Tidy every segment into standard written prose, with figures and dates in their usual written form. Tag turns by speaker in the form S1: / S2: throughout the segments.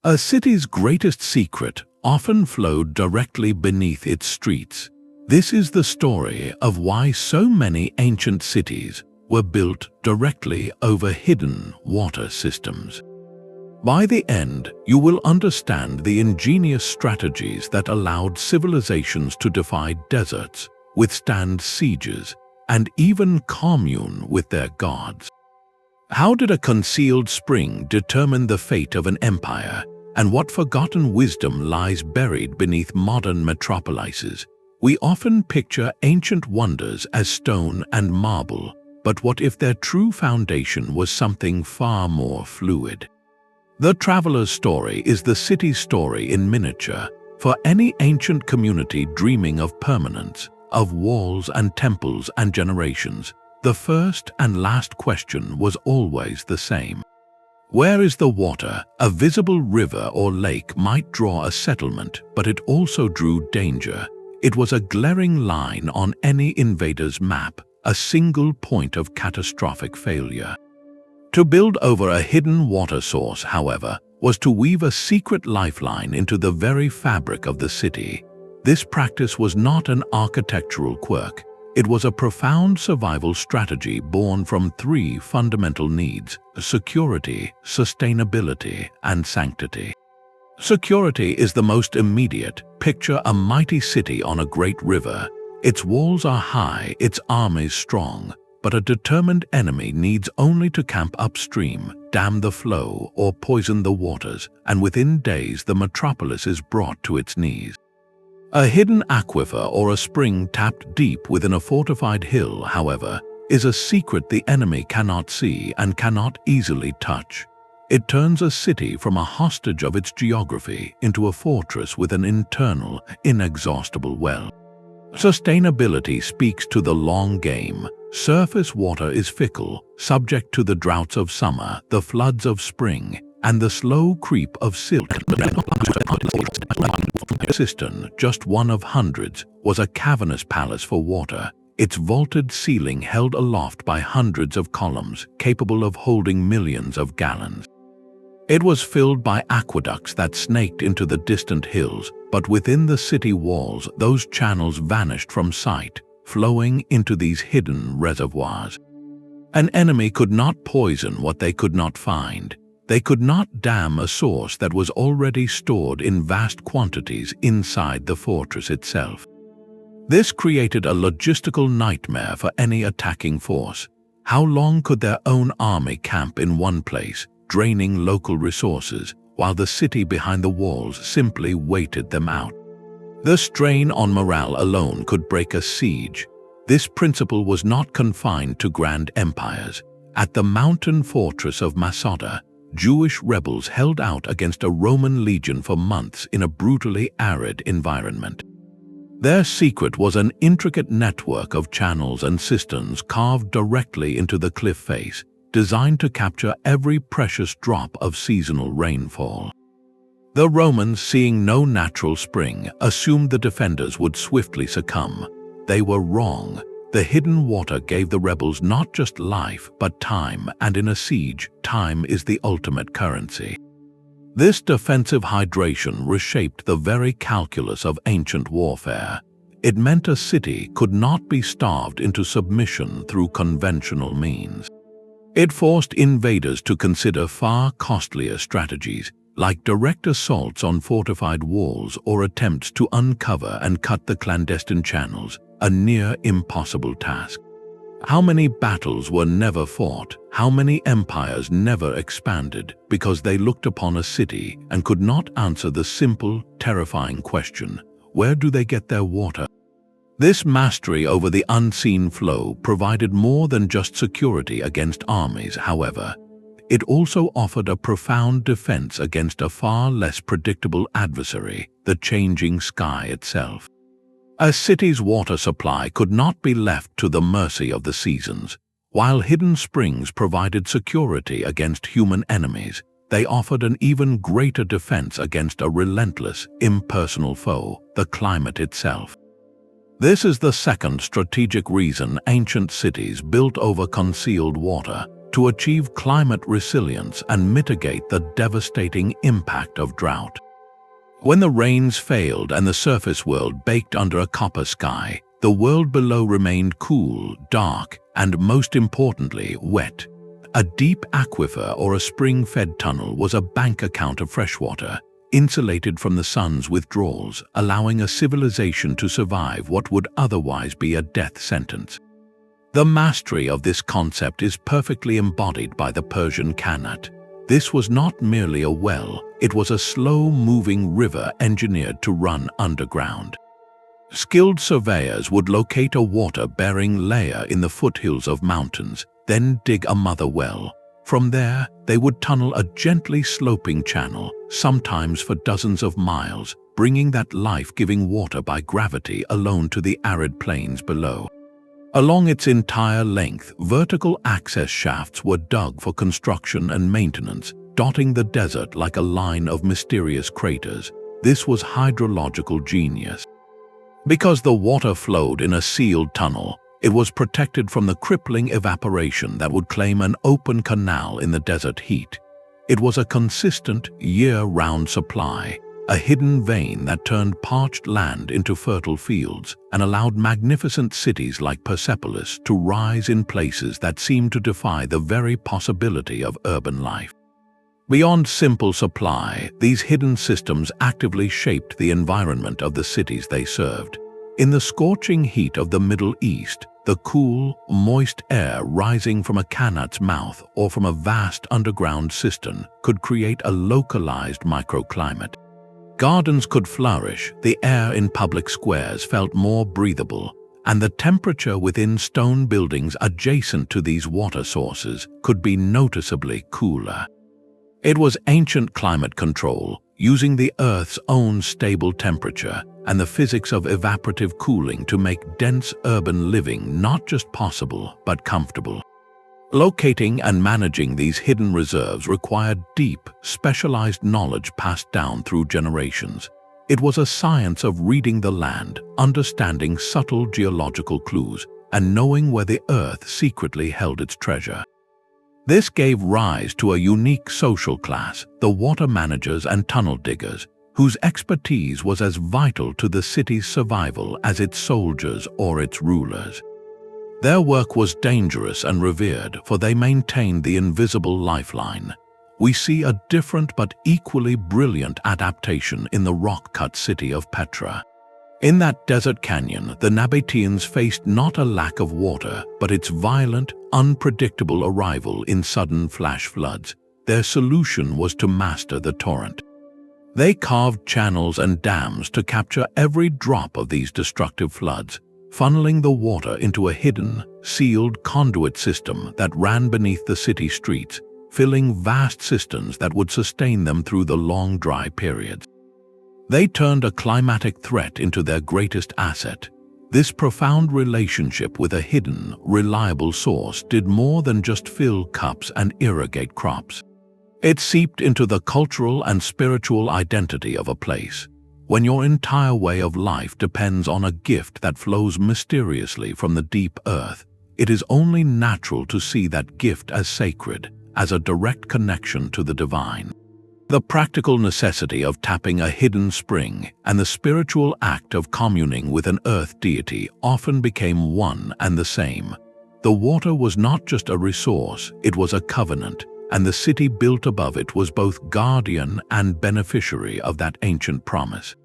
S1: A city's greatest secret often flowed directly beneath its streets. This is the story of why so many ancient cities were built directly over hidden water systems. By the end, you will understand the ingenious strategies that allowed civilizations to defy deserts, withstand sieges, and even commune with their gods. How did a concealed spring determine the fate of an empire, and what forgotten wisdom lies buried beneath modern metropolises? We often picture ancient wonders as stone and marble, but what if their true foundation was something far more fluid? The traveler's story is the city's story in miniature. For any ancient community dreaming of permanence, of walls and temples and generations, the first and last question was always the same. Where is the water? A visible river or lake might draw a settlement, but it also drew danger. It was a glaring line on any invader's map, a single point of catastrophic failure. To build over a hidden water source, however, was to weave a secret lifeline into the very fabric of the city. This practice was not an architectural quirk. It was a profound survival strategy born from three fundamental needs: security, sustainability, and sanctity. Security is the most immediate. Picture a mighty city on a great river. Its walls are high, its armies strong, but a determined enemy needs only to camp upstream, dam the flow, or poison the waters, and within days the metropolis is brought to its knees. A hidden aquifer or a spring tapped deep within a fortified hill, however, is a secret the enemy cannot see and cannot easily touch. It turns a city from a hostage of its geography into a fortress with an internal, inexhaustible well. Sustainability speaks to the long game. Surface water is fickle, subject to the droughts of summer, the floods of spring, and the slow creep of silt. Cistern, just one of hundreds, was a cavernous palace for water, its vaulted ceiling held aloft by hundreds of columns capable of holding millions of gallons. It was filled by aqueducts that snaked into the distant hills, but within the city walls those channels vanished from sight, flowing into these hidden reservoirs. An enemy could not poison what they could not find. They could not dam a source that was already stored in vast quantities inside the fortress itself. This created a logistical nightmare for any attacking force. How long could their own army camp in one place, draining local resources, while the city behind the walls simply waited them out? The strain on morale alone could break a siege. This principle was not confined to grand empires. At the mountain fortress of Masada, Jewish rebels held out against a Roman legion for months in a brutally arid environment. Their secret was an intricate network of channels and cisterns carved directly into the cliff face, designed to capture every precious drop of seasonal rainfall. The Romans, seeing no natural spring, assumed the defenders would swiftly succumb. They were wrong. The hidden water gave the rebels not just life, but time, and in a siege, time is the ultimate currency. This defensive hydration reshaped the very calculus of ancient warfare. It meant a city could not be starved into submission through conventional means. It forced invaders to consider far costlier strategies, like direct assaults on fortified walls or attempts to uncover and cut the clandestine channels, a near impossible task. How many battles were never fought? How many empires never expanded because they looked upon a city and could not answer the simple, terrifying question, where do they get their water? This mastery over the unseen flow provided more than just security against armies, however. It also offered a profound defense against a far less predictable adversary, the changing sky itself. A city's water supply could not be left to the mercy of the seasons. While hidden springs provided security against human enemies, they offered an even greater defense against a relentless, impersonal foe, the climate itself. This is the second strategic reason ancient cities built over concealed water, to achieve climate resilience and mitigate the devastating impact of drought. When the rains failed and the surface world baked under a copper sky, the world below remained cool, dark, and most importantly, wet. A deep aquifer or a spring-fed tunnel was a bank account of freshwater, insulated from the sun's withdrawals, allowing a civilization to survive what would otherwise be a death sentence. The mastery of this concept is perfectly embodied by the Persian Qanat. This was not merely a well, it was a slow-moving river engineered to run underground. Skilled surveyors would locate a water-bearing layer in the foothills of mountains, then dig a mother well. From there, they would tunnel a gently sloping channel, sometimes for dozens of miles, bringing that life-giving water by gravity alone to the arid plains below. Along its entire length, vertical access shafts were dug for construction and maintenance, dotting the desert like a line of mysterious craters. This was hydrological genius. Because the water flowed in a sealed tunnel, it was protected from the crippling evaporation that would claim an open canal in the desert heat. It was a consistent, year-round supply, a hidden vein that turned parched land into fertile fields and allowed magnificent cities like Persepolis to rise in places that seemed to defy the very possibility of urban life. Beyond simple supply, these hidden systems actively shaped the environment of the cities they served. In the scorching heat of the Middle East, the cool, moist air rising from a Qanat's mouth or from a vast underground cistern could create a localized microclimate. Gardens could flourish, the air in public squares felt more breathable, and the temperature within stone buildings adjacent to these water sources could be noticeably cooler. It was ancient climate control, using the Earth's own stable temperature and the physics of evaporative cooling to make dense urban living not just possible but comfortable. Locating and managing these hidden reserves required deep, specialized knowledge passed down through generations. It was a science of reading the land, understanding subtle geological clues, and knowing where the Earth secretly held its treasure. This gave rise to a unique social class, the water managers and tunnel diggers, whose expertise was as vital to the city's survival as its soldiers or its rulers. Their work was dangerous and revered, for they maintained the invisible lifeline. We see a different but equally brilliant adaptation in the rock-cut city of Petra. In that desert canyon, the Nabateans faced not a lack of water, but its violent, unpredictable arrival in sudden flash floods. Their solution was to master the torrent. They carved channels and dams to capture every drop of these destructive floods, funneling the water into a hidden, sealed conduit system that ran beneath the city streets, filling vast cisterns that would sustain them through the long dry periods. They turned a climatic threat into their greatest asset. This profound relationship with a hidden, reliable source did more than just fill cups and irrigate crops. It seeped into the cultural and spiritual identity of a place. When your entire way of life depends on a gift that flows mysteriously from the deep earth, it is only natural to see that gift as sacred, as a direct connection to the divine. The practical necessity of tapping a hidden spring and the spiritual act of communing with an earth deity often became one and the same. The water was not just a resource, it was a covenant, and the city built above it was both guardian and beneficiary of that ancient promise.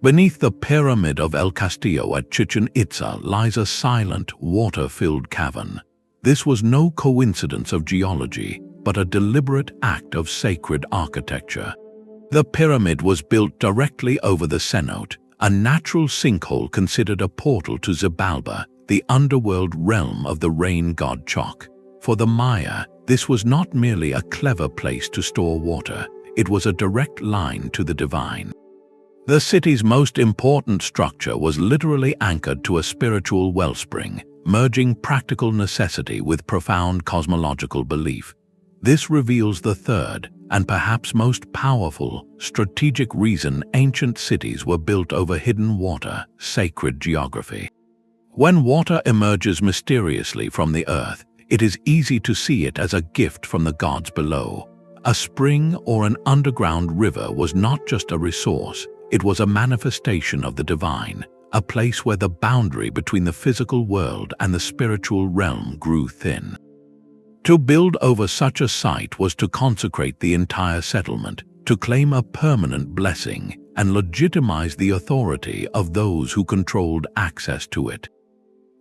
S1: Beneath the pyramid of El Castillo at Chichen Itza lies a silent, water-filled cavern. This was no coincidence of geology, but a deliberate act of sacred architecture. The pyramid was built directly over the cenote, a natural sinkhole considered a portal to Xibalba, the underworld realm of the rain god Chok. For the Maya, this was not merely a clever place to store water, it was a direct line to the divine. The city's most important structure was literally anchored to a spiritual wellspring, merging practical necessity with profound cosmological belief. This reveals the third, and perhaps most powerful, strategic reason ancient cities were built over hidden water, sacred geography. When water emerges mysteriously from the earth, it is easy to see it as a gift from the gods below. A spring or an underground river was not just a resource, it was a manifestation of the divine, a place where the boundary between the physical world and the spiritual realm grew thin. To build over such a site was to consecrate the entire settlement, to claim a permanent blessing, and legitimize the authority of those who controlled access to it.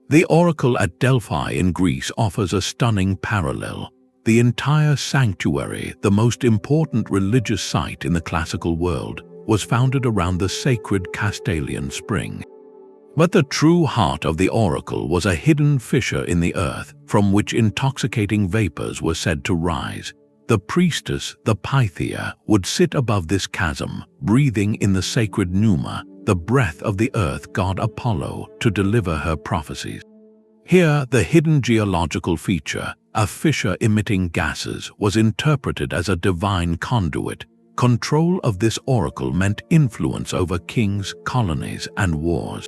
S1: The oracle at Delphi in Greece offers a stunning parallel. The entire sanctuary, the most important religious site in the classical world, was founded around the sacred Castalian spring. But the true heart of the oracle was a hidden fissure in the earth from which intoxicating vapors were said to rise. The priestess, the Pythia, would sit above this chasm, breathing in the sacred pneuma, the breath of the earth god Apollo, to deliver her prophecies. Here, the hidden geological feature, a fissure emitting gases, was interpreted as a divine conduit. Control of this oracle meant influence over kings, colonies, and wars.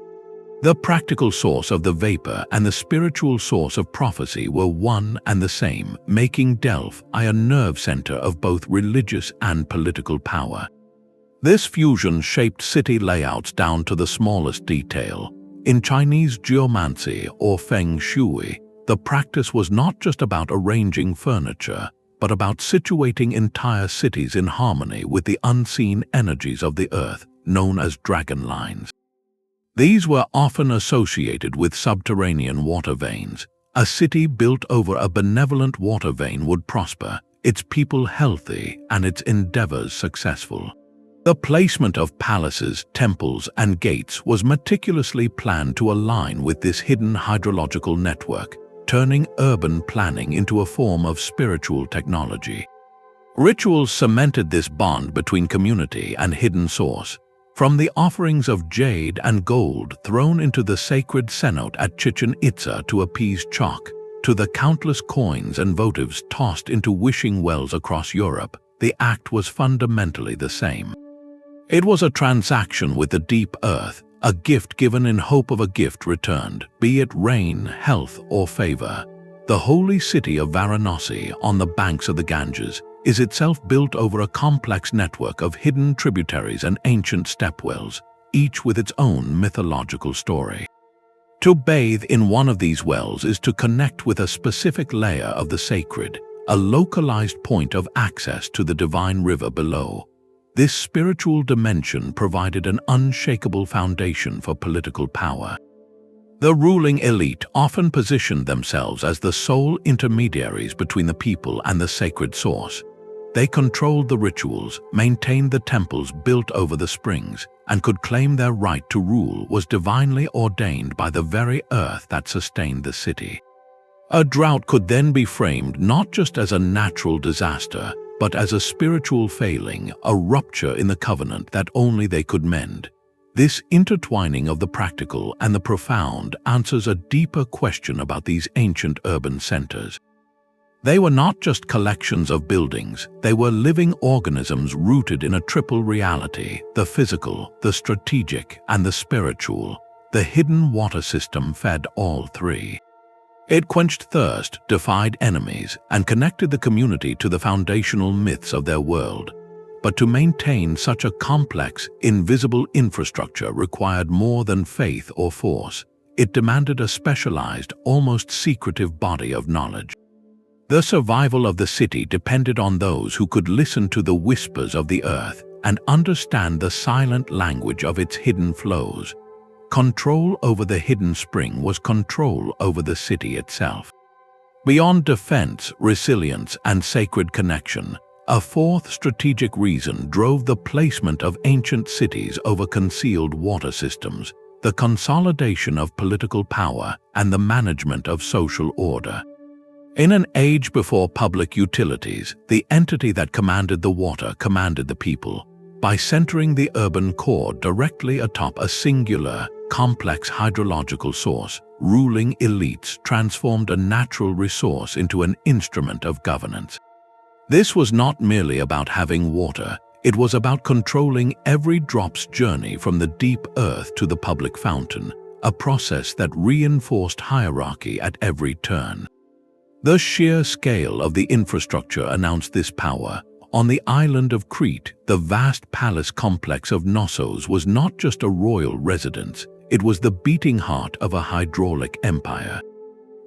S1: The practical source of the vapor and the spiritual source of prophecy were one and the same, making Delphi a nerve center of both religious and political power. This fusion shaped city layouts down to the smallest detail. In Chinese geomancy or feng shui, the practice was not just about arranging furniture, but about situating entire cities in harmony with the unseen energies of the earth, known as dragon lines. These were often associated with subterranean water veins. A city built over a benevolent water vein would prosper, its people healthy, and its endeavors successful. The placement of palaces, temples, and gates was meticulously planned to align with this hidden hydrological network, turning urban planning into a form of spiritual technology. Rituals cemented this bond between community and hidden source. From the offerings of jade and gold thrown into the sacred cenote at Chichen Itza to appease chalk, to the countless coins and votives tossed into wishing wells across Europe, the act was fundamentally the same. It was a transaction with the deep earth, a gift given in hope of a gift returned, be it rain, health, or favor. The holy city of Varanasi on the banks of the Ganges is itself built over a complex network of hidden tributaries and ancient stepwells, each with its own mythological story. To bathe in one of these wells is to connect with a specific layer of the sacred, a localized point of access to the divine river below. This spiritual dimension provided an unshakable foundation for political power. The ruling elite often positioned themselves as the sole intermediaries between the people and the sacred source. They controlled the rituals, maintained the temples built over the springs, and could claim their right to rule was divinely ordained by the very earth that sustained the city. A drought could then be framed not just as a natural disaster, but as a spiritual failing, a rupture in the covenant that only they could mend. This intertwining of the practical and the profound answers a deeper question about these ancient urban centers. They were not just collections of buildings, they were living organisms rooted in a triple reality: the physical, the strategic, and the spiritual. The hidden water system fed all three. It quenched thirst, defied enemies, and connected the community to the foundational myths of their world. But to maintain such a complex, invisible infrastructure required more than faith or force. It demanded a specialized, almost secretive body of knowledge. The survival of the city depended on those who could listen to the whispers of the earth and understand the silent language of its hidden flows. Control over the hidden spring was control over the city itself. Beyond defense, resilience, and sacred connection, a fourth strategic reason drove the placement of ancient cities over concealed water systems: the consolidation of political power and the management of social order. In an age before public utilities, the entity that commanded the water commanded the people. By centering the urban core directly atop a singular, complex hydrological source, ruling elites transformed a natural resource into an instrument of governance. This was not merely about having water, it was about controlling every drop's journey from the deep earth to the public fountain, a process that reinforced hierarchy at every turn. The sheer scale of the infrastructure announced this power. On the island of Crete, the vast palace complex of Knossos was not just a royal residence, it was the beating heart of a hydraulic empire.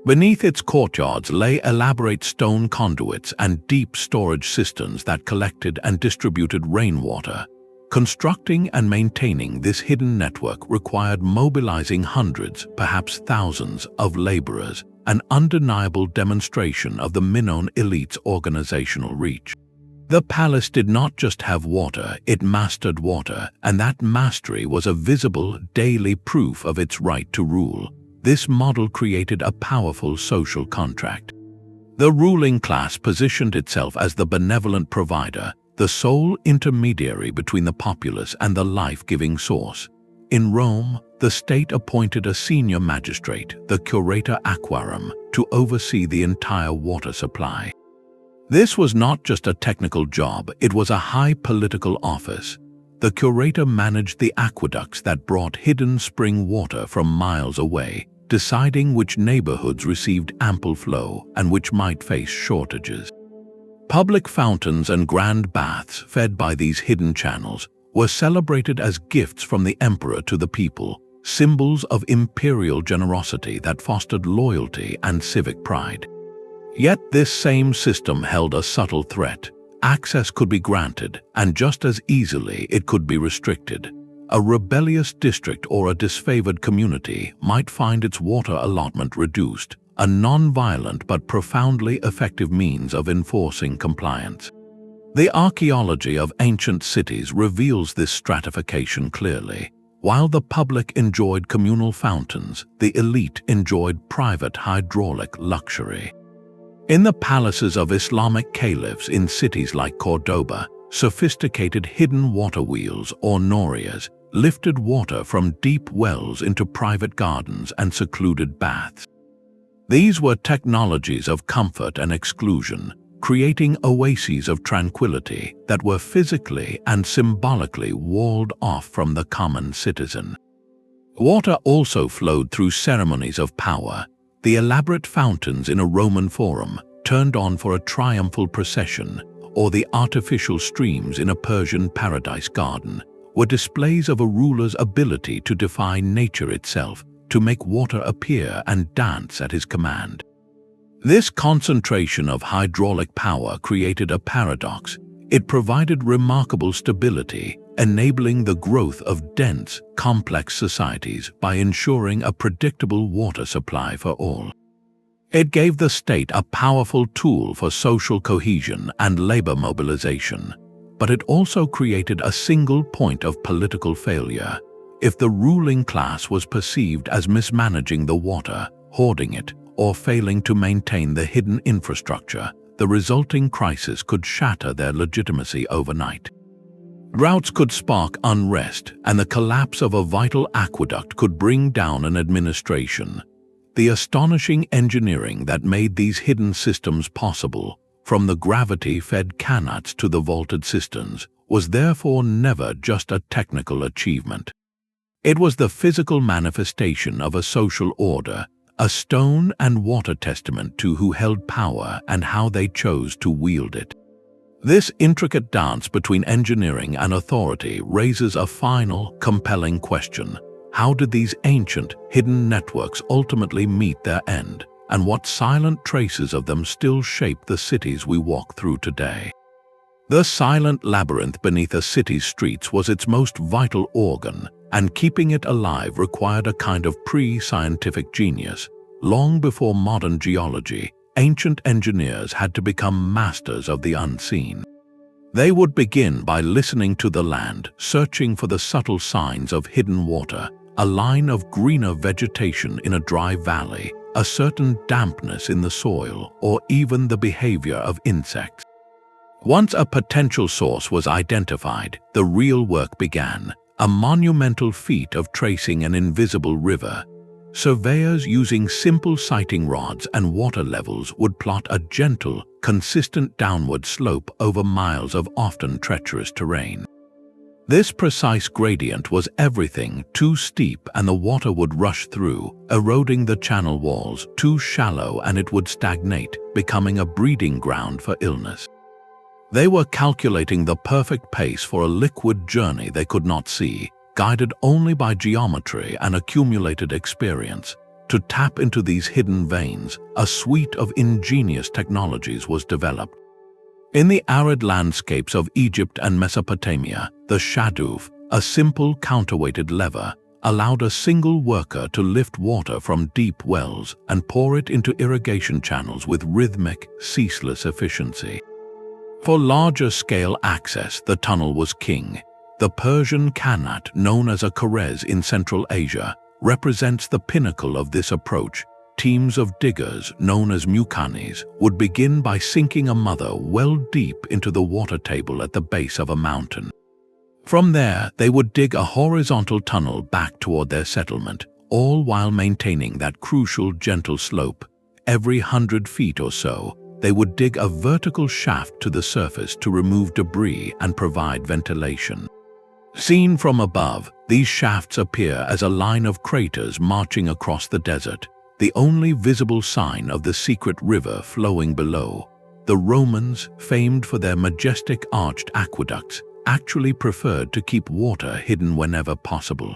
S1: Beneath its courtyards lay elaborate stone conduits and deep storage cisterns that collected and distributed rainwater. Constructing and maintaining this hidden network required mobilizing hundreds, perhaps thousands, of laborers, an undeniable demonstration of the Minoan elite's organizational reach. The palace did not just have water, it mastered water, and that mastery was a visible, daily proof of its right to rule. This model created a powerful social contract. The ruling class positioned itself as the benevolent provider, the sole intermediary between the populace and the life-giving source. In Rome, the state appointed a senior magistrate, the curator aquarum, to oversee the entire water supply. This was not just a technical job, it was a high political office. The curator managed the aqueducts that brought hidden spring water from miles away, deciding which neighborhoods received ample flow and which might face shortages. Public fountains and grand baths fed by these hidden channels were celebrated as gifts from the emperor to the people, symbols of imperial generosity that fostered loyalty and civic pride. Yet this same system held a subtle threat. Access could be granted, and just as easily it could be restricted. A rebellious district or a disfavored community might find its water allotment reduced, a non-violent but profoundly effective means of enforcing compliance. The archaeology of ancient cities reveals this stratification clearly. While the public enjoyed communal fountains, the elite enjoyed private hydraulic luxury. In the palaces of Islamic caliphs in cities like Cordoba, sophisticated hidden water wheels or norias lifted water from deep wells into private gardens and secluded baths. These were technologies of comfort and exclusion, creating oases of tranquility that were physically and symbolically walled off from the common citizen. Water also flowed through ceremonies of power. The elaborate fountains in a Roman forum, turned on for a triumphal procession, or the artificial streams in a Persian paradise garden, were displays of a ruler's ability to defy nature itself, to make water appear and dance at his command. This concentration of hydraulic power created a paradox. It provided remarkable stability, enabling the growth of dense, complex societies by ensuring a predictable water supply for all. It gave the state a powerful tool for social cohesion and labor mobilization, but it also created a single point of political failure. If the ruling class was perceived as mismanaging the water, hoarding it, or failing to maintain the hidden infrastructure, the resulting crisis could shatter their legitimacy overnight. Droughts could spark unrest, and the collapse of a vital aqueduct could bring down an administration. The astonishing engineering that made these hidden systems possible, from the gravity-fed Qanats to the vaulted cisterns, was therefore never just a technical achievement. It was the physical manifestation of a social order, a stone and water testament to who held power and how they chose to wield it. This intricate dance between engineering and authority raises a final, compelling question. How did these ancient, hidden networks ultimately meet their end, and what silent traces of them still shape the cities we walk through today? The silent labyrinth beneath a city's streets was its most vital organ, and keeping it alive required a kind of pre-scientific genius. Long before modern geology, ancient engineers had to become masters of the unseen. They would begin by listening to the land, searching for the subtle signs of hidden water, a line of greener vegetation in a dry valley, a certain dampness in the soil, or even the behavior of insects. Once a potential source was identified, the real work began, a monumental feat of tracing an invisible river. Surveyors using simple sighting rods and water levels would plot a gentle, consistent downward slope over miles of often treacherous terrain. This precise gradient was everything too steep and the water would rush through, eroding the channel walls, too shallow and it would stagnate, becoming a breeding ground for illness. They were calculating the perfect pace for a liquid journey they could not see, guided only by geometry and accumulated experience. To tap into these hidden veins, a suite of ingenious technologies was developed. In the arid landscapes of Egypt and Mesopotamia, the shaduf, a simple counterweighted lever, allowed a single worker to lift water from deep wells and pour it into irrigation channels with rhythmic, ceaseless efficiency. For larger-scale access, the tunnel was king. The Persian Qanat, known as a Kharez in Central Asia, represents the pinnacle of this approach. Teams of diggers, known as muqanis, would begin by sinking a mother well deep into the water table at the base of a mountain. From there, they would dig a horizontal tunnel back toward their settlement, all while maintaining that crucial gentle slope. Every 100 feet or so, they would dig a vertical shaft to the surface to remove debris and provide ventilation. Seen from above, these shafts appear as a line of craters marching across the desert, the only visible sign of the secret river flowing below. The Romans, famed for their majestic arched aqueducts, actually preferred to keep water hidden whenever possible.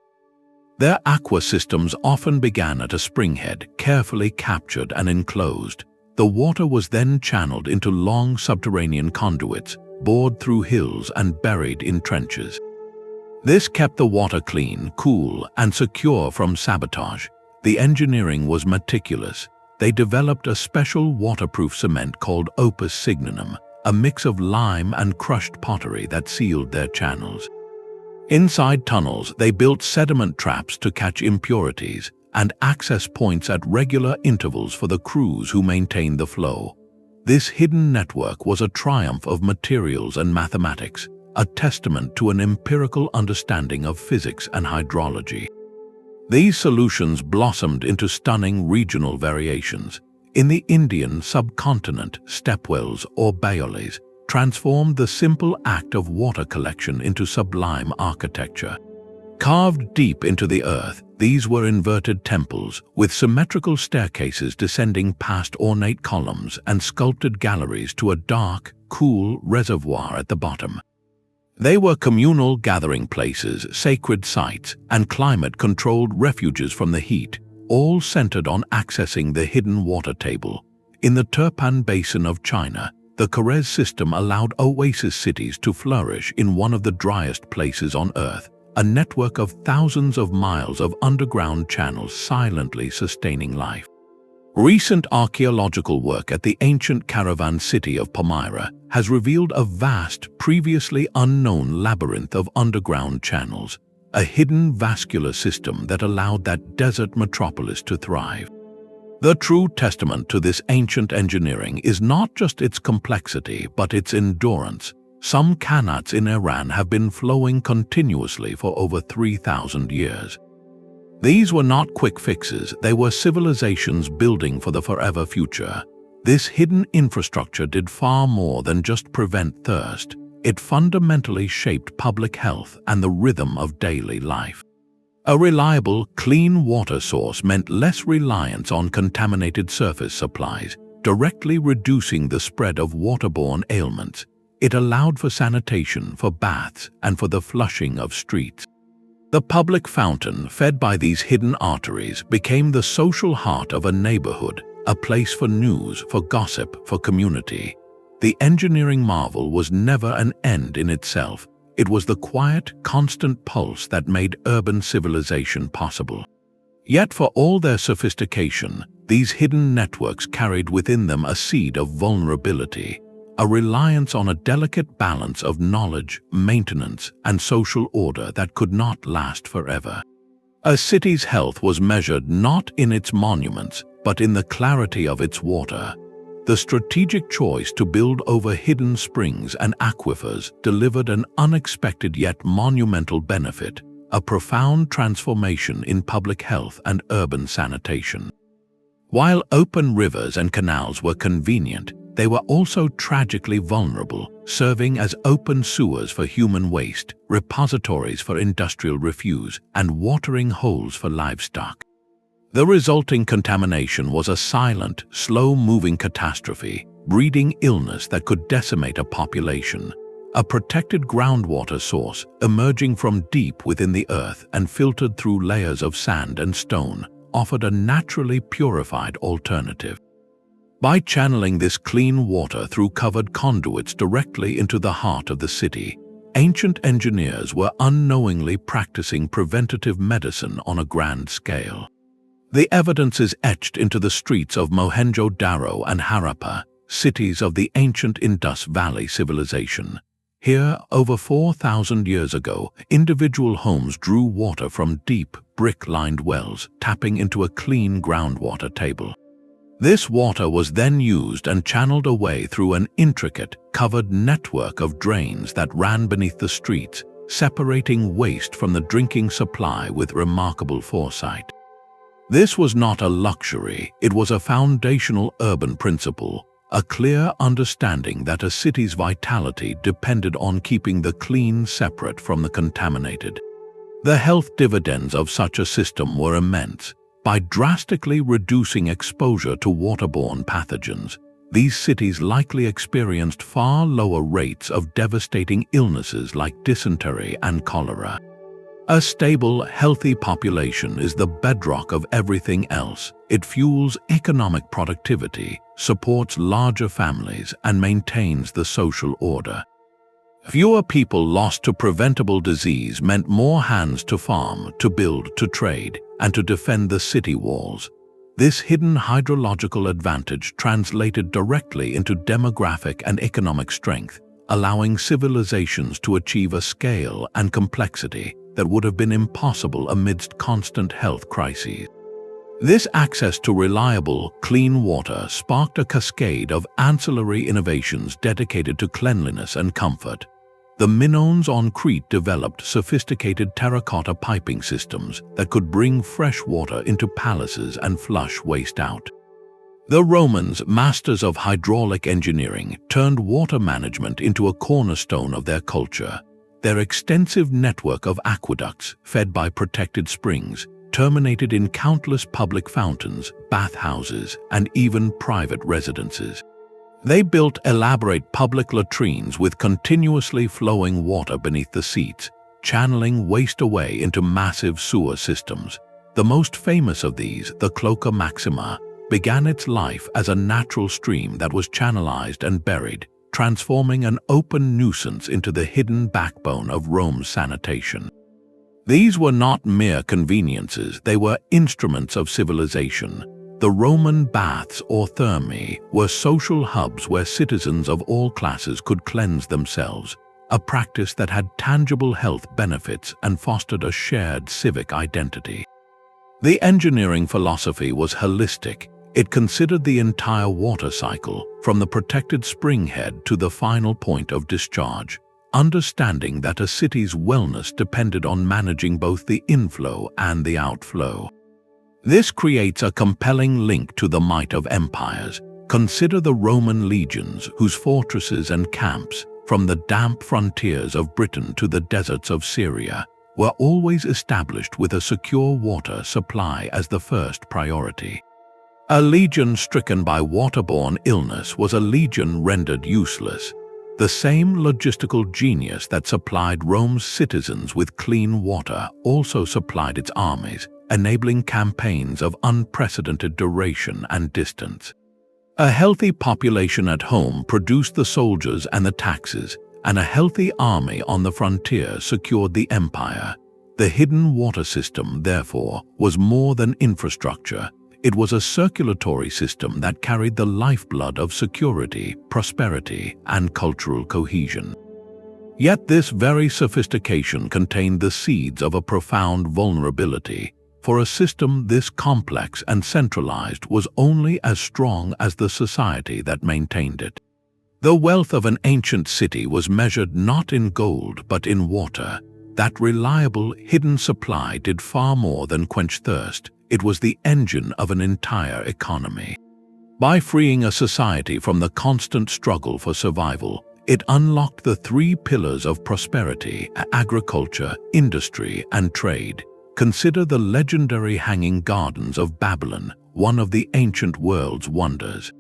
S1: Their aqua systems often began at a springhead, carefully captured and enclosed. The water was then channeled into long subterranean conduits, bored through hills and buried in trenches. This kept the water clean, cool, and secure from sabotage. The engineering was meticulous. They developed a special waterproof cement called opus signinum, a mix of lime and crushed pottery that sealed their channels. Inside tunnels, they built sediment traps to catch impurities and access points at regular intervals for the crews who maintained the flow. This hidden network was a triumph of materials and mathematics, a testament to an empirical understanding of physics and hydrology. These solutions blossomed into stunning regional variations. In the Indian subcontinent, stepwells or baolis transformed the simple act of water collection into sublime architecture. Carved deep into the earth, these were inverted temples with symmetrical staircases descending past ornate columns and sculpted galleries to a dark, cool reservoir at the bottom. They were communal gathering places, sacred sites, and climate-controlled refuges from the heat, all centered on accessing the hidden water table. In the Turpan Basin of China, the Kharez system allowed oasis cities to flourish in one of the driest places on Earth, a network of thousands of miles of underground channels silently sustaining life. Recent archaeological work at the ancient caravan city of Palmyra has revealed a vast, previously unknown labyrinth of underground channels, a hidden vascular system that allowed that desert metropolis to thrive. The true testament to this ancient engineering is not just its complexity, but its endurance. Some Qanats in Iran have been flowing continuously for over 3,000 years. These were not quick fixes, they were civilizations building for the forever future. This hidden infrastructure did far more than just prevent thirst. It fundamentally shaped public health and the rhythm of daily life. A reliable, clean water source meant less reliance on contaminated surface supplies, directly reducing the spread of waterborne ailments. It allowed for sanitation, for baths, and for the flushing of streets. The public fountain, fed by these hidden arteries, became the social heart of a neighborhood, a place for news, for gossip, for community. The engineering marvel was never an end in itself. It was the quiet, constant pulse that made urban civilization possible. Yet for all their sophistication, these hidden networks carried within them a seed of vulnerability, a reliance on a delicate balance of knowledge, maintenance, and social order that could not last forever. A city's health was measured not in its monuments, but in the clarity of its water. The strategic choice to build over hidden springs and aquifers delivered an unexpected yet monumental benefit, a profound transformation in public health and urban sanitation. While open rivers and canals were convenient, they were also tragically vulnerable, serving as open sewers for human waste, repositories for industrial refuse, and watering holes for livestock. The resulting contamination was a silent, slow-moving catastrophe, breeding illness that could decimate a population. A protected groundwater source, emerging from deep within the earth and filtered through layers of sand and stone, offered a naturally purified alternative. By channeling this clean water through covered conduits directly into the heart of the city, ancient engineers were unknowingly practicing preventative medicine on a grand scale. The evidence is etched into the streets of Mohenjo-Daro and Harappa, cities of the ancient Indus Valley civilization. Here, over 4,000 years ago, individual homes drew water from deep, brick-lined wells, tapping into a clean groundwater table. This water was then used and channeled away through an intricate, covered network of drains that ran beneath the streets, separating waste from the drinking supply with remarkable foresight. This was not a luxury, it was a foundational urban principle, a clear understanding that a city's vitality depended on keeping the clean separate from the contaminated. The health dividends of such a system were immense. By drastically reducing exposure to waterborne pathogens, these cities likely experienced far lower rates of devastating illnesses like dysentery and cholera. A stable, healthy population is the bedrock of everything else. It fuels economic productivity, supports larger families, and maintains the social order. Fewer people lost to preventable disease meant more hands to farm, to build, to trade, and to defend the city walls. This hidden hydrological advantage translated directly into demographic and economic strength, allowing civilizations to achieve a scale and complexity that would have been impossible amidst constant health crises. This access to reliable, clean water sparked a cascade of ancillary innovations dedicated to cleanliness and comfort. The Minoans on Crete developed sophisticated terracotta piping systems that could bring fresh water into palaces and flush waste out. The Romans, masters of hydraulic engineering, turned water management into a cornerstone of their culture. Their extensive network of aqueducts, fed by protected springs, terminated in countless public fountains, bathhouses, and even private residences. They built elaborate public latrines with continuously flowing water beneath the seats, channeling waste away into massive sewer systems. The most famous of these, the Cloaca Maxima, began its life as a natural stream that was channelized and buried, transforming an open nuisance into the hidden backbone of Rome's sanitation. These were not mere conveniences, they were instruments of civilization. The Roman baths or thermae were social hubs where citizens of all classes could cleanse themselves, a practice that had tangible health benefits and fostered a shared civic identity. The engineering philosophy was holistic. It considered the entire water cycle, from the protected spring head to the final point of discharge, understanding that a city's wellness depended on managing both the inflow and the outflow. This creates a compelling link to the might of empires. Consider the Roman legions, whose fortresses and camps, from the damp frontiers of Britain to the deserts of Syria, were always established with a secure water supply as the first priority. A legion stricken by waterborne illness was a legion rendered useless. The same logistical genius that supplied Rome's citizens with clean water also supplied its armies, enabling campaigns of unprecedented duration and distance. A healthy population at home produced the soldiers and the taxes, and a healthy army on the frontier secured the empire. The hidden water system, therefore, was more than infrastructure. It was a circulatory system that carried the lifeblood of security, prosperity, and cultural cohesion. Yet this very sophistication contained the seeds of a profound vulnerability, for a system this complex and centralized was only as strong as the society that maintained it. The wealth of an ancient city was measured not in gold but in water. That reliable, hidden supply did far more than quench thirst. It was the engine of an entire economy. By freeing a society from the constant struggle for survival, it unlocked the three pillars of prosperity: agriculture, industry, and trade. Consider the legendary Hanging Gardens of Babylon, one of the ancient world's wonders.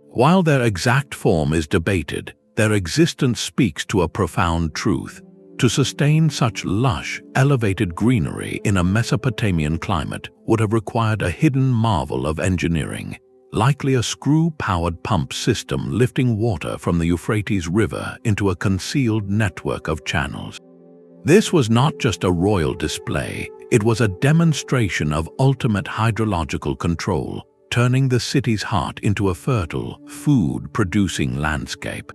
S1: While their exact form is debated, their existence speaks to a profound truth. To sustain such lush, elevated greenery in a Mesopotamian climate would have required a hidden marvel of engineering, likely a screw-powered pump system lifting water from the Euphrates River into a concealed network of channels. This was not just a royal display, it was a demonstration of ultimate hydrological control, turning the city's heart into a fertile, food-producing landscape.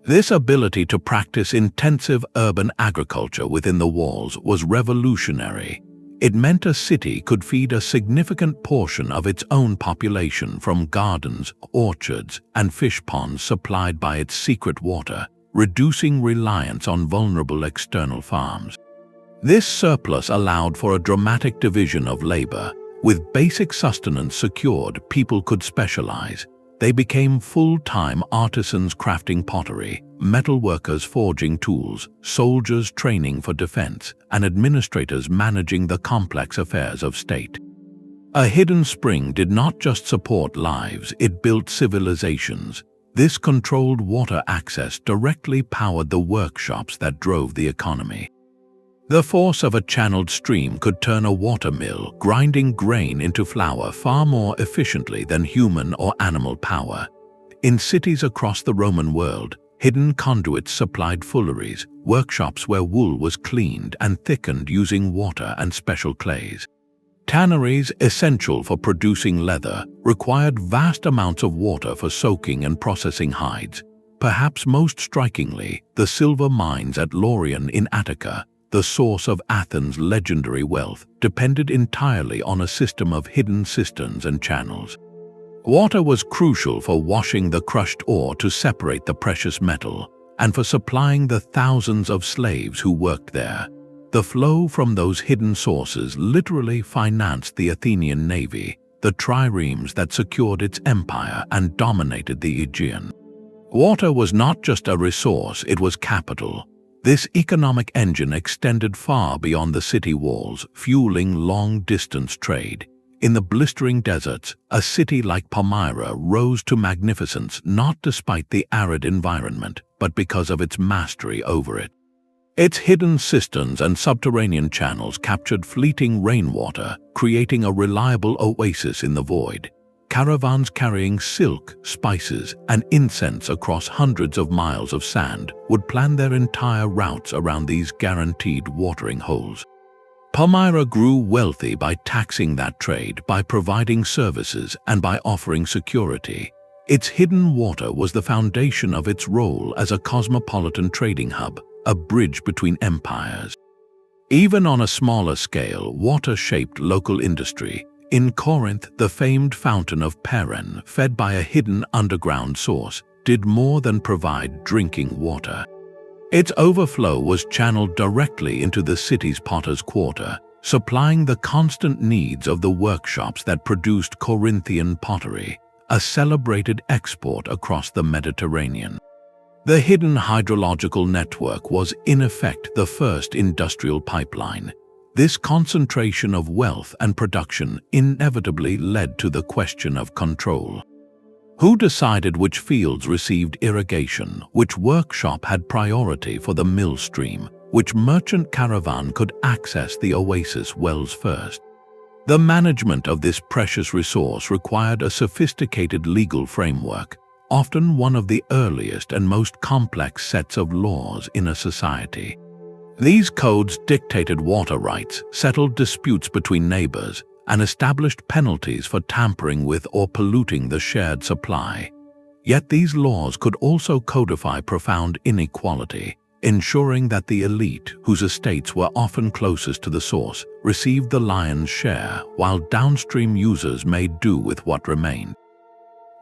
S1: This ability to practice intensive urban agriculture within the walls was revolutionary. It meant a city could feed a significant portion of its own population from gardens, orchards, and fish ponds supplied by its secret water, reducing reliance on vulnerable external farms. This surplus allowed for a dramatic division of labor. With basic sustenance secured, people could specialize. They became full-time artisans crafting pottery, metalworkers forging tools, soldiers training for defense, and administrators managing the complex affairs of state. A hidden spring did not just support lives, it built civilizations. This controlled water access directly powered the workshops that drove the economy. The force of a channeled stream could turn a water mill, grinding grain into flour far more efficiently than human or animal power. In cities across the Roman world, hidden conduits supplied fulleries, workshops where wool was cleaned and thickened using water and special clays. Tanneries, essential for producing leather, required vast amounts of water for soaking and processing hides. Perhaps most strikingly, the silver mines at Laurion in Attica, the source of Athens' legendary wealth, depended entirely on a system of hidden cisterns and channels. Water was crucial for washing the crushed ore to separate the precious metal, and for supplying the thousands of slaves who worked there. The flow from those hidden sources literally financed the Athenian navy, the triremes that secured its empire and dominated the Aegean. Water was not just a resource, it was capital. This economic engine extended far beyond the city walls, fueling long-distance trade. In the blistering deserts, a city like Palmyra rose to magnificence not despite the arid environment, but because of its mastery over it. Its hidden cisterns and subterranean channels captured fleeting rainwater, creating a reliable oasis in the void. Caravans carrying silk, spices, and incense across hundreds of miles of sand would plan their entire routes around these guaranteed watering holes. Palmyra grew wealthy by taxing that trade, by providing services, and by offering security. Its hidden water was the foundation of its role as a cosmopolitan trading hub, a bridge between empires. Even on a smaller scale, water shaped local industry. In Corinth, the famed fountain of Petra, fed by a hidden underground source, did more than provide drinking water. Its overflow was channeled directly into the city's potter's quarter, supplying the constant needs of the workshops that produced Corinthian pottery, a celebrated export across the Mediterranean. The hidden hydrological network was, in effect, the first industrial pipeline. This concentration of wealth and production inevitably led to the question of control. Who decided which fields received irrigation, which workshop had priority for the mill stream, which merchant caravan could access the oasis wells first? The management of this precious resource required a sophisticated legal framework, often one of the earliest and most complex sets of laws in a society. These codes dictated water rights, settled disputes between neighbors, and established penalties for tampering with or polluting the shared supply. Yet these laws could also codify profound inequality, ensuring that the elite, whose estates were often closest to the source, received the lion's share, while downstream users made do with what remained.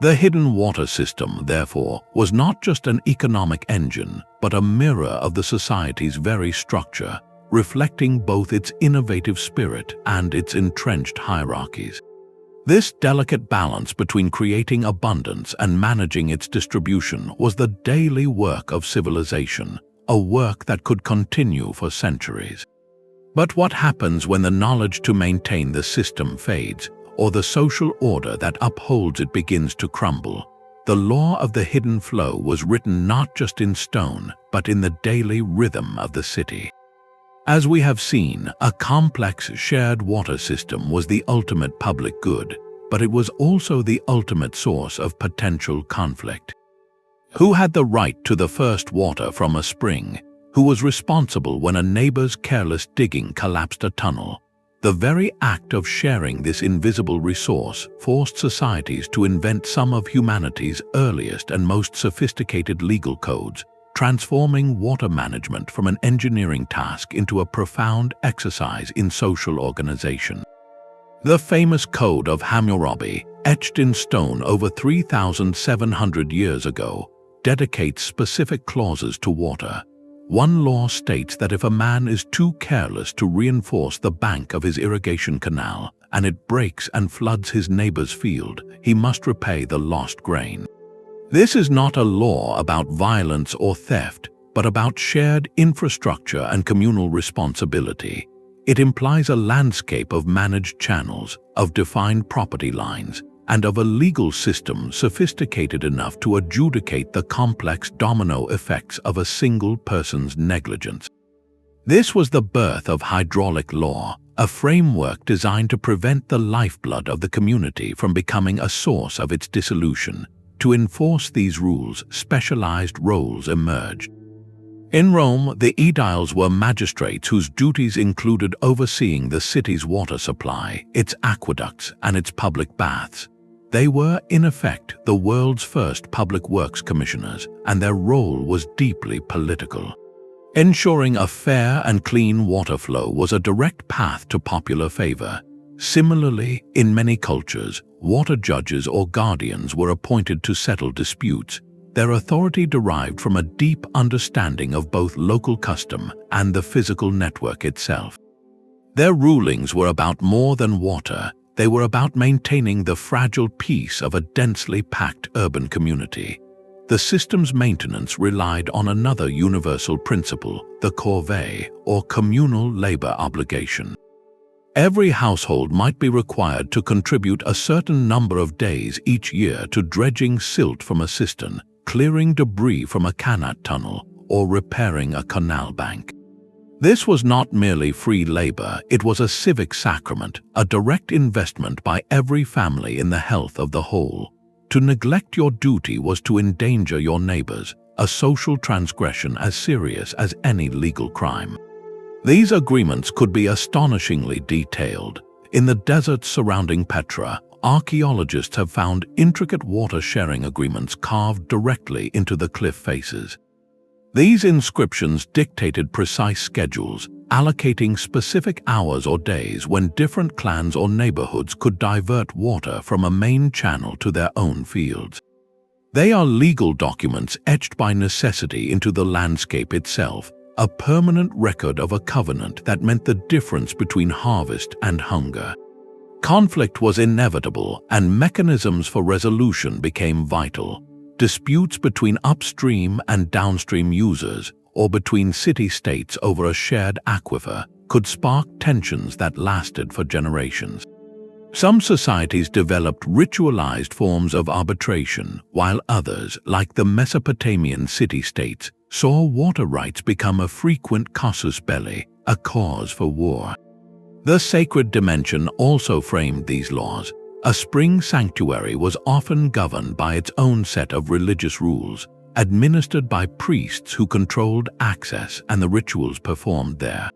S1: The hidden water system, therefore, was not just an economic engine, but a mirror of the society's very structure, reflecting both its innovative spirit and its entrenched hierarchies. This delicate balance between creating abundance and managing its distribution was the daily work of civilization, a work that could continue for centuries. But what happens when the knowledge to maintain the system fades, or the social order that upholds it begins to crumble? The law of the hidden flow was written not just in stone, but in the daily rhythm of the city. As we have seen, a complex shared water system was the ultimate public good, but it was also the ultimate source of potential conflict. Who had the right to the first water from a spring? Who was responsible when a neighbor's careless digging collapsed a tunnel? The very act of sharing this invisible resource forced societies to invent some of humanity's earliest and most sophisticated legal codes, transforming water management from an engineering task into a profound exercise in social organization. The famous Code of Hammurabi, etched in stone over 3,700 years ago, dedicates specific clauses to water. One law states that if a man is too careless to reinforce the bank of his irrigation canal and it breaks and floods his neighbor's field, he must repay the lost grain. This is not a law about violence or theft, but about shared infrastructure and communal responsibility. It implies a landscape of managed channels, of defined property lines, and of a legal system sophisticated enough to adjudicate the complex domino effects of a single person's negligence. This was the birth of hydraulic law, a framework designed to prevent the lifeblood of the community from becoming a source of its dissolution. To enforce these rules, specialized roles emerged. In Rome, the aediles were magistrates whose duties included overseeing the city's water supply, its aqueducts, and its public baths. They were, in effect, the world's first public works commissioners, and their role was deeply political. Ensuring a fair and clean water flow was a direct path to popular favor. Similarly, in many cultures, water judges or guardians were appointed to settle disputes. Their authority derived from a deep understanding of both local custom and the physical network itself. Their rulings were about more than water. They were about maintaining the fragile peace of a densely packed urban community. The system's maintenance relied on another universal principle, the corvée, or communal labor obligation. Every household might be required to contribute a certain number of days each year to dredging silt from a cistern, clearing debris from a Qanat tunnel, or repairing a canal bank. This was not merely free labor, it was a civic sacrament, a direct investment by every family in the health of the whole. To neglect your duty was to endanger your neighbors, a social transgression as serious as any legal crime. These agreements could be astonishingly detailed. In the deserts surrounding Petra, archaeologists have found intricate water-sharing agreements carved directly into the cliff faces. These inscriptions dictated precise schedules, allocating specific hours or days when different clans or neighborhoods could divert water from a main channel to their own fields. They are legal documents etched by necessity into the landscape itself, a permanent record of a covenant that meant the difference between harvest and hunger. Conflict was inevitable, and mechanisms for resolution became vital. Disputes between upstream and downstream users, or between city-states over a shared aquifer, could spark tensions that lasted for generations. Some societies developed ritualized forms of arbitration, while others, like the Mesopotamian city-states, saw water rights become a frequent casus belli, a cause for war. The sacred dimension also framed these laws. A spring sanctuary was often governed by its own set of religious rules, administered by priests who controlled access and the rituals performed there.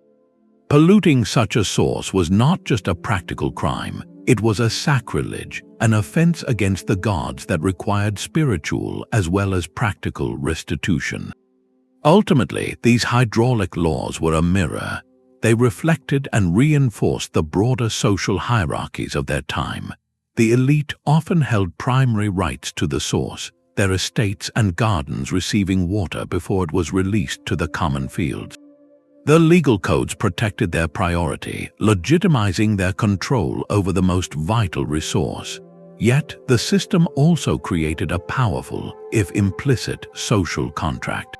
S1: Polluting such a source was not just a practical crime, it was a sacrilege, an offense against the gods that required spiritual as well as practical restitution. Ultimately, these hydraulic laws were a mirror. They reflected and reinforced the broader social hierarchies of their time. The elite often held primary rights to the source, their estates and gardens receiving water before it was released to the common fields. The legal codes protected their priority, legitimizing their control over the most vital resource. Yet, the system also created a powerful, if implicit, social contract.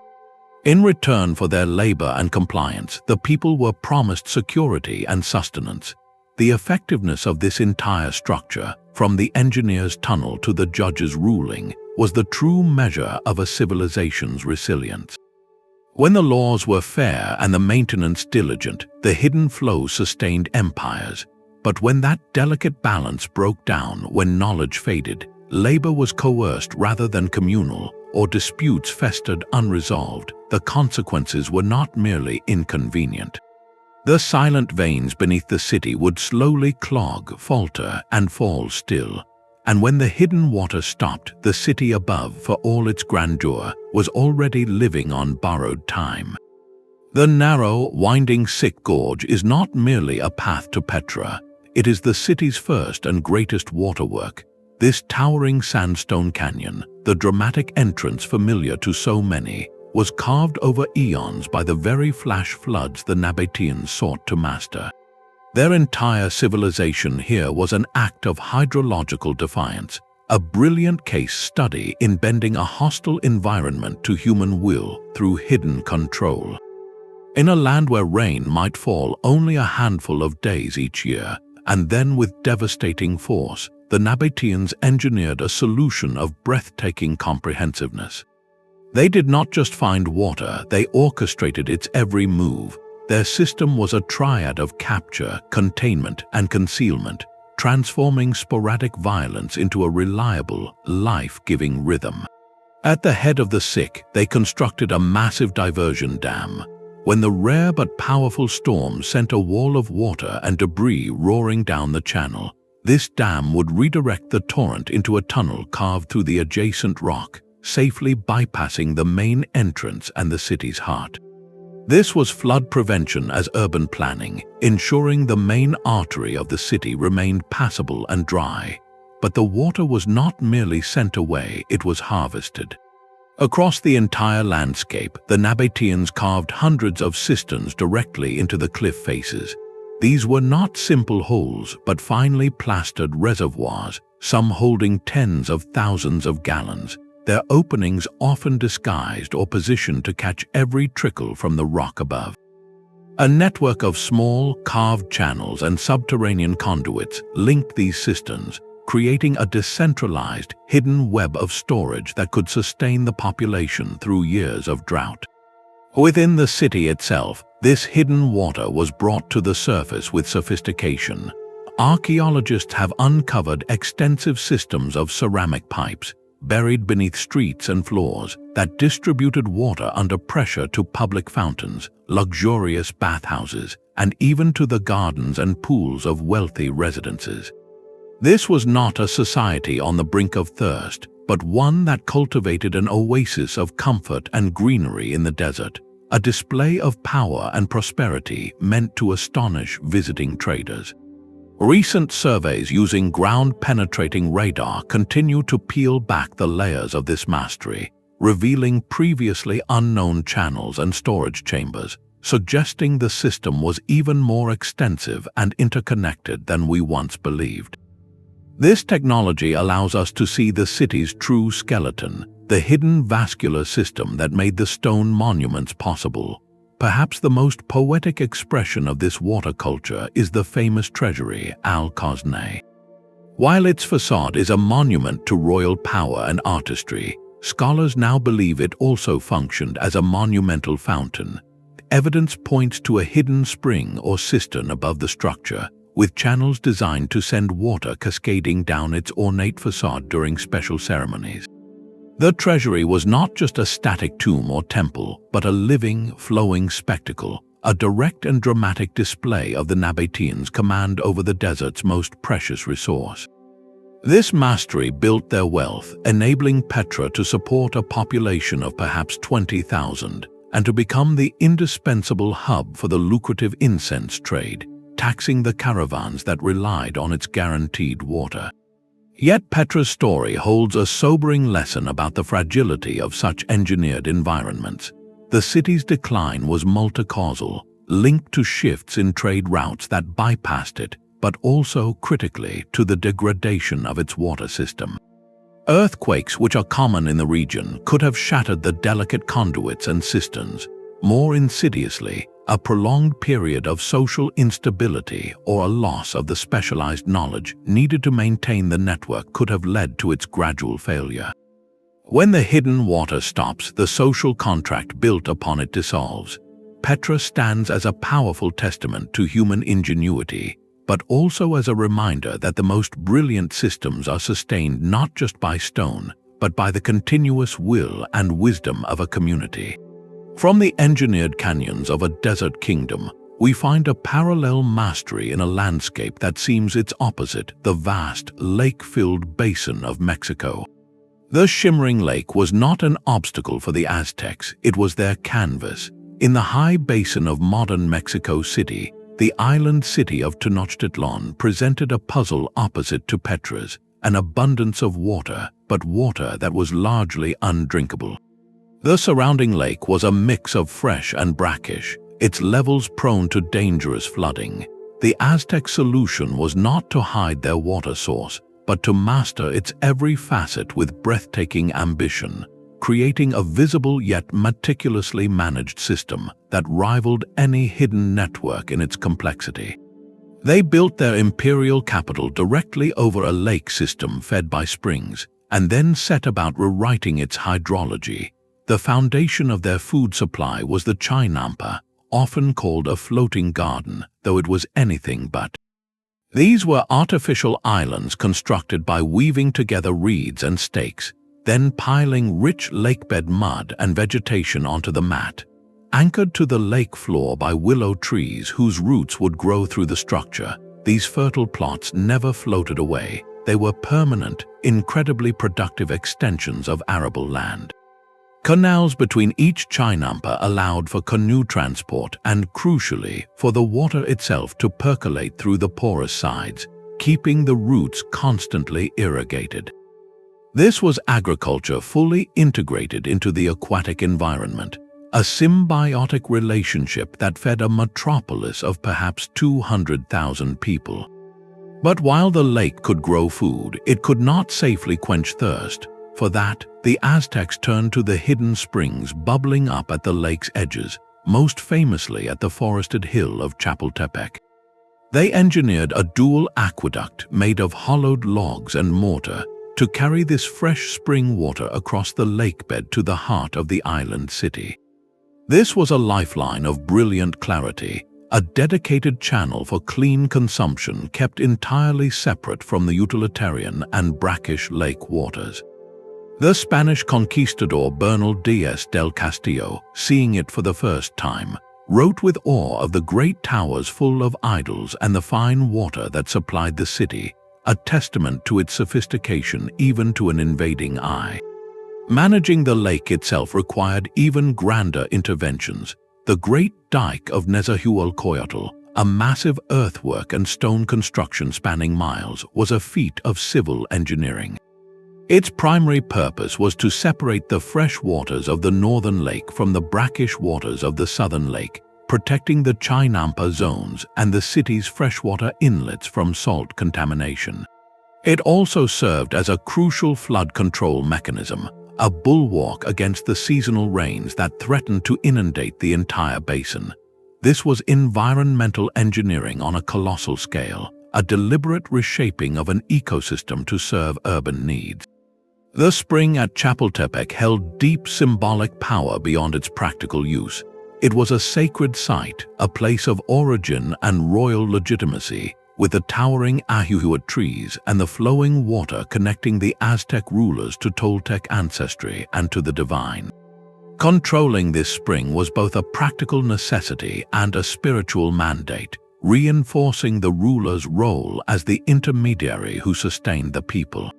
S1: In return for their labor and compliance, the people were promised security and sustenance. The effectiveness of this entire structure, from the engineer's tunnel to the judge's ruling, was the true measure of a civilization's resilience. When the laws were fair and the maintenance diligent, the hidden flow sustained empires. But when that delicate balance broke down, when knowledge faded, labor was coerced rather than communal, or disputes festered unresolved, the consequences were not merely inconvenient. The silent veins beneath the city would slowly clog, falter, and fall still. And when the hidden water stopped, the city above, for all its grandeur, was already living on borrowed time. The narrow, winding Sick Gorge is not merely a path to Petra. It is the city's first and greatest waterwork. This towering sandstone canyon, the dramatic entrance familiar to so many, was carved over eons by the very flash floods the Nabateans sought to master. Their entire civilization here was an act of hydrological defiance, a brilliant case study in bending a hostile environment to human will through hidden control. In a land where rain might fall only a handful of days each year, and then with devastating force, the Nabateans engineered a solution of breathtaking comprehensiveness. They did not just find water, they orchestrated its every move. Their system was a triad of capture, containment, and concealment, transforming sporadic violence into a reliable, life-giving rhythm. At the head of the Sick, they constructed a massive diversion dam. When the rare but powerful storm sent a wall of water and debris roaring down the channel, this dam would redirect the torrent into a tunnel carved through the adjacent rock, safely bypassing the main entrance and the city's heart. This was flood prevention as urban planning, ensuring the main artery of the city remained passable and dry. But the water was not merely sent away, it was harvested. Across the entire landscape, the Nabateans carved hundreds of cisterns directly into the cliff faces. These were not simple holes, but finely plastered reservoirs, some holding tens of thousands of gallons, their openings often disguised or positioned to catch every trickle from the rock above. A network of small, carved channels and subterranean conduits linked these cisterns, creating a decentralized, hidden web of storage that could sustain the population through years of drought. Within the city itself, this hidden water was brought to the surface with sophistication. Archaeologists have uncovered extensive systems of ceramic pipes, buried beneath streets and floors, that distributed water under pressure to public fountains, luxurious bathhouses, and even to the gardens and pools of wealthy residences. This was not a society on the brink of thirst, but one that cultivated an oasis of comfort and greenery in the desert, a display of power and prosperity meant to astonish visiting traders. Recent surveys using ground-penetrating radar continue to peel back the layers of this mastery, revealing previously unknown channels and storage chambers, suggesting the system was even more extensive and interconnected than we once believed. This technology allows us to see the city's true skeleton, the hidden vascular system that made the stone monuments possible. Perhaps the most poetic expression of this water culture is the famous Treasury, Al-Qasneh. While its facade is a monument to royal power and artistry, scholars now believe it also functioned as a monumental fountain. Evidence points to a hidden spring or cistern above the structure, with channels designed to send water cascading down its ornate facade during special ceremonies. The Treasury was not just a static tomb or temple, but a living, flowing spectacle, a direct and dramatic display of the Nabateans' command over the desert's most precious resource. This mastery built their wealth, enabling Petra to support a population of perhaps 20,000, and to become the indispensable hub for the lucrative incense trade, taxing the caravans that relied on its guaranteed water. Yet Petra's story holds a sobering lesson about the fragility of such engineered environments. The city's decline was multi-causal, linked to shifts in trade routes that bypassed it, but also, critically, to the degradation of its water system. Earthquakes, which are common in the region, could have shattered the delicate conduits and cisterns. More insidiously, a prolonged period of social instability or a loss of the specialized knowledge needed to maintain the network could have led to its gradual failure. When the hidden water stops, the social contract built upon it dissolves. Petra stands as a powerful testament to human ingenuity, but also as a reminder that the most brilliant systems are sustained not just by stone, but by the continuous will and wisdom of a community. From the engineered canyons of a desert kingdom, we find a parallel mastery in a landscape that seems its opposite, the vast, lake-filled basin of Mexico. The shimmering lake was not an obstacle for the Aztecs, it was their canvas. In the high basin of modern Mexico City, the island city of Tenochtitlan presented a puzzle opposite to Petra's, an abundance of water, but water that was largely undrinkable. The surrounding lake was a mix of fresh and brackish, its levels prone to dangerous flooding. The Aztec solution was not to hide their water source, but to master its every facet with breathtaking ambition, creating a visible yet meticulously managed system that rivaled any hidden network in its complexity. They built their imperial capital directly over a lake system fed by springs, and then set about rewriting its hydrology. The foundation of their food supply was the Chinampa, often called a floating garden, though it was anything but. These were artificial islands constructed by weaving together reeds and stakes, then piling rich lakebed mud and vegetation onto the mat. Anchored to the lake floor by willow trees whose roots would grow through the structure, these fertile plots never floated away. They were permanent, incredibly productive extensions of arable land. Canals between each Chinampa allowed for canoe transport and, crucially, for the water itself to percolate through the porous sides, keeping the roots constantly irrigated. This was agriculture fully integrated into the aquatic environment, a symbiotic relationship that fed a metropolis of perhaps 200,000 people. But while the lake could grow food, it could not safely quench thirst. For that, the Aztecs turned to the hidden springs bubbling up at the lake's edges, most famously at the forested hill of Chapultepec. They engineered a dual aqueduct made of hollowed logs and mortar to carry this fresh spring water across the lakebed to the heart of the island city. This was a lifeline of brilliant clarity, a dedicated channel for clean consumption kept entirely separate from the utilitarian and brackish lake waters. The Spanish conquistador Bernal Díaz del Castillo, seeing it for the first time, wrote with awe of the great towers full of idols and the fine water that supplied the city, a testament to its sophistication even to an invading eye. Managing the lake itself required even grander interventions. The great Dyke of Nezahualcóyotl, a massive earthwork and stone construction spanning miles, was a feat of civil engineering. Its primary purpose was to separate the fresh waters of the northern lake from the brackish waters of the southern lake, protecting the Chinampa zones and the city's freshwater inlets from salt contamination. It also served as a crucial flood control mechanism, a bulwark against the seasonal rains that threatened to inundate the entire basin. This was environmental engineering on a colossal scale, a deliberate reshaping of an ecosystem to serve urban needs. The spring at Chapultepec held deep symbolic power beyond its practical use. It was a sacred site, a place of origin and royal legitimacy, with the towering ahuhuat trees and the flowing water connecting the Aztec rulers to Toltec ancestry and to the divine. Controlling this spring was both a practical necessity and a spiritual mandate, reinforcing the ruler's role as the intermediary who sustained the people.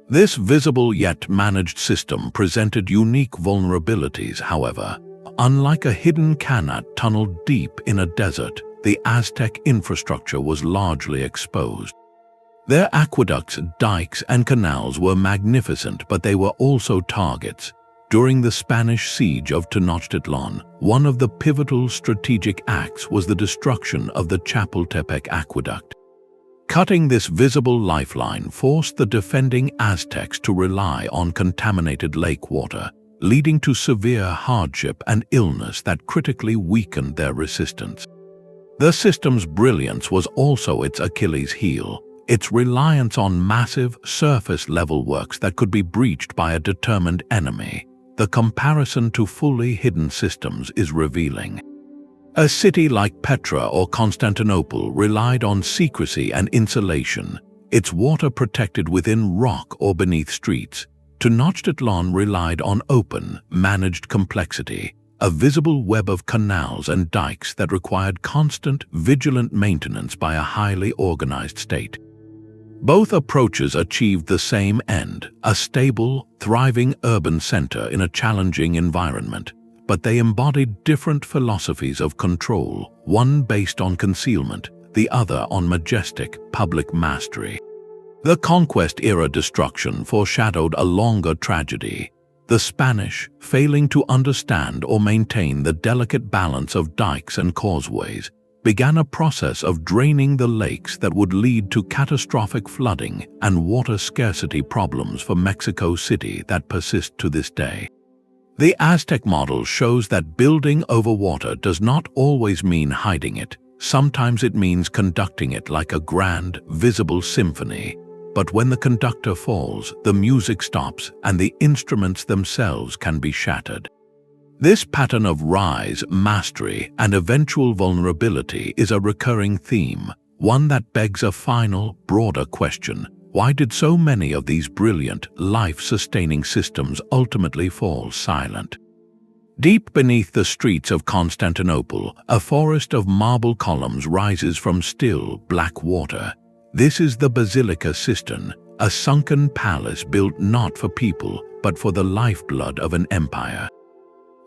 S1: This visible yet managed system presented unique vulnerabilities, however. Unlike a hidden Qanat tunneled deep in a desert, the Aztec infrastructure was largely exposed. Their aqueducts, dikes, and canals were magnificent, but they were also targets. During the Spanish siege of Tenochtitlan, one of the pivotal strategic acts was the destruction of the Chapultepec Aqueduct. Cutting this visible lifeline forced the defending Aztecs to rely on contaminated lake water, leading to severe hardship and illness that critically weakened their resistance. The system's brilliance was also its Achilles heel, its reliance on massive, surface-level works that could be breached by a determined enemy. The comparison to fully hidden systems is revealing. A city like Petra or Constantinople relied on secrecy and insulation, its water protected within rock or beneath streets. Tenochtitlan relied on open, managed complexity, a visible web of canals and dikes that required constant, vigilant maintenance by a highly organized state. Both approaches achieved the same end, a stable, thriving urban center in a challenging environment, but they embodied different philosophies of control, one based on concealment, the other on majestic, public mastery. The Conquest-era destruction foreshadowed a longer tragedy. The Spanish, failing to understand or maintain the delicate balance of dikes and causeways, began a process of draining the lakes that would lead to catastrophic flooding and water scarcity problems for Mexico City that persist to this day. The Aztec model shows that building over water does not always mean hiding it. Sometimes it means conducting it like a grand, visible symphony. But when the conductor falls, the music stops and the instruments themselves can be shattered. This pattern of rise, mastery, and eventual vulnerability is a recurring theme, one that begs a final, broader question. Why did so many of these brilliant, life-sustaining systems ultimately fall silent? Deep beneath the streets of Constantinople, a forest of marble columns rises from still, black water. This is the Basilica Cistern, a sunken palace built not for people, but for the lifeblood of an empire.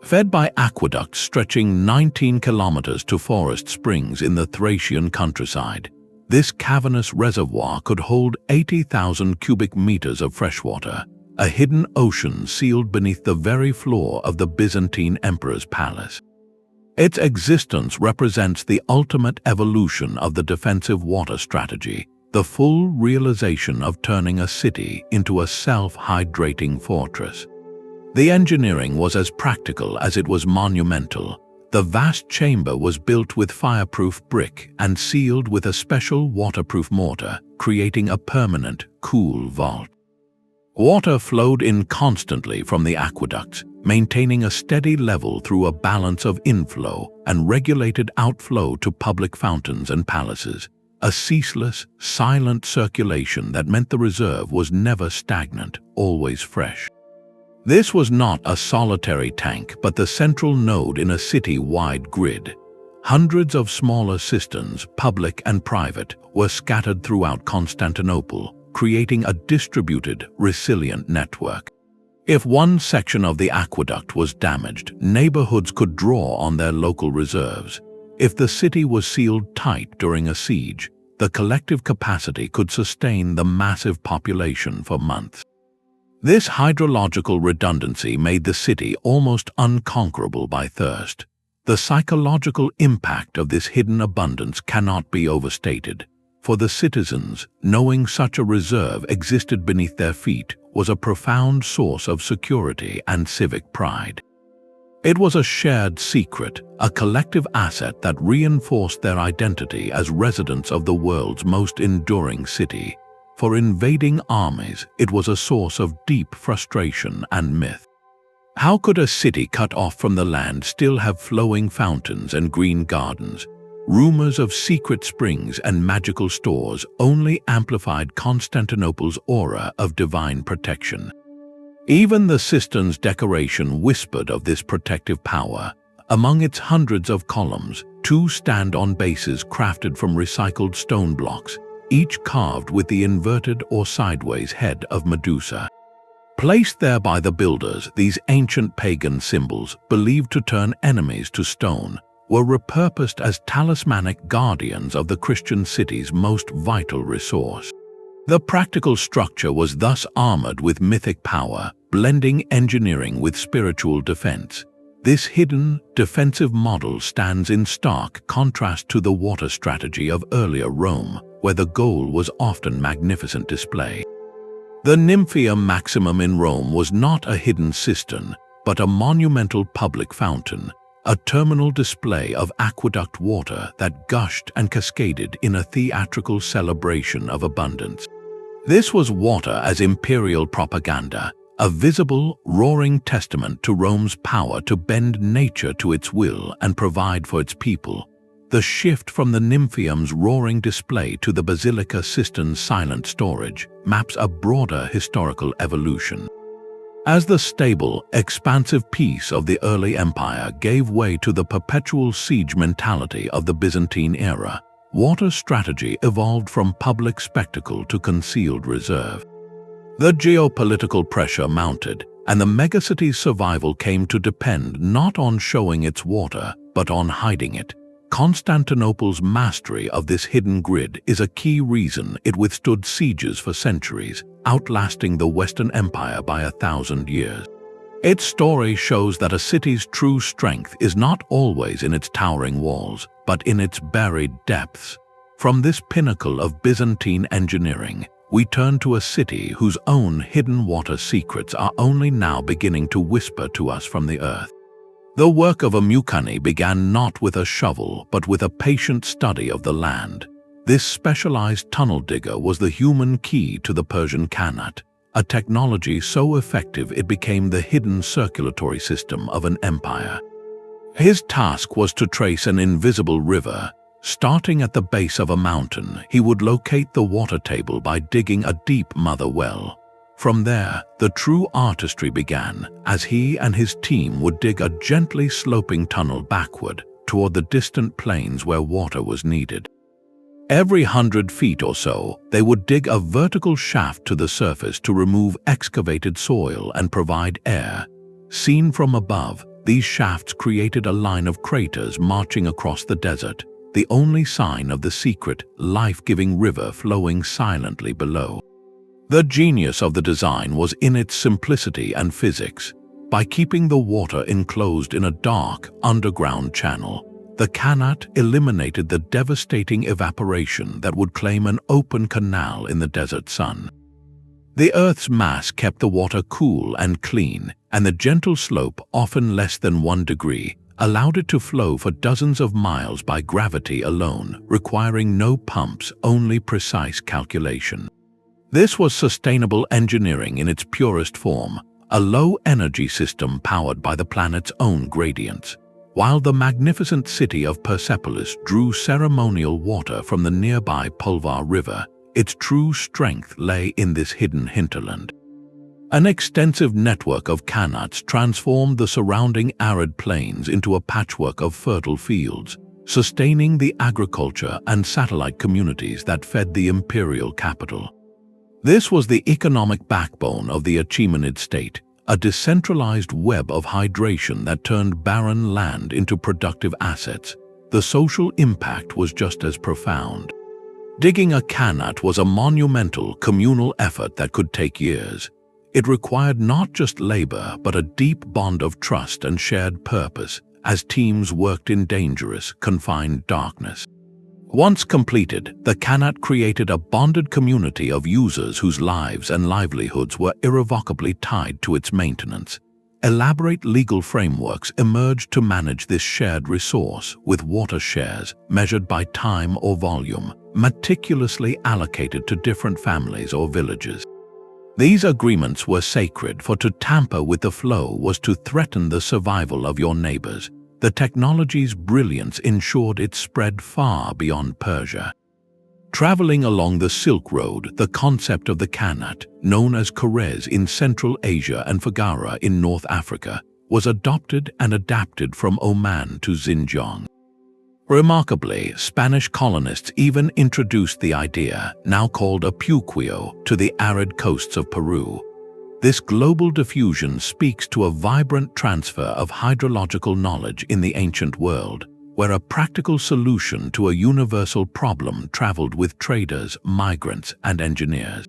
S1: Fed by aqueducts stretching 19 kilometers to forest springs in the Thracian countryside, this cavernous reservoir could hold 80,000 cubic meters of freshwater, a hidden ocean sealed beneath the very floor of the Byzantine emperor's palace. Its existence represents the ultimate evolution of the defensive water strategy, the full realization of turning a city into a self-hydrating fortress. The engineering was as practical as it was monumental. The vast chamber was built with fireproof brick and sealed with a special waterproof mortar, creating a permanent, cool vault. Water flowed in constantly from the aqueducts, maintaining a steady level through a balance of inflow and regulated outflow to public fountains and palaces, a ceaseless, silent circulation that meant the reserve was never stagnant, always fresh. This was not a solitary tank, but the central node in a city-wide grid. Hundreds of smaller cisterns, public and private, were scattered throughout Constantinople, creating a distributed, resilient network. If one section of the aqueduct was damaged, neighborhoods could draw on their local reserves. If the city was sealed tight during a siege, the collective capacity could sustain the massive population for months. This hydrological redundancy made the city almost unconquerable by thirst. The psychological impact of this hidden abundance cannot be overstated. For the citizens, knowing such a reserve existed beneath their feet was a profound source of security and civic pride. It was a shared secret, a collective asset that reinforced their identity as residents of the world's most enduring city. For invading armies, it was a source of deep frustration and myth. How could a city cut off from the land still have flowing fountains and green gardens? Rumors of secret springs and magical stores only amplified Constantinople's aura of divine protection. Even the cistern's decoration whispered of this protective power. Among its hundreds of columns, 2 stand on bases crafted from recycled stone blocks, each carved with the inverted or sideways head of Medusa. Placed there by the builders, these ancient pagan symbols, believed to turn enemies to stone, were repurposed as talismanic guardians of the Christian city's most vital resource. The practical structure was thus armored with mythic power, blending engineering with spiritual defense. This hidden, defensive model stands in stark contrast to the water strategy of earlier Rome, where the goal was often magnificent display. The Nymphaeum Maximum in Rome was not a hidden cistern, but a monumental public fountain, a terminal display of aqueduct water that gushed and cascaded in a theatrical celebration of abundance. This was water as imperial propaganda, a visible, roaring testament to Rome's power to bend nature to its will and provide for its people. The shift from the Nymphaeum's roaring display to the Basilica Cistern's silent storage maps a broader historical evolution. As the stable, expansive peace of the early empire gave way to the perpetual siege mentality of the Byzantine era, water strategy evolved from public spectacle to concealed reserve. The geopolitical pressure mounted, and the megacity's survival came to depend not on showing its water, but on hiding it. Constantinople's mastery of this hidden grid is a key reason it withstood sieges for centuries, outlasting the Western Empire by 1,000 years. Its story shows that a city's true strength is not always in its towering walls, but in its buried depths. From this pinnacle of Byzantine engineering, we turn to a city whose own hidden water secrets are only now beginning to whisper to us from the earth. The work of a Mukani began not with a shovel, but with a patient study of the land. This specialized tunnel digger was the human key to the Persian Qanat, a technology so effective it became the hidden circulatory system of an empire. His task was to trace an invisible river. Starting at the base of a mountain, he would locate the water table by digging a deep mother well. From there, the true artistry began, as he and his team would dig a gently sloping tunnel backward toward the distant plains where water was needed. Every 100 feet or so, they would dig a vertical shaft to the surface to remove excavated soil and provide air. Seen from above, these shafts created a line of craters marching across the desert, the only sign of the secret, life-giving river flowing silently below. The genius of the design was in its simplicity and physics. By keeping the water enclosed in a dark, underground channel, the Qanat eliminated the devastating evaporation that would claim an open canal in the desert sun. The Earth's mass kept the water cool and clean, and the gentle slope, often less than 1 degree, allowed it to flow for dozens of miles by gravity alone, requiring no pumps, only precise calculation. This was sustainable engineering in its purest form, a low-energy system powered by the planet's own gradients. While the magnificent city of Persepolis drew ceremonial water from the nearby Pulvar River, its true strength lay in this hidden hinterland. An extensive network of Qanats transformed the surrounding arid plains into a patchwork of fertile fields, sustaining the agriculture and satellite communities that fed the imperial capital. This was the economic backbone of the Achaemenid state, a decentralized web of hydration that turned barren land into productive assets. The social impact was just as profound. Digging a Qanat was a monumental communal effort that could take years. It required not just labor, but a deep bond of trust and shared purpose as teams worked in dangerous, confined darkness. Once completed, the Qanat created a bonded community of users whose lives and livelihoods were irrevocably tied to its maintenance. Elaborate legal frameworks emerged to manage this shared resource, with water shares, measured by time or volume, meticulously allocated to different families or villages. These agreements were sacred, for to tamper with the flow was to threaten the survival of your neighbors. The technology's brilliance ensured it spread far beyond Persia. Traveling along the Silk Road, the concept of the Qanat, known as Kores in Central Asia and Fagara in North Africa, was adopted and adapted from Oman to Xinjiang. Remarkably, Spanish colonists even introduced the idea, now called a puquio, to the arid coasts of Peru. This global diffusion speaks to a vibrant transfer of hydrological knowledge in the ancient world, where a practical solution to a universal problem traveled with traders, migrants, and engineers.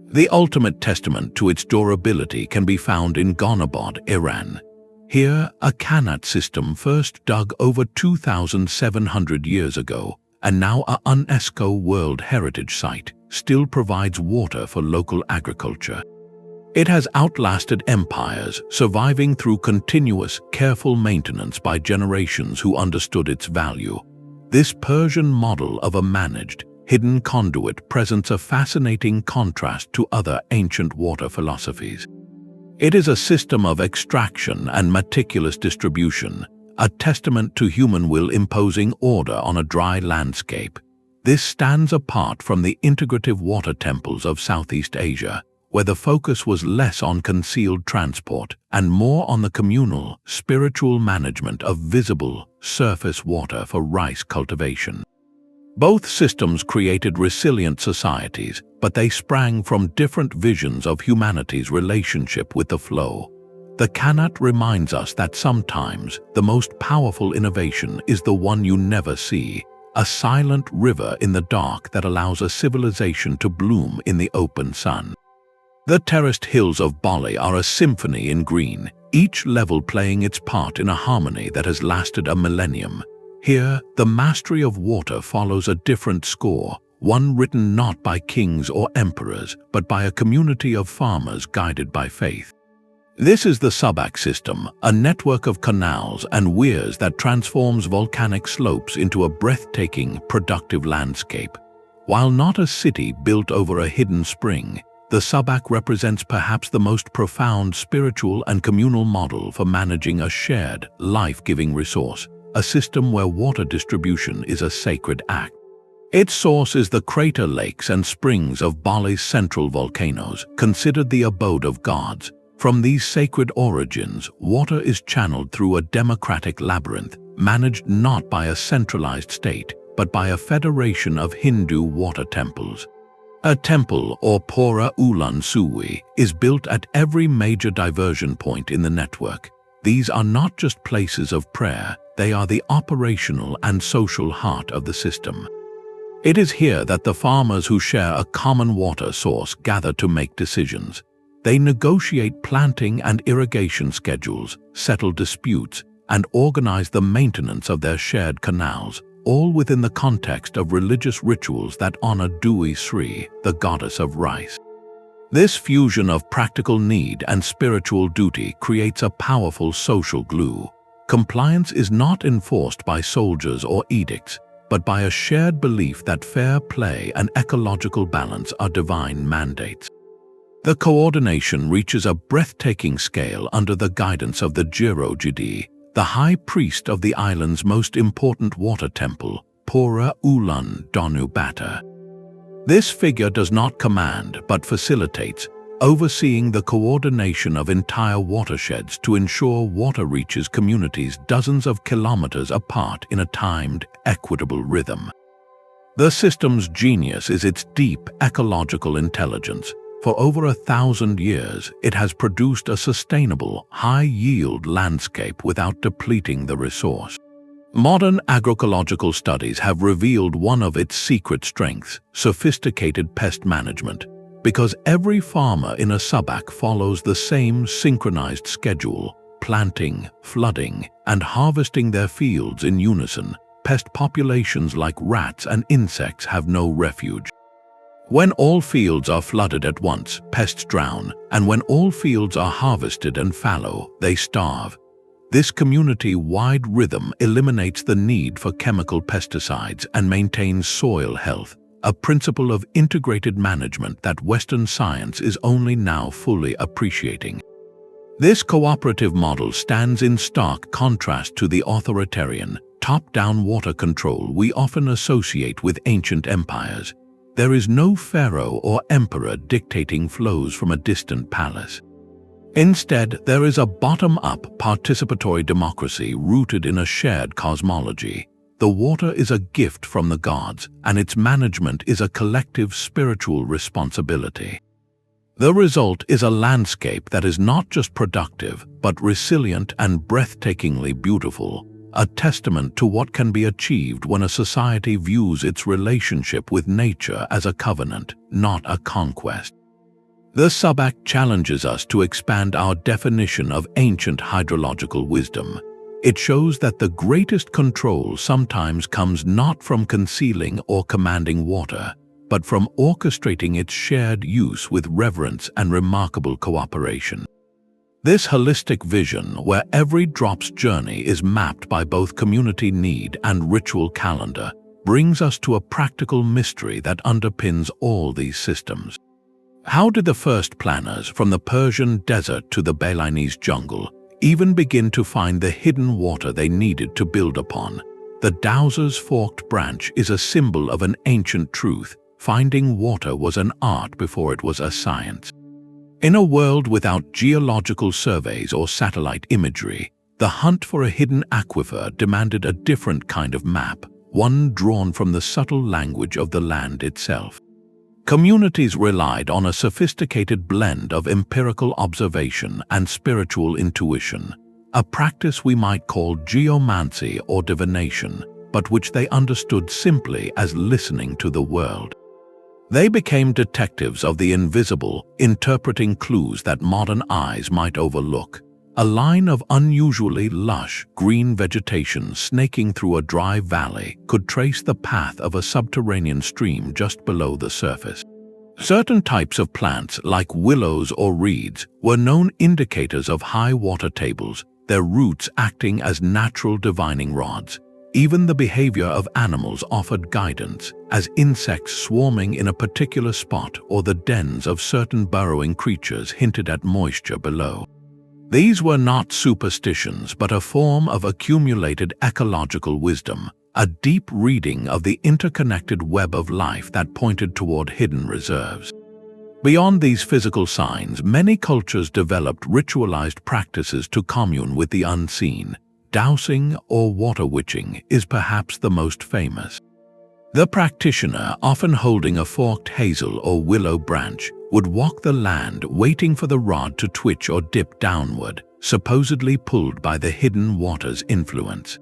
S1: The ultimate testament to its durability can be found in Gonabad, Iran. Here, a Qanat system first dug over 2,700 years ago, and now a UNESCO World Heritage Site, still provides water for local agriculture. It has outlasted empires, surviving through continuous, careful maintenance by generations who understood its value. This Persian model of a managed, hidden conduit presents a fascinating contrast to other ancient water philosophies. It is a system of extraction and meticulous distribution, a testament to human will imposing order on a dry landscape. This stands apart from the integrative water temples of Southeast Asia, where the focus was less on concealed transport and more on the communal, spiritual management of visible, surface water for rice cultivation. Both systems created resilient societies, but they sprang from different visions of humanity's relationship with the flow. The Qanat reminds us that sometimes the most powerful innovation is the one you never see, a silent river in the dark that allows a civilization to bloom in the open sun. The terraced hills of Bali are a symphony in green, each level playing its part in a harmony that has lasted a millennium. Here, the mastery of water follows a different score, one written not by kings or emperors, but by a community of farmers guided by faith. This is the Subak system, a network of canals and weirs that transforms volcanic slopes into a breathtaking, productive landscape. While not a city built over a hidden spring, the Subak represents perhaps the most profound spiritual and communal model for managing a shared, life-giving resource, a system where water distribution is a sacred act. Its source is the crater lakes and springs of Bali's central volcanoes, considered the abode of gods. From these sacred origins, water is channeled through a democratic labyrinth, managed not by a centralized state, but by a federation of Hindu water temples. A temple, or Pura Ulan Suwi, is built at every major diversion point in the network. These are not just places of prayer, they are the operational and social heart of the system. It is here that the farmers who share a common water source gather to make decisions. They negotiate planting and irrigation schedules, settle disputes, and organize the maintenance of their shared canals, all within the context of religious rituals that honor Dewi Sri, the goddess of rice. This fusion of practical need and spiritual duty creates a powerful social glue. Compliance is not enforced by soldiers or edicts, but by a shared belief that fair play and ecological balance are divine mandates. The coordination reaches a breathtaking scale under the guidance of the Jirojidi, the high priest of the island's most important water temple, Pura Ulan Donu Bata. This figure does not command but facilitates, overseeing the coordination of entire watersheds to ensure water reaches communities dozens of kilometers apart in a timed, equitable rhythm. The system's genius is its deep ecological intelligence. For over 1,000 years, it has produced a sustainable, high-yield landscape without depleting the resource. Modern agroecological studies have revealed one of its secret strengths: sophisticated pest management. Because every farmer in a subak follows the same synchronized schedule, planting, flooding, and harvesting their fields in unison, pest populations like rats and insects have no refuge. When all fields are flooded at once, pests drown, and when all fields are harvested and fallow, they starve. This community-wide rhythm eliminates the need for chemical pesticides and maintains soil health, a principle of integrated management that Western science is only now fully appreciating. This cooperative model stands in stark contrast to the authoritarian, top-down water control we often associate with ancient empires. There is no pharaoh or emperor dictating flows from a distant palace. Instead, there is a bottom-up participatory democracy rooted in a shared cosmology. The water is a gift from the gods, and its management is a collective spiritual responsibility. The result is a landscape that is not just productive, but resilient and breathtakingly beautiful, a testament to what can be achieved when a society views its relationship with nature as a covenant, not a conquest. The subact challenges us to expand our definition of ancient hydrological wisdom. It shows that the greatest control sometimes comes not from concealing or commanding water, but from orchestrating its shared use with reverence and remarkable cooperation. This holistic vision, where every drop's journey is mapped by both community need and ritual calendar, brings us to a practical mystery that underpins all these systems. How did the first planners, from the Persian desert to the Balinese jungle, even begin to find the hidden water they needed to build upon? The dowser's forked branch is a symbol of an ancient truth. Finding water was an art before it was a science. In a world without geological surveys or satellite imagery, the hunt for a hidden aquifer demanded a different kind of map, one drawn from the subtle language of the land itself. Communities relied on a sophisticated blend of empirical observation and spiritual intuition, a practice we might call geomancy or divination, but which they understood simply as listening to the world. They became detectives of the invisible, interpreting clues that modern eyes might overlook. A line of unusually lush, green vegetation snaking through a dry valley could trace the path of a subterranean stream just below the surface. Certain types of plants, like willows or reeds, were known indicators of high water tables, their roots acting as natural divining rods. Even the behavior of animals offered guidance, as insects swarming in a particular spot or the dens of certain burrowing creatures hinted at moisture below. These were not superstitions, but a form of accumulated ecological wisdom, a deep reading of the interconnected web of life that pointed toward hidden reserves. Beyond these physical signs, many cultures developed ritualized practices to commune with the unseen. Dowsing or water witching is perhaps the most famous. The practitioner, often holding a forked hazel or willow branch, would walk the land waiting for the rod to twitch or dip downward, supposedly pulled by the hidden water's influence.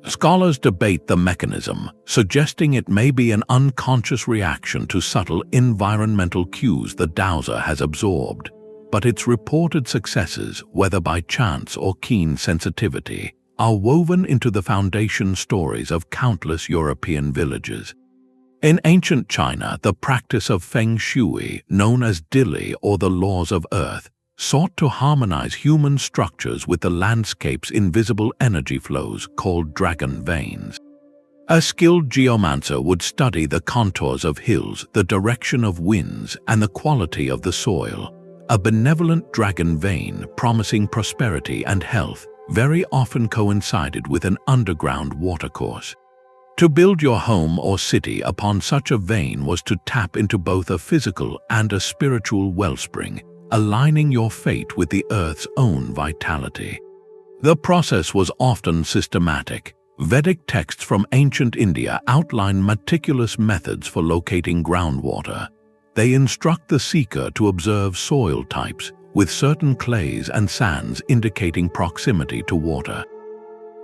S1: Scholars debate the mechanism, suggesting it may be an unconscious reaction to subtle environmental cues the dowser has absorbed. But its reported successes, whether by chance or keen sensitivity, are woven into the foundation stories of countless European villages. In ancient China, the practice of feng shui, known as dili or the laws of earth, sought to harmonize human structures with the landscape's invisible energy flows called dragon veins. A skilled geomancer would study the contours of hills, the direction of winds, and the quality of the soil. A benevolent dragon vein promising prosperity and health very often coincided with an underground watercourse. To build your home or city upon such a vein was to tap into both a physical and a spiritual wellspring, aligning your fate with the earth's own vitality. The process was often systematic. Vedic texts from ancient India outline meticulous methods for locating groundwater. They instruct the seeker to observe soil types, with certain clays and sands indicating proximity to water.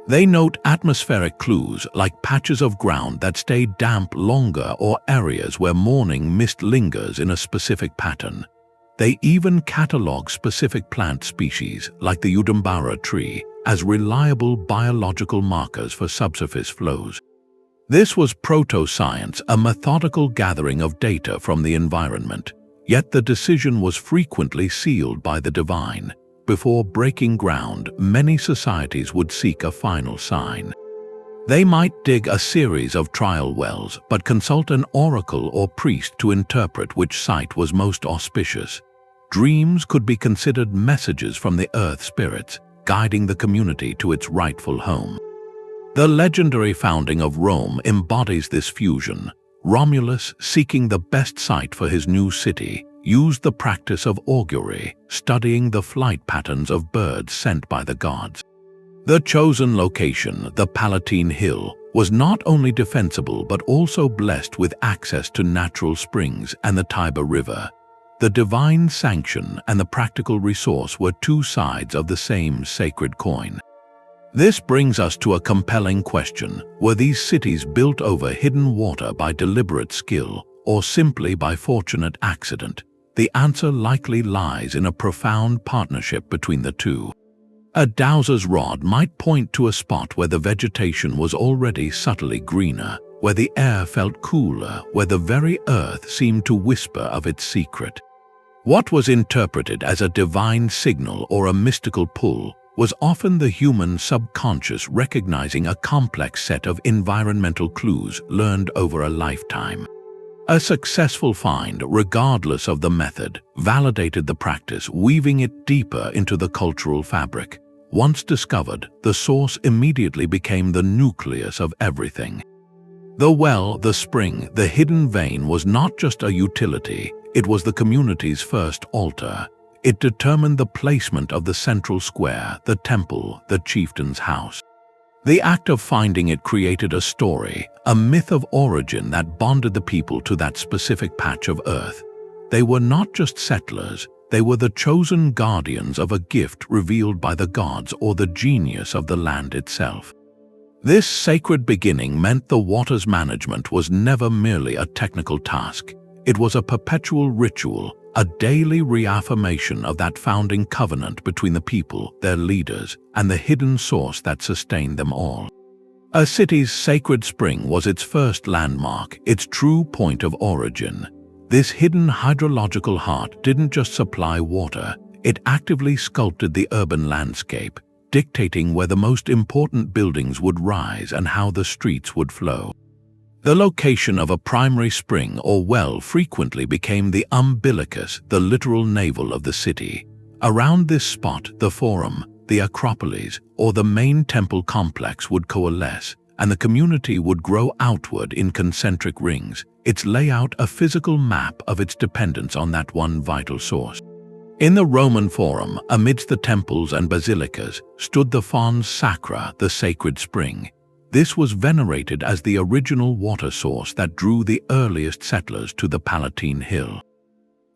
S1: They note atmospheric clues like patches of ground that stay damp longer or areas where morning mist lingers in a specific pattern. They even catalog specific plant species, like the Udambara tree, as reliable biological markers for subsurface flows. This was proto-science, a methodical gathering of data from the environment, yet the decision was frequently sealed by the divine. Before breaking ground, many societies would seek a final sign. They might dig a series of trial wells, but consult an oracle or priest to interpret which site was most auspicious. Dreams could be considered messages from the earth spirits, guiding the community to its rightful home. The legendary founding of Rome embodies this fusion. Romulus, seeking the best site for his new city, used the practice of augury, studying the flight patterns of birds sent by the gods. The chosen location, the Palatine Hill, was not only defensible but also blessed with access to natural springs and the Tiber River. The divine sanction and the practical resource were two sides of the same sacred coin. This brings us to a compelling question. Were these cities built over hidden water by deliberate skill, or simply by fortunate accident? The answer likely lies in a profound partnership between the two. A dowser's rod might point to a spot where the vegetation was already subtly greener, where the air felt cooler, where the very earth seemed to whisper of its secret. What was interpreted as a divine signal or a mystical pull was often the human subconscious recognizing a complex set of environmental clues learned over a lifetime. A successful find, regardless of the method, validated the practice, weaving it deeper into the cultural fabric. Once discovered, the source immediately became the nucleus of everything. The well, the spring, the hidden vein was not just a utility, it was the community's first altar. It determined the placement of the central square, the temple, the chieftain's house. The act of finding it created a story, a myth of origin that bonded the people to that specific patch of earth. They were not just settlers, they were the chosen guardians of a gift revealed by the gods or the genius of the land itself. This sacred beginning meant the water's management was never merely a technical task. It was a perpetual ritual, a daily reaffirmation of that founding covenant between the people, their leaders, and the hidden source that sustained them all. A city's sacred spring was its first landmark, its true point of origin. This hidden hydrological heart didn't just supply water, it actively sculpted the urban landscape, dictating where the most important buildings would rise and how the streets would flow. The location of a primary spring or well frequently became the umbilicus, the literal navel of the city. Around this spot, the forum, the acropolis, or the main temple complex would coalesce, and the community would grow outward in concentric rings, its layout a physical map of its dependence on that one vital source. In the Roman Forum, amidst the temples and basilicas, stood the Fons Sacra, the sacred spring. This was venerated as the original water source that drew the earliest settlers to the Palatine Hill.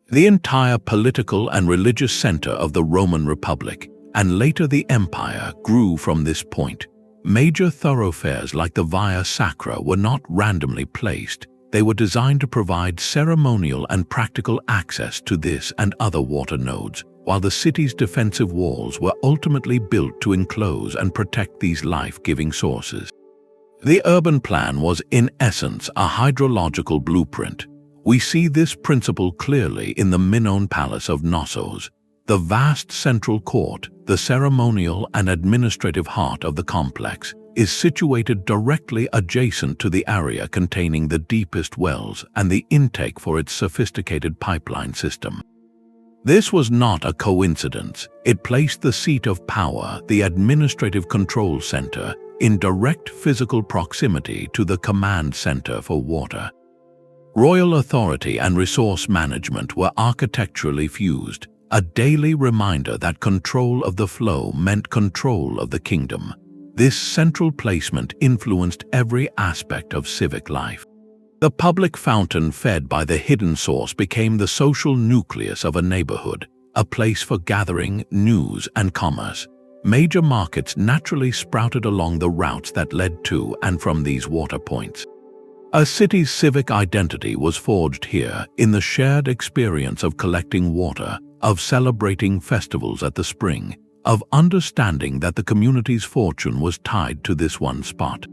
S1: The entire political and religious center of the Roman Republic, and later the Empire, grew from this point. Major thoroughfares like the Via Sacra were not randomly placed. They were designed to provide ceremonial and practical access to this and other water nodes, while the city's defensive walls were ultimately built to enclose and protect these life-giving sources. The urban plan was in essence a hydrological blueprint. We see this principle clearly in the Minoan Palace of Knossos. The vast central court, the ceremonial and administrative heart of the complex, is situated directly adjacent to the area containing the deepest wells and the intake for its sophisticated pipeline system. This was not a coincidence. It placed the seat of power, the administrative control center, in direct physical proximity to the command center for water. Royal authority and resource management were architecturally fused, a daily reminder that control of the flow meant control of the kingdom. This central placement influenced every aspect of civic life. The public fountain fed by the hidden source became the social nucleus of a neighborhood, a place for gathering, news, and commerce. Major markets naturally sprouted along the routes that led to and from these water points. A city's civic identity was forged here in the shared experience of collecting water, of celebrating festivals at the spring, of understanding that the community's fortune was tied to this one spot.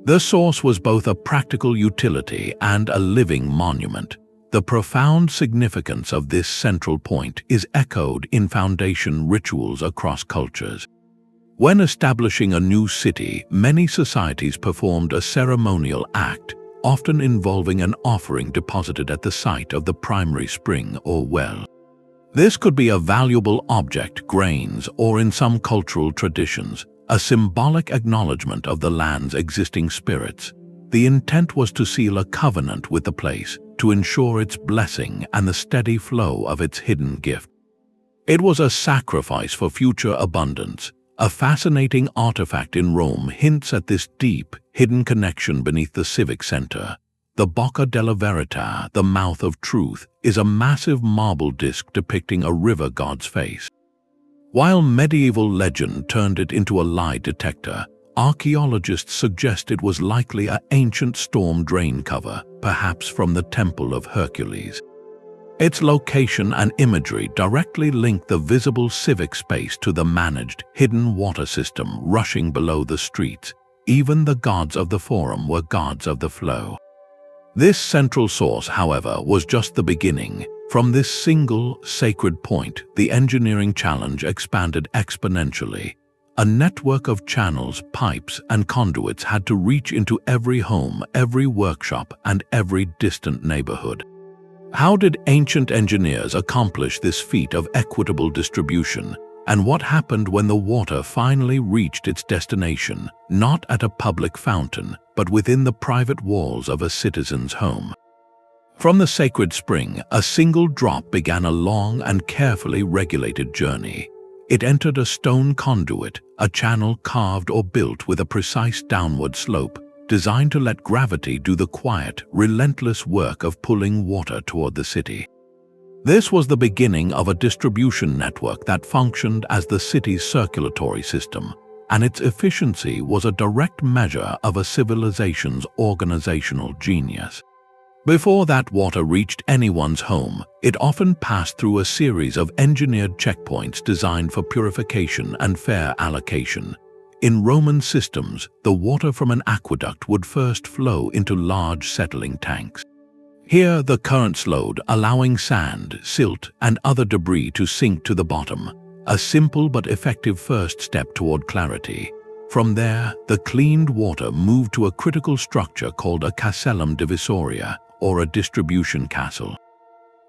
S1: The source was both a practical utility and a living monument. The profound significance of this central point is echoed in foundation rituals across cultures. When establishing a new city, many societies performed a ceremonial act, often involving an offering deposited at the site of the primary spring or well. This could be a valuable object, grains, or in some cultural traditions, a symbolic acknowledgement of the land's existing spirits. The intent was to seal a covenant with the place, to ensure its blessing and the steady flow of its hidden gift. It was a sacrifice for future abundance. A fascinating artifact in Rome hints at this deep, hidden connection beneath the civic center. The Bocca della Verità, the mouth of truth, is a massive marble disc depicting a river god's face. While medieval legend turned it into a lie detector, archaeologists suggest it was likely an ancient storm drain cover, perhaps from the Temple of Hercules. Its location and imagery directly link the visible civic space to the managed, hidden water system rushing below the streets. Even the gods of the Forum were gods of the flow. This central source, however, was just the beginning. From this single, sacred point, the engineering challenge expanded exponentially. A network of channels, pipes, and conduits had to reach into every home, every workshop, and every distant neighborhood. How did ancient engineers accomplish this feat of equitable distribution? And what happened when the water finally reached its destination, not at a public fountain, but within the private walls of a citizen's home? From the sacred spring, a single drop began a long and carefully regulated journey. It entered a stone conduit, a channel carved or built with a precise downward slope, designed to let gravity do the quiet, relentless work of pulling water toward the city. This was the beginning of a distribution network that functioned as the city's circulatory system, and its efficiency was a direct measure of a civilization's organizational genius. Before that water reached anyone's home, it often passed through a series of engineered checkpoints designed for purification and fair allocation. In Roman systems, the water from an aqueduct would first flow into large settling tanks. Here, the currents slowed, allowing sand, silt, and other debris to sink to the bottom, a simple but effective first step toward clarity. From there, the cleaned water moved to a critical structure called a castellum divisoria, or a distribution castle.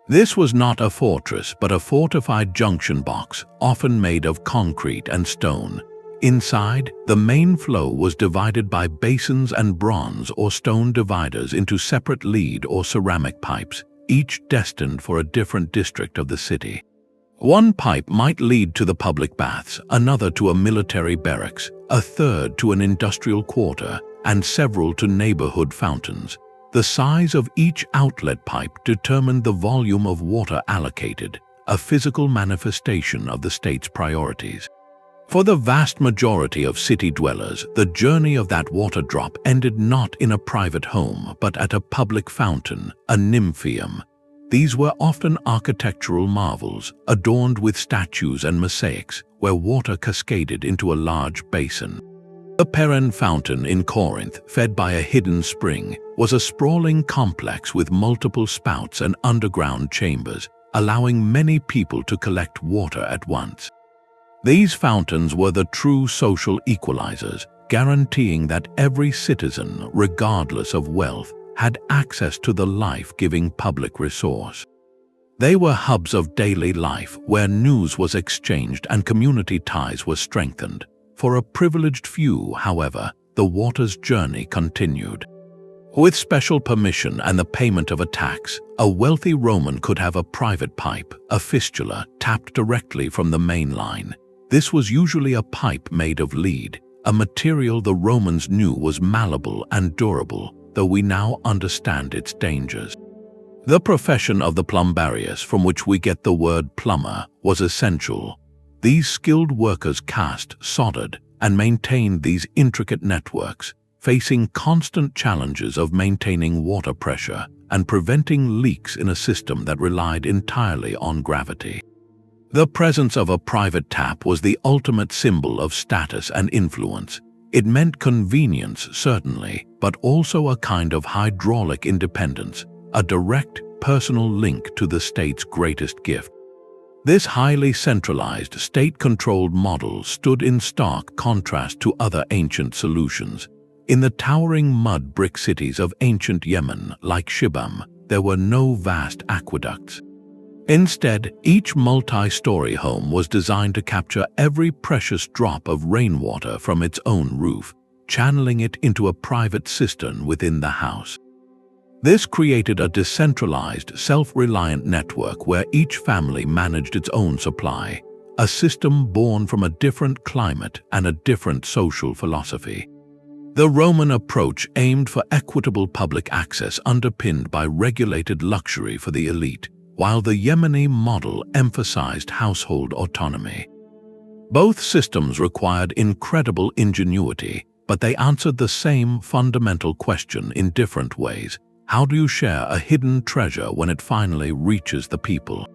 S1: This was not a fortress, but a fortified junction box, often made of concrete and stone. Inside, the main flow was divided by basins and bronze or stone dividers into separate lead or ceramic pipes, each destined for a different district of the city. One pipe might lead to the public baths, another to a military barracks, a third to an industrial quarter, and several to neighborhood fountains. The size of each outlet pipe determined the volume of water allocated, a physical manifestation of the state's priorities. For the vast majority of city dwellers, the journey of that water drop ended not in a private home, but at a public fountain, a nymphaeum. These were often architectural marvels, adorned with statues and mosaics, where water cascaded into a large basin. The Persian fountain in Corinth, fed by a hidden spring, was a sprawling complex with multiple spouts and underground chambers, allowing many people to collect water at once. These fountains were the true social equalizers, guaranteeing that every citizen, regardless of wealth, had access to the life-giving public resource. They were hubs of daily life where news was exchanged and community ties were strengthened. For a privileged few, however, the water's journey continued. With special permission and the payment of a tax, a wealthy Roman could have a private pipe, a fistula, tapped directly from the main line. This was usually a pipe made of lead, a material the Romans knew was malleable and durable, though we now understand its dangers. The profession of the plumbarius, from which we get the word plumber, was essential. These skilled workers cast, soldered, and maintained these intricate networks, facing constant challenges of maintaining water pressure and preventing leaks in a system that relied entirely on gravity. The presence of a private tap was the ultimate symbol of status and influence. It meant convenience, certainly, but also a kind of hydraulic independence, a direct, personal link to the state's greatest gift. This highly centralized, state-controlled model stood in stark contrast to other ancient solutions. In the towering mud brick cities of ancient Yemen, like Shibam, there were no vast aqueducts. Instead, each multi-story home was designed to capture every precious drop of rainwater from its own roof, channeling it into a private cistern within the house. This created a decentralized, self-reliant network where each family managed its own supply, a system born from a different climate and a different social philosophy. The Roman approach aimed for equitable public access underpinned by regulated luxury for the elite, while the Yemeni model emphasized household autonomy. Both systems required incredible ingenuity, but they answered the same fundamental question in different ways. How do you share a hidden treasure when it finally reaches the people?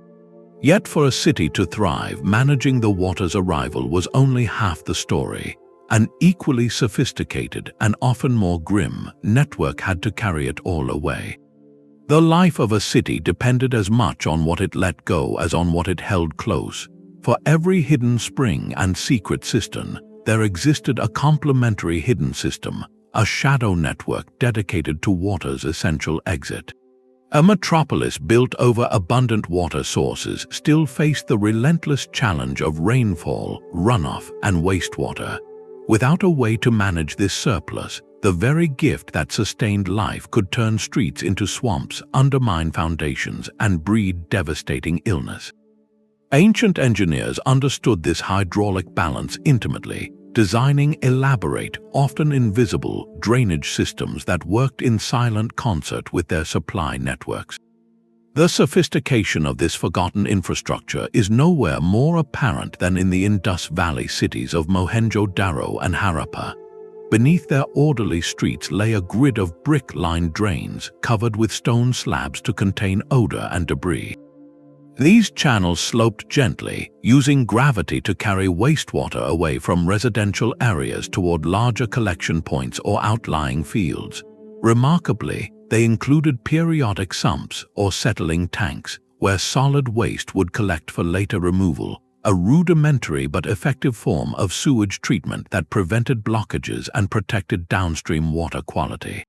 S1: Yet for a city to thrive, managing the water's arrival was only half the story. An equally sophisticated and often more grim network had to carry it all away. The life of a city depended as much on what it let go as on what it held close. For every hidden spring and secret cistern, there existed a complementary hidden system, a shadow network dedicated to water's essential exit. A metropolis built over abundant water sources still faced the relentless challenge of rainfall, runoff, and wastewater. Without a way to manage this surplus, the very gift that sustained life could turn streets into swamps, undermine foundations, and breed devastating illness. Ancient engineers understood this hydraulic balance intimately, designing elaborate, often invisible, drainage systems that worked in silent concert with their supply networks. The sophistication of this forgotten infrastructure is nowhere more apparent than in the Indus Valley cities of Mohenjo-Daro and Harappa. Beneath their orderly streets lay a grid of brick-lined drains covered with stone slabs to contain odor and debris. These channels sloped gently, using gravity to carry wastewater away from residential areas toward larger collection points or outlying fields. Remarkably, they included periodic sumps or settling tanks, where solid waste would collect for later removal, a rudimentary but effective form of sewage treatment that prevented blockages and protected downstream water quality.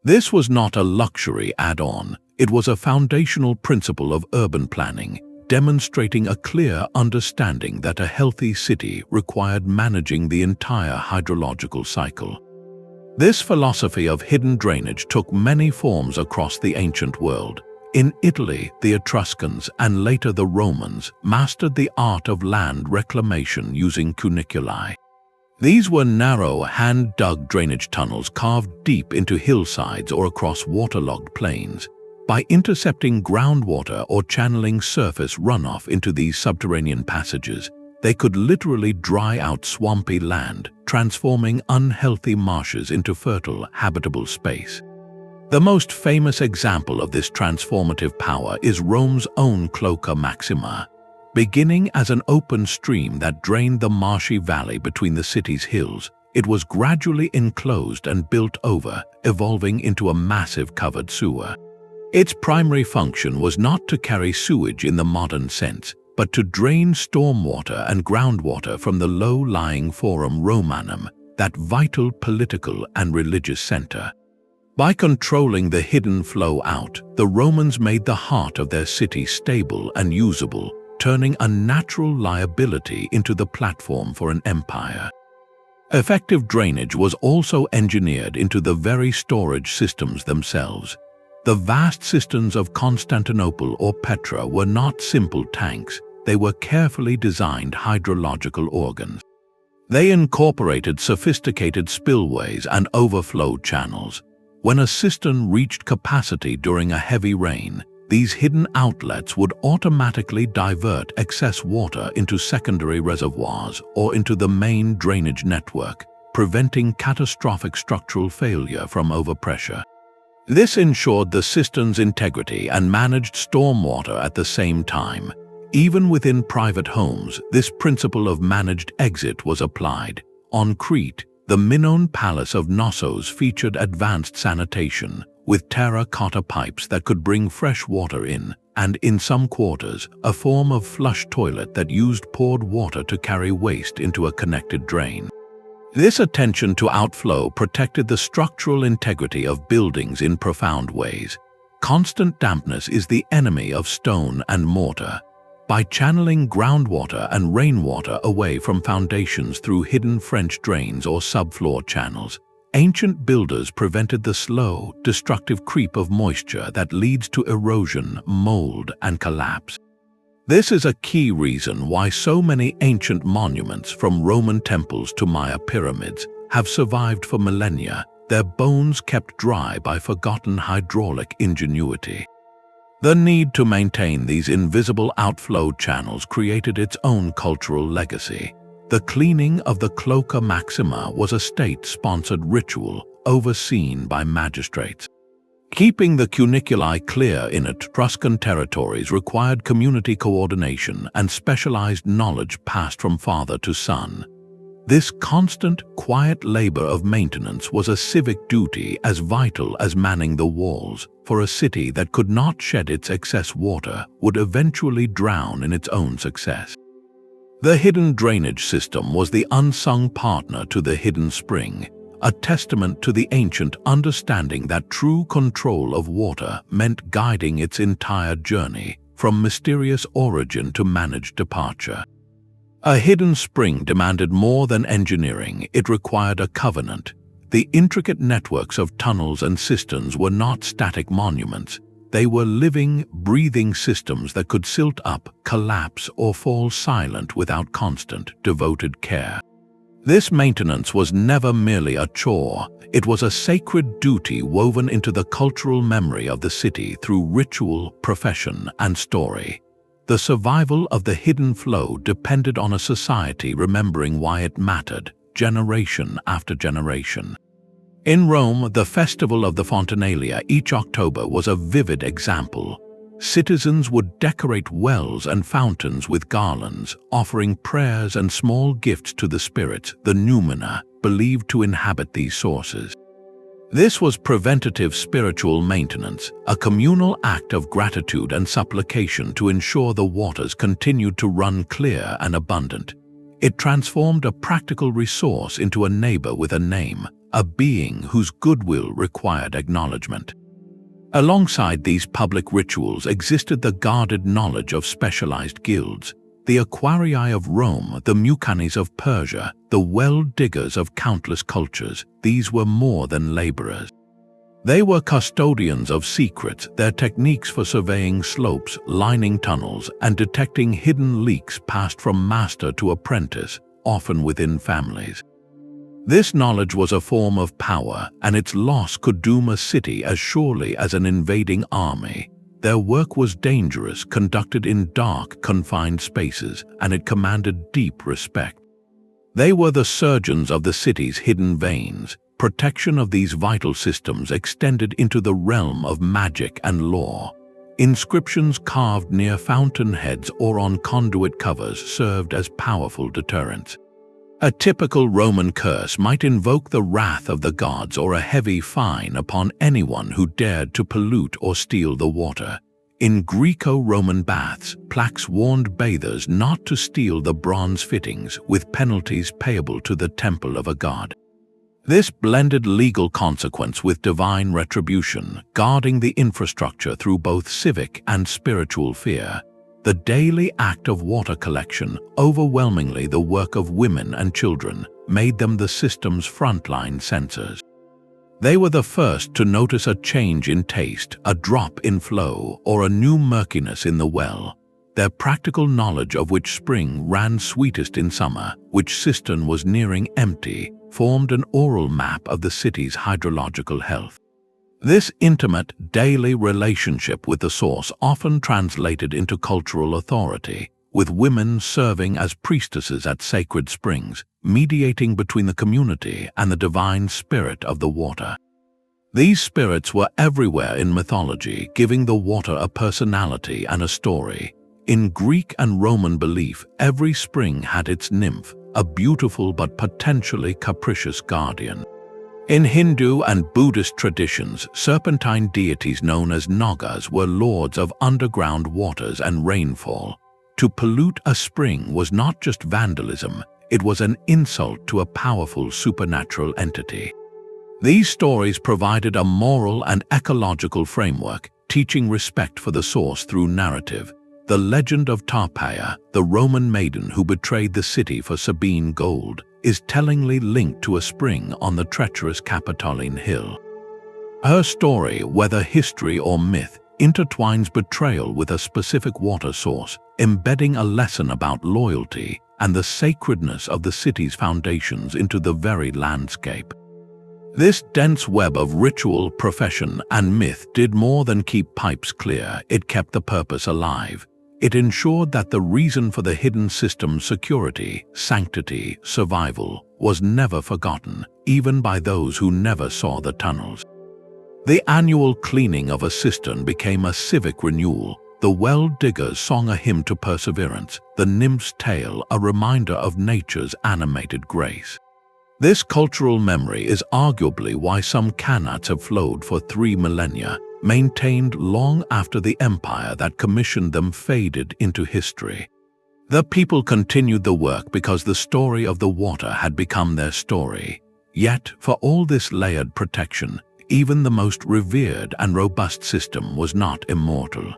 S1: This was not a luxury add-on, it was a foundational principle of urban planning, demonstrating a clear understanding that a healthy city required managing the entire hydrological cycle. This philosophy of hidden drainage took many forms across the ancient world. In Italy, the Etruscans and later the Romans mastered the art of land reclamation using cuniculi. These were narrow, hand-dug drainage tunnels carved deep into hillsides or across waterlogged plains. By intercepting groundwater or channeling surface runoff into these subterranean passages, they could literally dry out swampy land, transforming unhealthy marshes into fertile, habitable space. The most famous example of this transformative power is Rome's own Cloaca Maxima. Beginning as an open stream that drained the marshy valley between the city's hills, it was gradually enclosed and built over, evolving into a massive covered sewer. Its primary function was not to carry sewage in the modern sense, but to drain stormwater and groundwater from the low-lying Forum Romanum, that vital political and religious center. By controlling the hidden flow out, the Romans made the heart of their city stable and usable, turning a natural liability into the platform for an empire. Effective drainage was also engineered into the very storage systems themselves. The vast cisterns of Constantinople or Petra were not simple tanks, they were carefully designed hydrological organs. They incorporated sophisticated spillways and overflow channels. When a cistern reached capacity during a heavy rain, these hidden outlets would automatically divert excess water into secondary reservoirs or into the main drainage network, preventing catastrophic structural failure from overpressure. This ensured the cistern's integrity and managed stormwater at the same time. Even within private homes, this principle of managed exit was applied. On Crete, the Minoan palace of Knossos featured advanced sanitation, with terracotta pipes that could bring fresh water in, and in some quarters, a form of flush toilet that used poured water to carry waste into a connected drain. This attention to outflow protected the structural integrity of buildings in profound ways. Constant dampness is the enemy of stone and mortar. By channeling groundwater and rainwater away from foundations through hidden French drains or subfloor channels, ancient builders prevented the slow, destructive creep of moisture that leads to erosion, mold, and collapse. This is a key reason why so many ancient monuments, from Roman temples to Maya pyramids, have survived for millennia, their bones kept dry by forgotten hydraulic ingenuity. The need to maintain these invisible outflow channels created its own cultural legacy. The cleaning of the Cloaca Maxima was a state-sponsored ritual overseen by magistrates. Keeping the cuniculi clear in Etruscan territories required community coordination and specialized knowledge passed from father to son. This constant, quiet labor of maintenance was a civic duty as vital as manning the walls, for a city that could not shed its excess water would eventually drown in its own success. The hidden drainage system was the unsung partner to the hidden spring, a testament to the ancient understanding that true control of water meant guiding its entire journey, from mysterious origin to managed departure. A hidden spring demanded more than engineering, it required a covenant. The intricate networks of tunnels and cisterns were not static monuments. They were living, breathing systems that could silt up, collapse, or fall silent without constant, devoted care. This maintenance was never merely a chore, it was a sacred duty woven into the cultural memory of the city through ritual, profession, and story. The survival of the hidden flow depended on a society remembering why it mattered, generation after generation. In Rome, the festival of the Fontinalia each October was a vivid example. Citizens would decorate wells and fountains with garlands, offering prayers and small gifts to the spirits, the noumena, believed to inhabit these sources. This was preventative spiritual maintenance, a communal act of gratitude and supplication to ensure the waters continued to run clear and abundant. It transformed a practical resource into a neighbor with a name, a being whose goodwill required acknowledgement. Alongside these public rituals existed the guarded knowledge of specialized guilds, the aquarii of Rome, the mucanis of Persia, the well-diggers of countless cultures. These were more than laborers. They were custodians of secrets, their techniques for surveying slopes, lining tunnels, and detecting hidden leaks passed from master to apprentice, often within families. This knowledge was a form of power, and its loss could doom a city as surely as an invading army. Their work was dangerous, conducted in dark, confined spaces, and it commanded deep respect. They were the surgeons of the city's hidden veins. Protection of these vital systems extended into the realm of magic and law. Inscriptions carved near fountainheads or on conduit covers served as powerful deterrents. A typical Roman curse might invoke the wrath of the gods or a heavy fine upon anyone who dared to pollute or steal the water. In Greco-Roman baths, plaques warned bathers not to steal the bronze fittings, with penalties payable to the temple of a god. This blended legal consequence with divine retribution, guarding the infrastructure through both civic and spiritual fear. The daily act of water collection, overwhelmingly the work of women and children, made them the system's frontline sensors. They were the first to notice a change in taste, a drop in flow, or a new murkiness in the well. Their practical knowledge of which spring ran sweetest in summer, which cistern was nearing empty, formed an oral map of the city's hydrological health. This intimate, daily relationship with the source often translated into cultural authority, with women serving as priestesses at sacred springs, mediating between the community and the divine spirit of the water. These spirits were everywhere in mythology, giving the water a personality and a story. In Greek and Roman belief, every spring had its nymph, a beautiful but potentially capricious guardian. In Hindu and Buddhist traditions, serpentine deities known as Nagas were lords of underground waters and rainfall. To pollute a spring was not just vandalism, it was an insult to a powerful supernatural entity. These stories provided a moral and ecological framework, teaching respect for the source through narrative. The legend of Tarpeia, the Roman maiden who betrayed the city for Sabine gold, is tellingly linked to a spring on the treacherous Capitoline hill. Her story, whether history or myth, intertwines betrayal with a specific water source, embedding a lesson about loyalty and the sacredness of the city's foundations into the very landscape. This dense web of ritual, profession, and myth did more than keep pipes clear, it kept the purpose alive. It ensured that the reason for the hidden system's security, sanctity, survival was never forgotten, even by those who never saw the tunnels. The annual cleaning of a cistern became a civic renewal. The well diggers sang a hymn to perseverance, the nymph's tale a reminder of nature's animated grace. This cultural memory is arguably why some Qanats have flowed for 3 millennia, maintained long after the empire that commissioned them faded into history. The people continued the work because the story of the water had become their story. Yet, for all this layered protection, even the most revered and robust system was not immortal.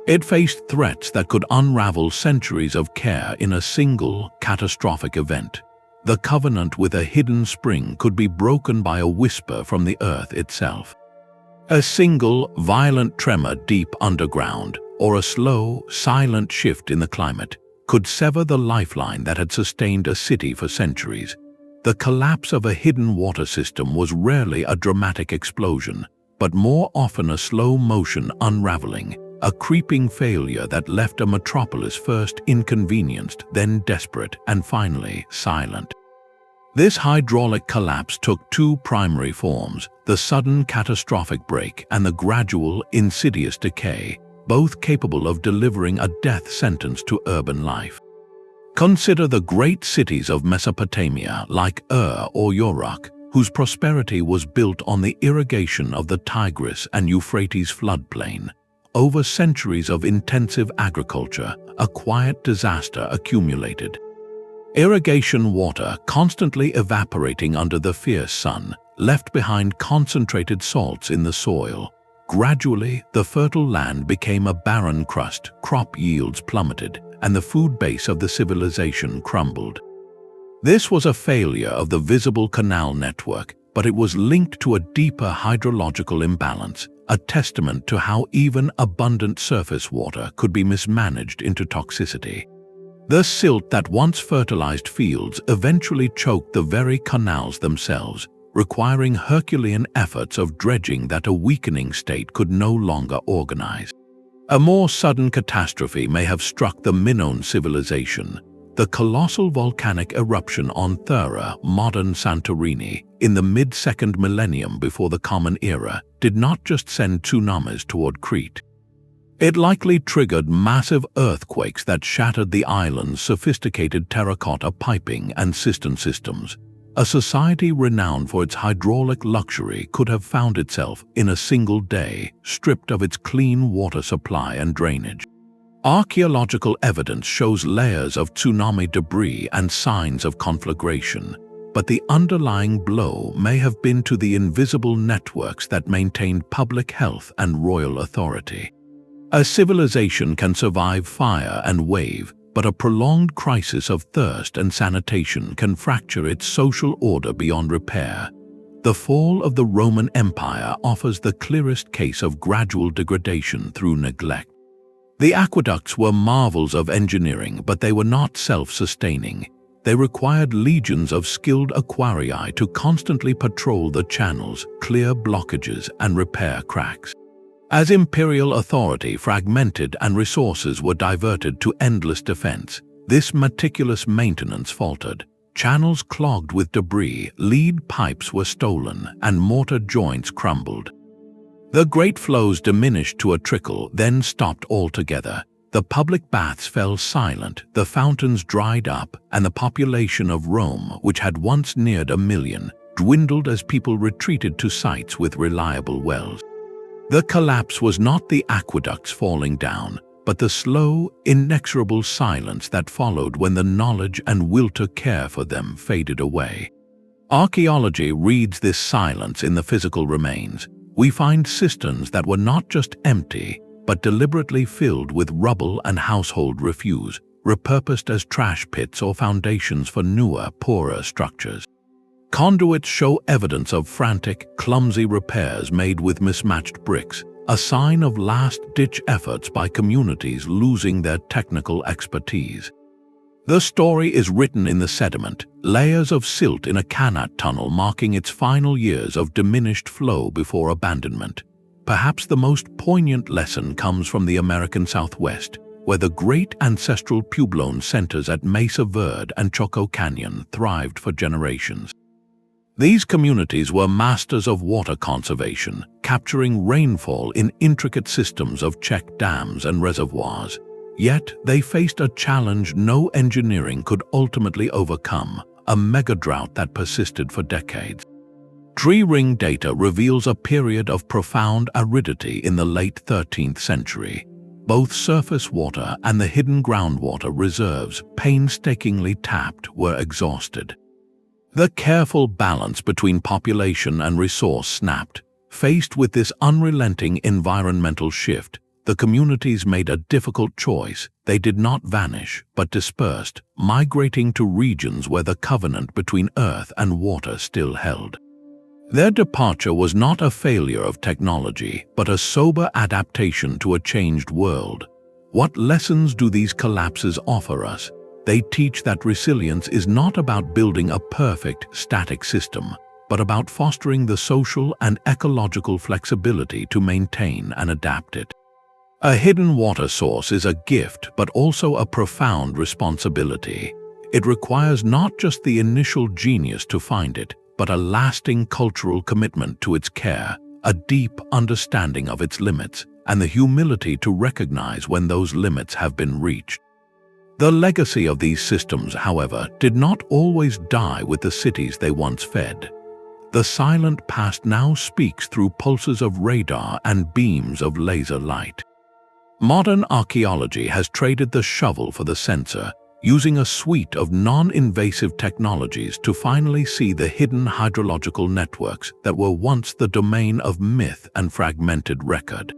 S1: It faced threats that could unravel centuries of care in a single, catastrophic event. The covenant with a hidden spring could be broken by a whisper from the earth itself. A single, violent tremor deep underground, or a slow, silent shift in the climate, could sever the lifeline that had sustained a city for centuries. The collapse of a hidden water system was rarely a dramatic explosion, but more often a slow-motion unraveling, a creeping failure that left a metropolis first inconvenienced, then desperate, and finally silent. This hydraulic collapse took 2 primary forms: the sudden catastrophic break and the gradual, insidious decay, both capable of delivering a death sentence to urban life. Consider the great cities of Mesopotamia like or Uruk, whose prosperity was built on the irrigation of the Tigris and Euphrates floodplain. Over centuries of intensive agriculture, a quiet disaster accumulated. Irrigation water, constantly evaporating under the fierce sun, left behind concentrated salts in the soil. Gradually, the fertile land became a barren crust, crop yields plummeted, and the food base of the civilization crumbled. This was a failure of the visible canal network, but it was linked to a deeper hydrological imbalance, a testament to how even abundant surface water could be mismanaged into toxicity. The silt that once fertilized fields eventually choked the very canals themselves, requiring Herculean efforts of dredging that a weakening state could no longer organize. A more sudden catastrophe may have struck the Minoan civilization. The colossal volcanic eruption on Thera, modern Santorini, in the mid-2nd millennium before the Common Era, did not just send tsunamis toward Crete. It likely triggered massive earthquakes that shattered the island's sophisticated terracotta piping and cistern systems. A society renowned for its hydraulic luxury could have found itself, in a single day, stripped of its clean water supply and drainage. Archaeological evidence shows layers of tsunami debris and signs of conflagration, but the underlying blow may have been to the invisible networks that maintained public health and royal authority. A civilization can survive fire and wave, but a prolonged crisis of thirst and sanitation can fracture its social order beyond repair. The fall of the Roman Empire offers the clearest case of gradual degradation through neglect. The aqueducts were marvels of engineering, but they were not self-sustaining. They required legions of skilled aquarii to constantly patrol the channels, clear blockages, and repair cracks. As imperial authority fragmented and resources were diverted to endless defense, this meticulous maintenance faltered. Channels clogged with debris, lead pipes were stolen, and mortar joints crumbled. The great flows diminished to a trickle, then stopped altogether. The public baths fell silent, the fountains dried up, and the population of Rome, which had once neared 1 million, dwindled as people retreated to sites with reliable wells. The collapse was not the aqueducts falling down, but the slow, inexorable silence that followed when the knowledge and will to care for them faded away. Archaeology reads this silence in the physical remains. We find cisterns that were not just empty, but deliberately filled with rubble and household refuse, repurposed as trash pits or foundations for newer, poorer structures. Conduits show evidence of frantic, clumsy repairs made with mismatched bricks, a sign of last-ditch efforts by communities losing their technical expertise. The story is written in the sediment, layers of silt in a Qanat tunnel marking its final years of diminished flow before abandonment. Perhaps the most poignant lesson comes from the American Southwest, where the great ancestral Puebloan centers at Mesa Verde and Choco Canyon thrived for generations. These communities were masters of water conservation, capturing rainfall in intricate systems of check dams and reservoirs. Yet they faced a challenge no engineering could ultimately overcome, a megadrought that persisted for decades. Tree ring data reveals a period of profound aridity in the late 13th century. Both surface water and the hidden groundwater reserves, painstakingly tapped, were exhausted. The careful balance between population and resource snapped. Faced with this unrelenting environmental shift, the communities made a difficult choice. They did not vanish, but dispersed, migrating to regions where the covenant between earth and water still held. Their departure was not a failure of technology, but a sober adaptation to a changed world. What lessons do these collapses offer us? They teach that resilience is not about building a perfect, static system, but about fostering the social and ecological flexibility to maintain and adapt it. A hidden water source is a gift, but also a profound responsibility. It requires not just the initial genius to find it, but a lasting cultural commitment to its care, a deep understanding of its limits, and the humility to recognize when those limits have been reached. The legacy of these systems, however, did not always die with the cities they once fed. The silent past now speaks through pulses of radar and beams of laser light. Modern archaeology has traded the shovel for the sensor, using a suite of non-invasive technologies to finally see the hidden hydrological networks that were once the domain of myth and fragmented record.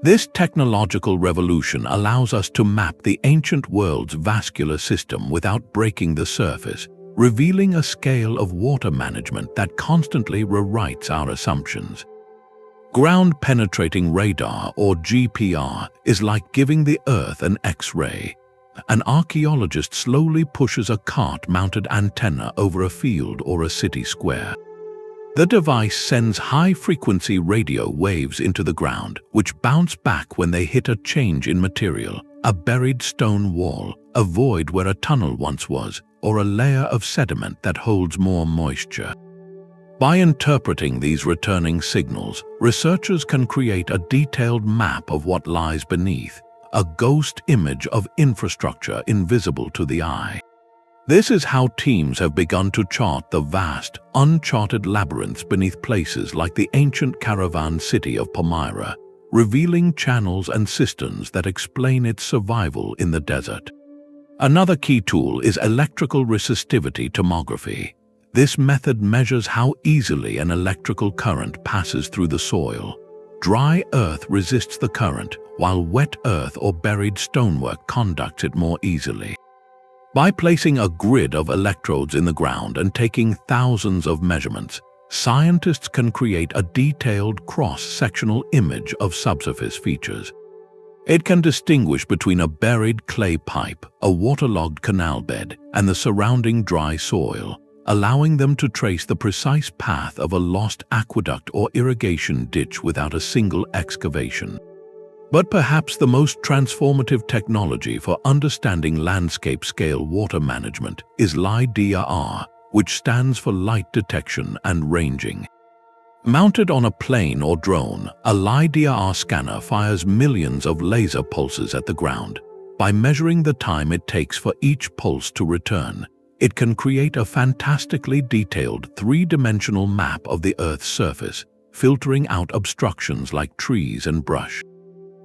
S1: This technological revolution allows us to map the ancient world's vascular system without breaking the surface, revealing a scale of water management that constantly rewrites our assumptions. Ground-penetrating radar, or GPR, is like giving the Earth an X-ray. An archaeologist slowly pushes a cart-mounted antenna over a field or a city square. The device sends high-frequency radio waves into the ground, which bounce back when they hit a change in material, a buried stone wall, a void where a tunnel once was, or a layer of sediment that holds more moisture. By interpreting these returning signals, researchers can create a detailed map of what lies beneath, a ghost image of infrastructure invisible to the eye. This is how teams have begun to chart the vast, uncharted labyrinths beneath places like the ancient caravan city of Palmyra, revealing channels and cisterns that explain its survival in the desert. Another key tool is electrical resistivity tomography. This method measures how easily an electrical current passes through the soil. Dry earth resists the current, while wet earth or buried stonework conducts it more easily. By placing a grid of electrodes in the ground and taking thousands of measurements, scientists can create a detailed cross-sectional image of subsurface features. It can distinguish between a buried clay pipe, a waterlogged canal bed, and the surrounding dry soil, allowing them to trace the precise path of a lost aqueduct or irrigation ditch without a single excavation. But perhaps the most transformative technology for understanding landscape-scale water management is LiDAR, which stands for light detection and ranging. Mounted on a plane or drone, a LiDAR scanner fires millions of laser pulses at the ground. By measuring the time it takes for each pulse to return, it can create a fantastically detailed three-dimensional map of the Earth's surface, filtering out obstructions like trees and brush.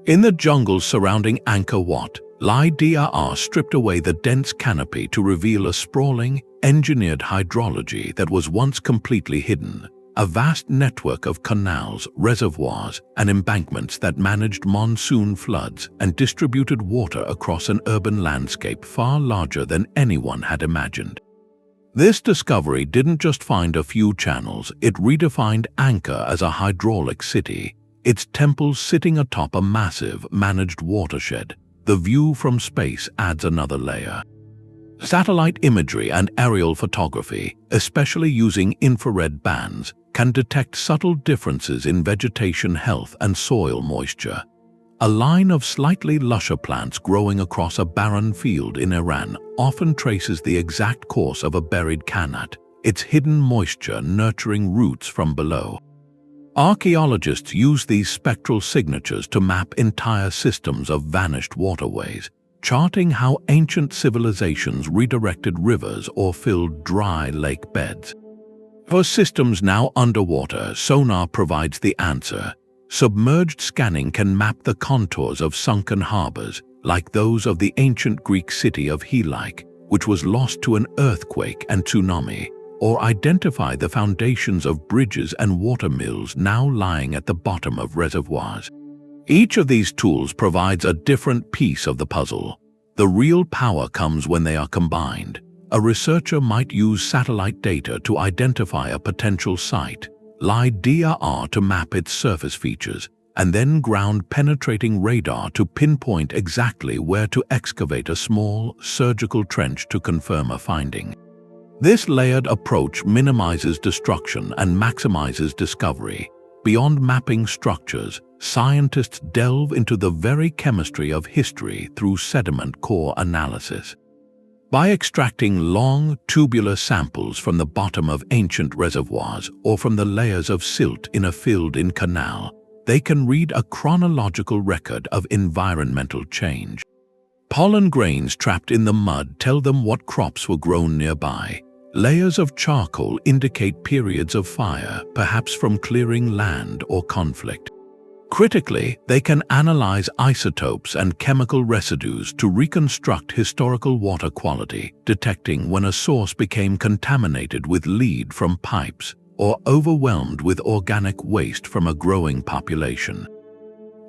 S1: In the jungles surrounding Angkor Wat, LiDAR stripped away the dense canopy to reveal a sprawling, engineered hydrology that was once completely hidden, a vast network of canals, reservoirs, and embankments that managed monsoon floods and distributed water across an urban landscape far larger than anyone had imagined. This discovery didn't just find a few channels, it redefined Angkor as a hydraulic city, its temples sitting atop a massive, managed watershed. The view from space adds another layer. Satellite imagery and aerial photography, especially using infrared bands, can detect subtle differences in vegetation health and soil moisture. A line of slightly lusher plants growing across a barren field in Iran often traces the exact course of a buried Qanat, its hidden moisture nurturing roots from below. Archaeologists use these spectral signatures to map entire systems of vanished waterways, charting how ancient civilizations redirected rivers or filled dry lake beds. For systems now underwater, sonar provides the answer. Submerged scanning can map the contours of sunken harbors, like those of the ancient Greek city of Dyke, which was lost to an earthquake and tsunami, or identify the foundations of bridges and water mills now lying at the bottom of reservoirs. Each of these tools provides a different piece of the puzzle. The real power comes when they are combined. A researcher might use satellite data to identify a potential site, LiDAR to map its surface features, and then ground-penetrating radar to pinpoint exactly where to excavate a small, surgical trench to confirm a finding. This layered approach minimizes destruction and maximizes discovery. Beyond mapping structures, scientists delve into the very chemistry of history through sediment core analysis. By extracting long, tubular samples from the bottom of ancient reservoirs or from the layers of silt in a filled-in canal, they can read a chronological record of environmental change. Pollen grains trapped in the mud tell them what crops were grown nearby. Layers of charcoal indicate periods of fire, perhaps from clearing land or conflict. Critically, they can analyze isotopes and chemical residues to reconstruct historical water quality, detecting when a source became contaminated with lead from pipes or overwhelmed with organic waste from a growing population.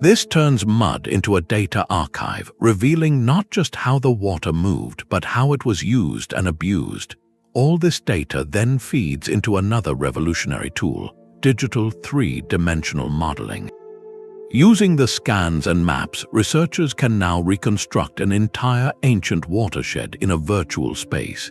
S1: This turns mud into a data archive, revealing not just how the water moved, but how it was used and abused. All this data then feeds into another revolutionary tool, digital three-dimensional modeling. Using the scans and maps, researchers can now reconstruct an entire ancient watershed in a virtual space.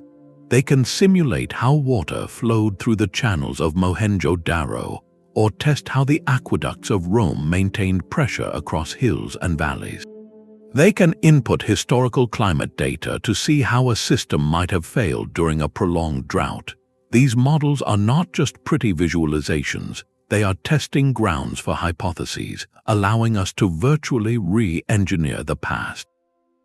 S1: They can simulate how water flowed through the channels of Mohenjo-Daro, or test how the aqueducts of Rome maintained pressure across hills and valleys. They can input historical climate data to see how a system might have failed during a prolonged drought. These models are not just pretty visualizations, they are testing grounds for hypotheses, allowing us to virtually re-engineer the past.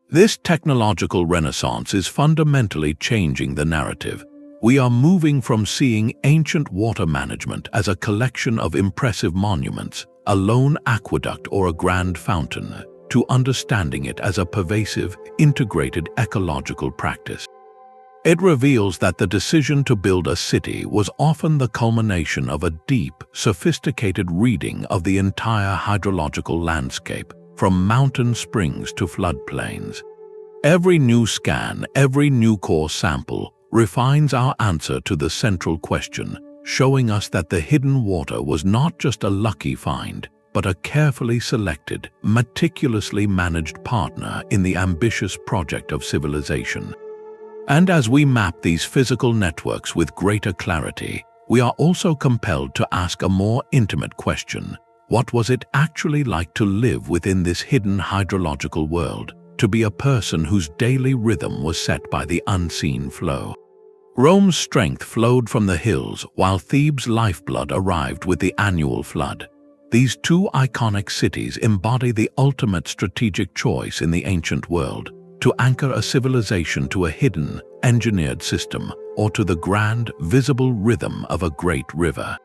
S1: This technological renaissance is fundamentally changing the narrative. We are moving from seeing ancient water management as a collection of impressive monuments, a lone aqueduct or a grand fountain, to understanding it as a pervasive, integrated ecological practice. It reveals that the decision to build a city was often the culmination of a deep, sophisticated reading of the entire hydrological landscape, from mountain springs to floodplains. Every new scan, every new core sample, refines our answer to the central question, showing us that the hidden water was not just a lucky find, but a carefully selected, meticulously managed partner in the ambitious project of civilization. And as we map these physical networks with greater clarity, we are also compelled to ask a more intimate question. What was it actually like to live within this hidden hydrological world, to be a person whose daily rhythm was set by the unseen flow? Rome's strength flowed from the hills, while Thebes' lifeblood arrived with the annual flood. These two iconic cities embody the ultimate strategic choice in the ancient world: to anchor a civilization to a hidden, engineered system, or to the grand, visible rhythm of a great river.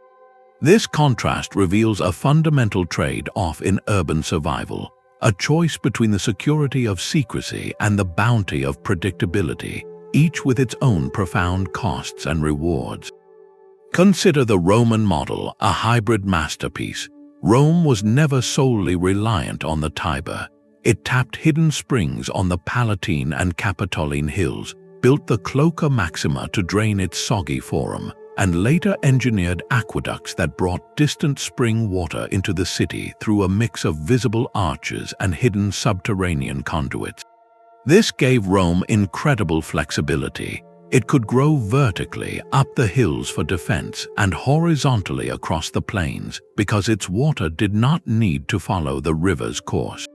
S1: This contrast reveals a fundamental trade-off in urban survival, a choice between the security of secrecy and the bounty of predictability, each with its own profound costs and rewards. Consider the Roman model, a hybrid masterpiece. Rome was never solely reliant on the Tiber. It tapped hidden springs on the Palatine and Capitoline hills, built the Cloaca Maxima to drain its soggy forum, and later engineered aqueducts that brought distant spring water into the city through a mix of visible arches and hidden subterranean conduits. This gave Rome incredible flexibility. It could grow vertically up the hills for defense and horizontally across the plains because its water did not need to follow the river's course.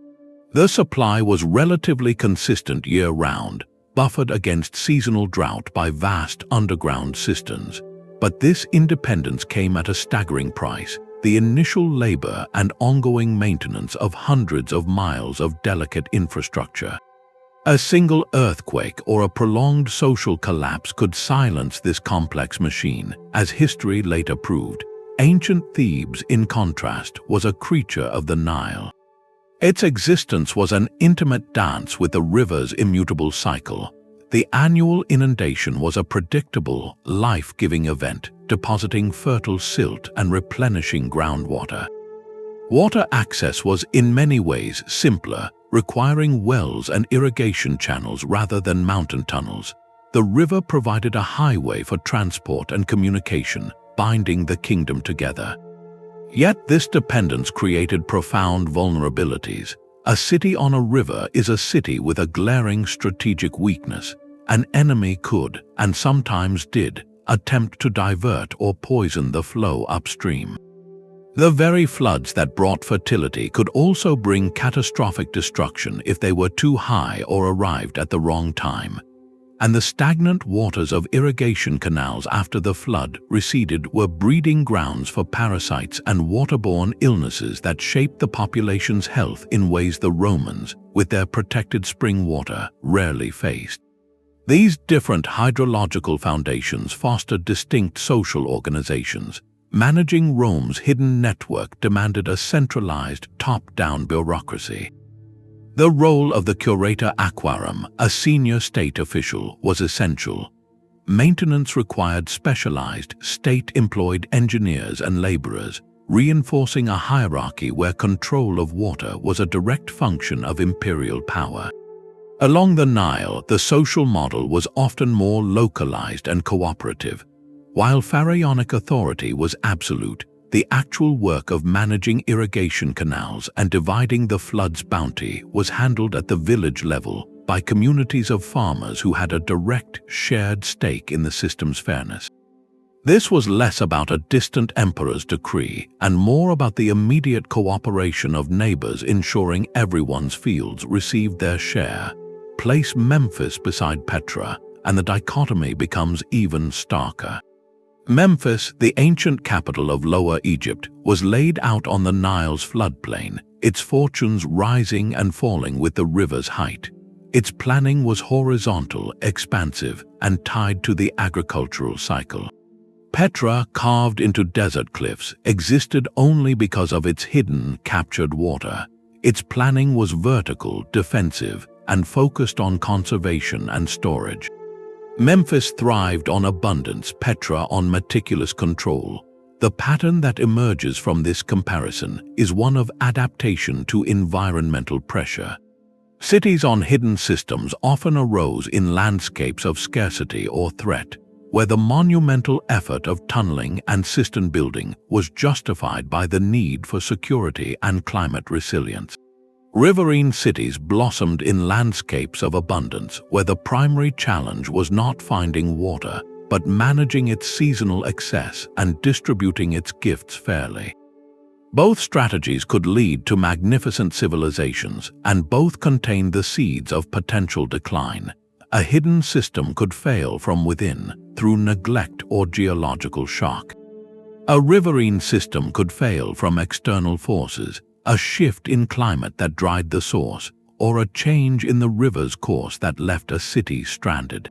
S1: The supply was relatively consistent year-round, buffered against seasonal drought by vast underground cisterns. But this independence came at a staggering price: the initial labor and ongoing maintenance of hundreds of miles of delicate infrastructure. A single earthquake or a prolonged social collapse could silence this complex machine, as history later proved. Ancient Thebes, in contrast, was a creature of the Nile. Its existence was an intimate dance with the river's immutable cycle. The annual inundation was a predictable, life-giving event, depositing fertile silt and replenishing groundwater. Water access was in many ways simpler, requiring wells and irrigation channels rather than mountain tunnels. The river provided a highway for transport and communication, binding the kingdom together. Yet this dependence created profound vulnerabilities. A city on a river is a city with a glaring strategic weakness. An enemy could, and sometimes did, attempt to divert or poison the flow upstream. The very floods that brought fertility could also bring catastrophic destruction if they were too high or arrived at the wrong time. And the stagnant waters of irrigation canals after the flood receded were breeding grounds for parasites and waterborne illnesses that shaped the population's health in ways the Romans, with their protected spring water, rarely faced. These different hydrological foundations fostered distinct social organizations. Managing Rome's hidden network demanded a centralized, top-down bureaucracy. The role of the curator aquarum, a senior state official, was essential. Maintenance required specialized, state-employed engineers and laborers, reinforcing a hierarchy where control of water was a direct function of imperial power. Along the Nile, the social model was often more localized and cooperative. While pharaonic authority was absolute, the actual work of managing irrigation canals and dividing the flood's bounty was handled at the village level by communities of farmers who had a direct, shared stake in the system's fairness. This was less about a distant emperor's decree and more about the immediate cooperation of neighbors ensuring everyone's fields received their share. Place Memphis beside Petra, and the dichotomy becomes even starker. Memphis, the ancient capital of Lower Egypt, was laid out on the Nile's floodplain, its fortunes rising and falling with the river's height. Its planning was horizontal, expansive, and tied to the agricultural cycle. Petra, carved into desert cliffs, existed only because of its hidden, captured water. Its planning was vertical, defensive, and focused on conservation and storage. Memphis thrived on abundance, Petra on meticulous control. The pattern that emerges from this comparison is one of adaptation to environmental pressure. Cities on hidden systems often arose in landscapes of scarcity or threat, where the monumental effort of tunneling and cistern building was justified by the need for security and climate resilience. Riverine cities blossomed in landscapes of abundance where the primary challenge was not finding water, but managing its seasonal excess and distributing its gifts fairly. Both strategies could lead to magnificent civilizations, and both contained the seeds of potential decline. A hidden system could fail from within, through neglect or geological shock. A riverine system could fail from external forces, a shift in climate that dried the source, or a change in the river's course that left a city stranded.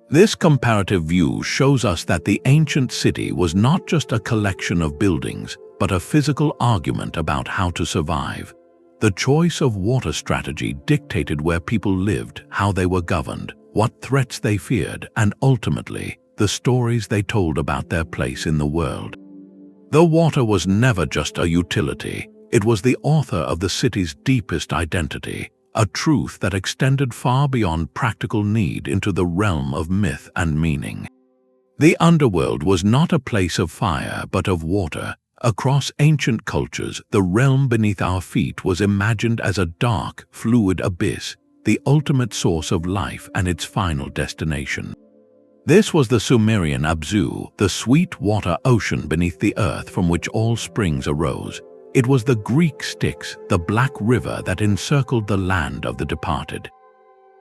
S1: This comparative view shows us that the ancient city was not just a collection of buildings, but a physical argument about how to survive. The choice of water strategy dictated where people lived, how they were governed, what threats they feared, and ultimately, the stories they told about their place in the world. The water was never just a utility. It was the author of the city's deepest identity, a truth that extended far beyond practical need into the realm of myth and meaning. The underworld was not a place of fire but of water. Across ancient cultures, the realm beneath our feet was imagined as a dark, fluid abyss, the ultimate source of life and its final destination. This was the Sumerian Abzu, the sweet water ocean beneath the earth from which all springs arose. It was the Greek Styx, the black river that encircled the land of the departed.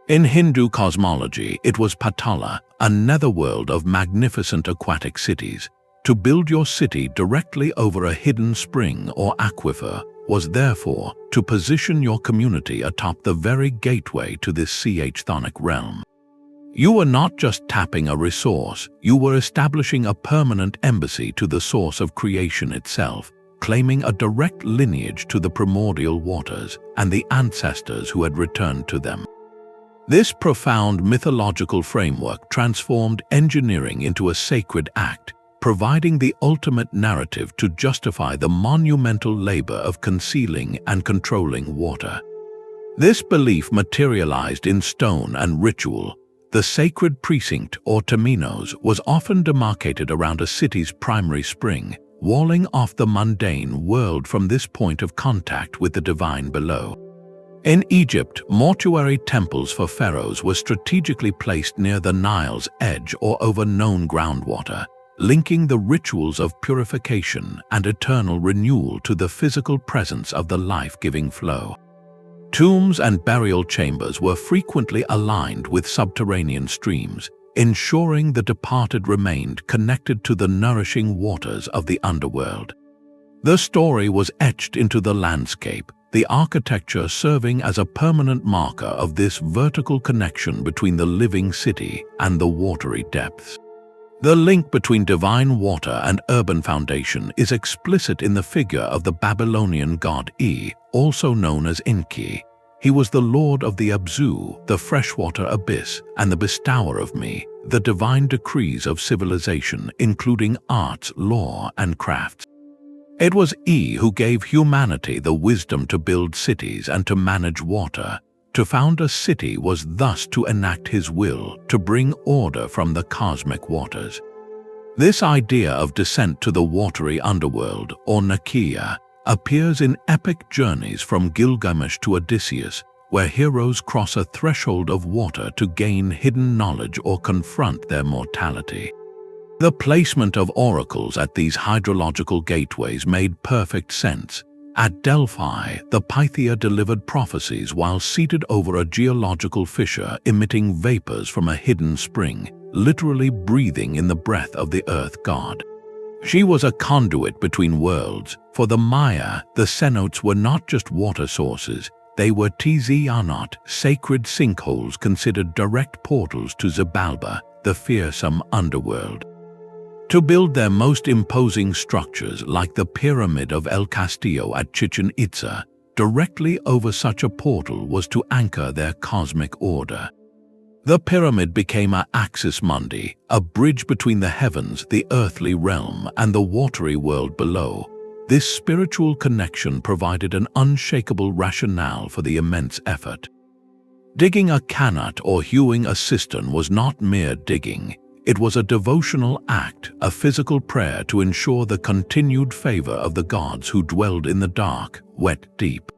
S1: In Hindu cosmology, it was Patala, a netherworld of magnificent aquatic cities. To build your city directly over a hidden spring or aquifer was therefore to position your community atop the very gateway to this chthonic realm. You were not just tapping a resource, you were establishing a permanent embassy to the source of creation itself, claiming a direct lineage to the primordial waters and the ancestors who had returned to them. This profound mythological framework transformed engineering into a sacred act, providing the ultimate narrative to justify the monumental labor of concealing and controlling water. This belief materialized in stone and ritual. The sacred precinct, or temenos, was often demarcated around a city's primary spring, walling off the mundane world from this point of contact with the divine below. In Egypt, mortuary temples for pharaohs were strategically placed near the Nile's edge or over known groundwater, linking the rituals of purification and eternal renewal to the physical presence of the life-giving flow. Tombs and burial chambers were frequently aligned with subterranean streams, ensuring the departed remained connected to the nourishing waters of the underworld. The story was etched into the landscape, the architecture serving as a permanent marker of this vertical connection between the living city and the watery depths. The link between divine water and urban foundation is explicit in the figure of the Babylonian god E, also known as Enki. He was the lord of the Abzu, the freshwater abyss, and the bestower of me, the divine decrees of civilization, including arts, law, and crafts. It was E who gave humanity the wisdom to build cities and to manage water. To found a city was thus to enact his will, to bring order from the cosmic waters. This idea of descent to the watery underworld, or Nakia, appears in epic journeys from Gilgamesh to Odysseus, where heroes cross a threshold of water to gain hidden knowledge or confront their mortality. The placement of oracles at these hydrological gateways made perfect sense. At Delphi, the Pythia delivered prophecies while seated over a geological fissure emitting vapors from a hidden spring, literally breathing in the breath of the earth god. She was a conduit between worlds. For the Maya, the cenotes were not just water sources, they were Tizianot, sacred sinkholes considered direct portals to Xibalba, the fearsome underworld. To build their most imposing structures like the Pyramid of El Castillo at Chichen Itza, directly over such a portal was to anchor their cosmic order. The pyramid became a axis mundi, a bridge between the heavens, the earthly realm, and the watery world below. This spiritual connection provided an unshakable rationale for the immense effort. Digging a Qanat or hewing a cistern was not mere digging. It was a devotional act, a physical prayer to ensure the continued favor of the gods who dwelled in the dark, wet deep.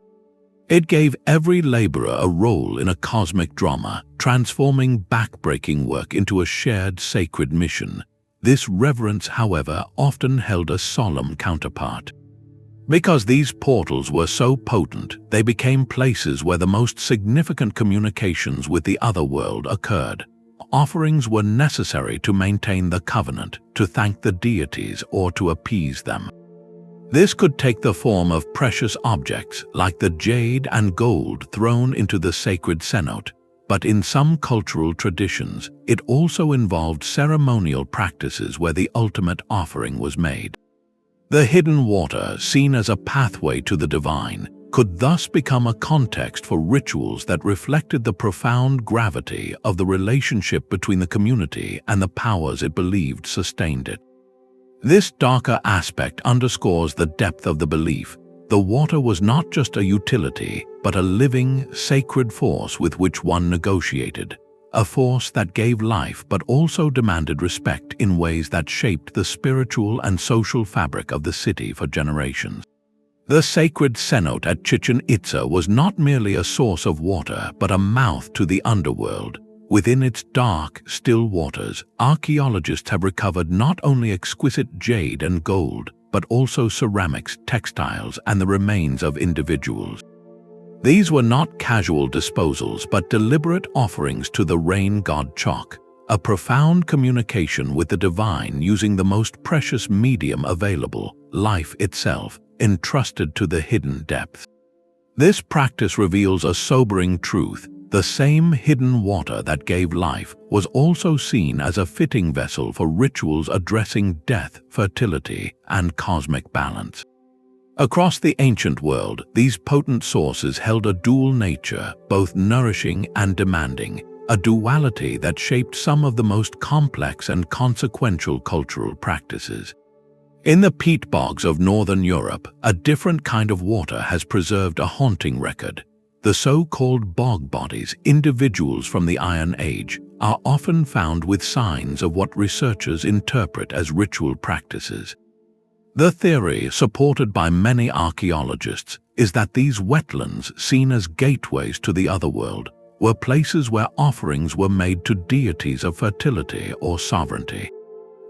S1: It gave every laborer a role in a cosmic drama, transforming backbreaking work into a shared sacred mission. This reverence, however, often held a solemn counterpart. Because these portals were so potent, they became places where the most significant communications with the other world occurred. Offerings were necessary to maintain the covenant, to thank the deities, or to appease them. This could take the form of precious objects like the jade and gold thrown into the sacred cenote, but in some cultural traditions, it also involved ceremonial practices where the ultimate offering was made. The hidden water, seen as a pathway to the divine, could thus become a context for rituals that reflected the profound gravity of the relationship between the community and the powers it believed sustained it. This darker aspect underscores the depth of the belief. The water was not just a utility, but a living, sacred force with which one negotiated, a force that gave life but also demanded respect in ways that shaped the spiritual and social fabric of the city for generations. The sacred cenote at Chichen Itza was not merely a source of water, but a mouth to the underworld. Within its dark, still waters, archaeologists have recovered not only exquisite jade and gold, but also ceramics, textiles, and the remains of individuals. These were not casual disposals but deliberate offerings to the rain god Chok, a profound communication with the divine using the most precious medium available, life itself, entrusted to the hidden depths. This practice reveals a sobering truth. The same hidden water that gave life was also seen as a fitting vessel for rituals addressing death, fertility, and cosmic balance. Across the ancient world, these potent sources held a dual nature, both nourishing and demanding, a duality that shaped some of the most complex and consequential cultural practices. In the peat bogs of northern Europe, a different kind of water has preserved a haunting record. The so-called bog bodies, individuals from the Iron Age, are often found with signs of what researchers interpret as ritual practices. The theory, supported by many archaeologists, is that these wetlands, seen as gateways to the otherworld, were places where offerings were made to deities of fertility or sovereignty.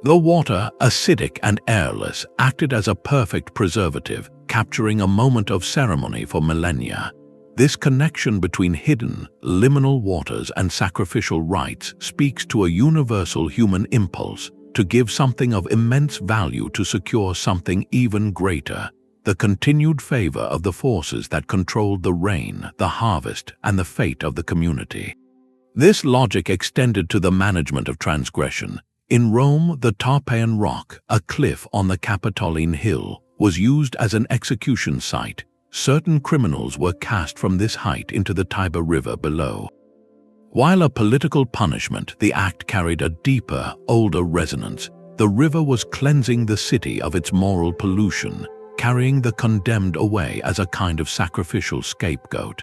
S1: The water, acidic and airless, acted as a perfect preservative, capturing a moment of ceremony for millennia. This connection between hidden, liminal waters and sacrificial rites speaks to a universal human impulse to give something of immense value to secure something even greater, the continued favor of the forces that controlled the rain, the harvest, and the fate of the community. This logic extended to the management of transgression. In Rome, the Tarpeian Rock, a cliff on the Capitoline Hill, was used as an execution site. Certain criminals were cast from this height into the Tiber River below. While a political punishment, the act carried a deeper, older resonance. The river was cleansing the city of its moral pollution, carrying the condemned away as a kind of sacrificial scapegoat.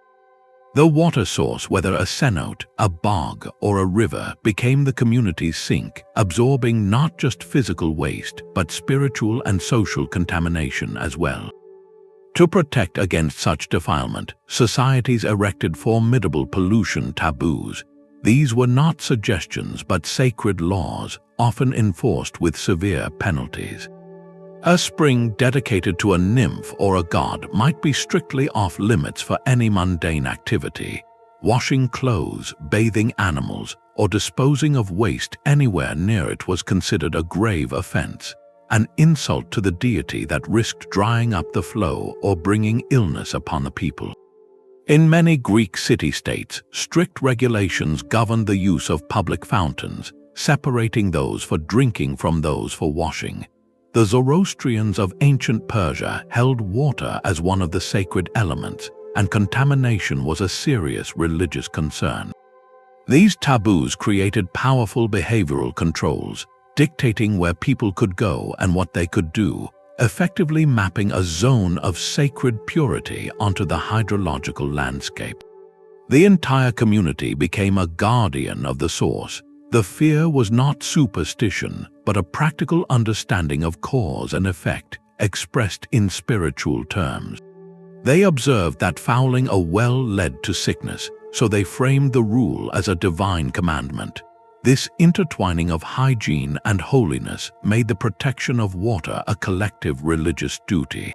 S1: The water source, whether a cenote, a bog, or a river, became the community's sink, absorbing not just physical waste, but spiritual and social contamination as well. To protect against such defilement, societies erected formidable pollution taboos. These were not suggestions but sacred laws, often enforced with severe penalties. A spring dedicated to a nymph or a god might be strictly off-limits for any mundane activity. Washing clothes, bathing animals, or disposing of waste anywhere near it was considered a grave offense, an insult to the deity that risked drying up the flow or bringing illness upon the people. In many Greek city-states, strict regulations governed the use of public fountains, separating those for drinking from those for washing. The Zoroastrians of ancient Persia held water as one of the sacred elements, and contamination was a serious religious concern. These taboos created powerful behavioral controls, dictating where people could go and what they could do, effectively mapping a zone of sacred purity onto the hydrological landscape. The entire community became a guardian of the source. The fear was not superstition, but a practical understanding of cause and effect, expressed in spiritual terms. They observed that fouling a well led to sickness, so they framed the rule as a divine commandment. This intertwining of hygiene and holiness made the protection of water a collective religious duty.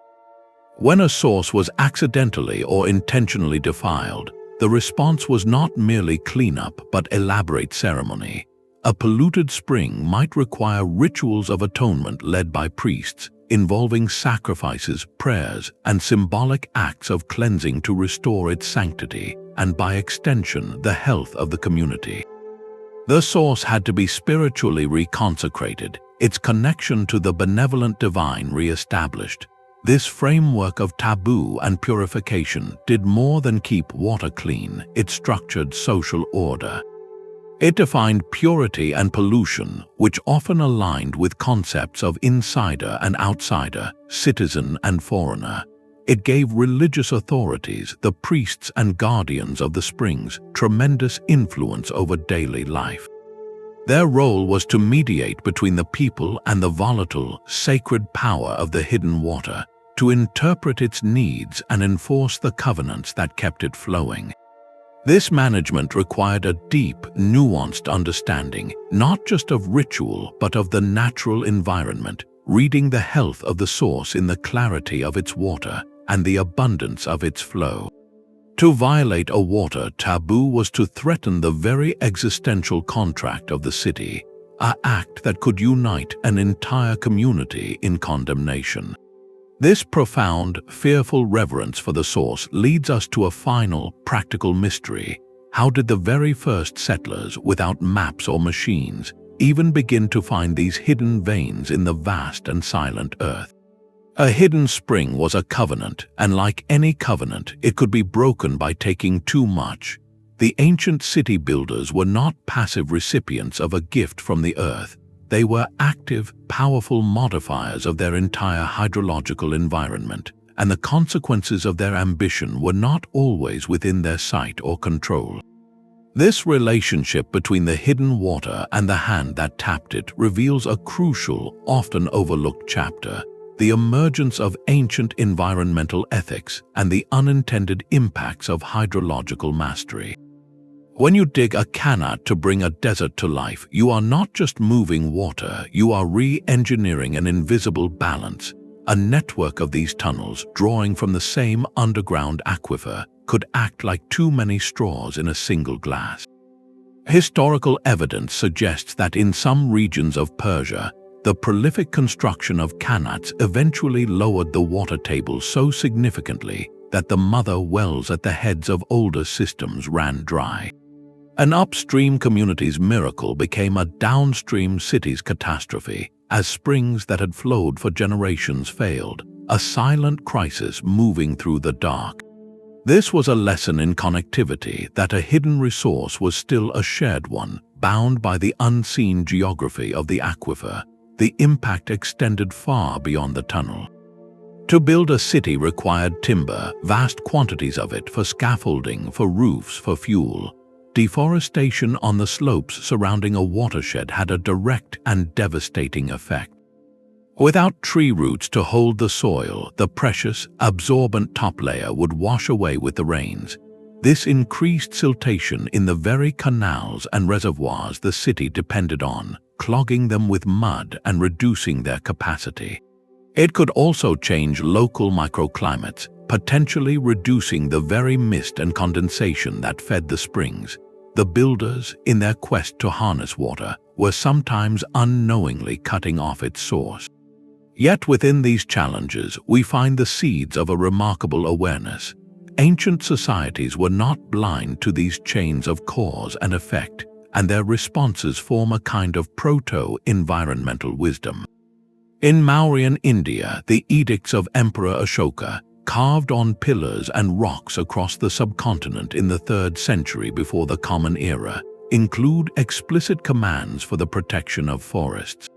S1: When a source was accidentally or intentionally defiled, the response was not merely cleanup but elaborate ceremony. A polluted spring might require rituals of atonement led by priests, involving sacrifices, prayers, and symbolic acts of cleansing to restore its sanctity, and by extension, the health of the community. The source had to be spiritually reconsecrated, its connection to the benevolent divine re-established. This framework of taboo and purification did more than keep water clean, it structured social order. It defined purity and pollution, which often aligned with concepts of insider and outsider, citizen and foreigner. It gave religious authorities, the priests and guardians of the springs, tremendous influence over daily life. Their role was to mediate between the people and the volatile, sacred power of the hidden water, to interpret its needs and enforce the covenants that kept it flowing. This management required a deep, nuanced understanding, not just of ritual but of the natural environment, reading the health of the source in the clarity of its water and the abundance of its flow. To violate a water taboo was to threaten the very existential contract of the city, an act that could unite an entire community in condemnation. This profound, fearful reverence for the source leads us to a final, practical mystery. How did the very first settlers, without maps or machines, even begin to find these hidden veins in the vast and silent earth? A hidden spring was a covenant, and like any covenant, it could be broken by taking too much. The ancient city builders were not passive recipients of a gift from the earth. They were active, powerful modifiers of their entire hydrological environment, and the consequences of their ambition were not always within their sight or control. This relationship between the hidden water and the hand that tapped it reveals a crucial, often overlooked chapter: the emergence of ancient environmental ethics and the unintended impacts of hydrological mastery. When you dig a Qanat to bring a desert to life, you are not just moving water, you are re-engineering an invisible balance. A network of these tunnels, drawing from the same underground aquifer, could act like too many straws in a single glass. Historical evidence suggests that in some regions of Persia, the prolific construction of Qanats eventually lowered the water table so significantly that the mother wells at the heads of older systems ran dry. An upstream community's miracle became a downstream city's catastrophe, as springs that had flowed for generations failed, a silent crisis moving through the dark. This was a lesson in connectivity, that a hidden resource was still a shared one, bound by the unseen geography of the aquifer. The impact extended far beyond the tunnel. To build a city required timber, vast quantities of it, for scaffolding, for roofs, for fuel. Deforestation on the slopes surrounding a watershed had a direct and devastating effect. Without tree roots to hold the soil, the precious, absorbent top layer would wash away with the rains. This increased siltation in the very canals and reservoirs the city depended on, clogging them with mud and reducing their capacity. It could also change local microclimates, potentially reducing the very mist and condensation that fed the springs. The builders, in their quest to harness water, were sometimes unknowingly cutting off its source. Yet within these challenges, we find the seeds of a remarkable awareness. Ancient societies were not blind to these chains of cause and effect, and their responses form a kind of proto-environmental wisdom. In Mauryan India, the edicts of Emperor Ashoka, carved on pillars and rocks across the subcontinent in the 3rd century before the Common Era, include explicit commands for the protection of forests.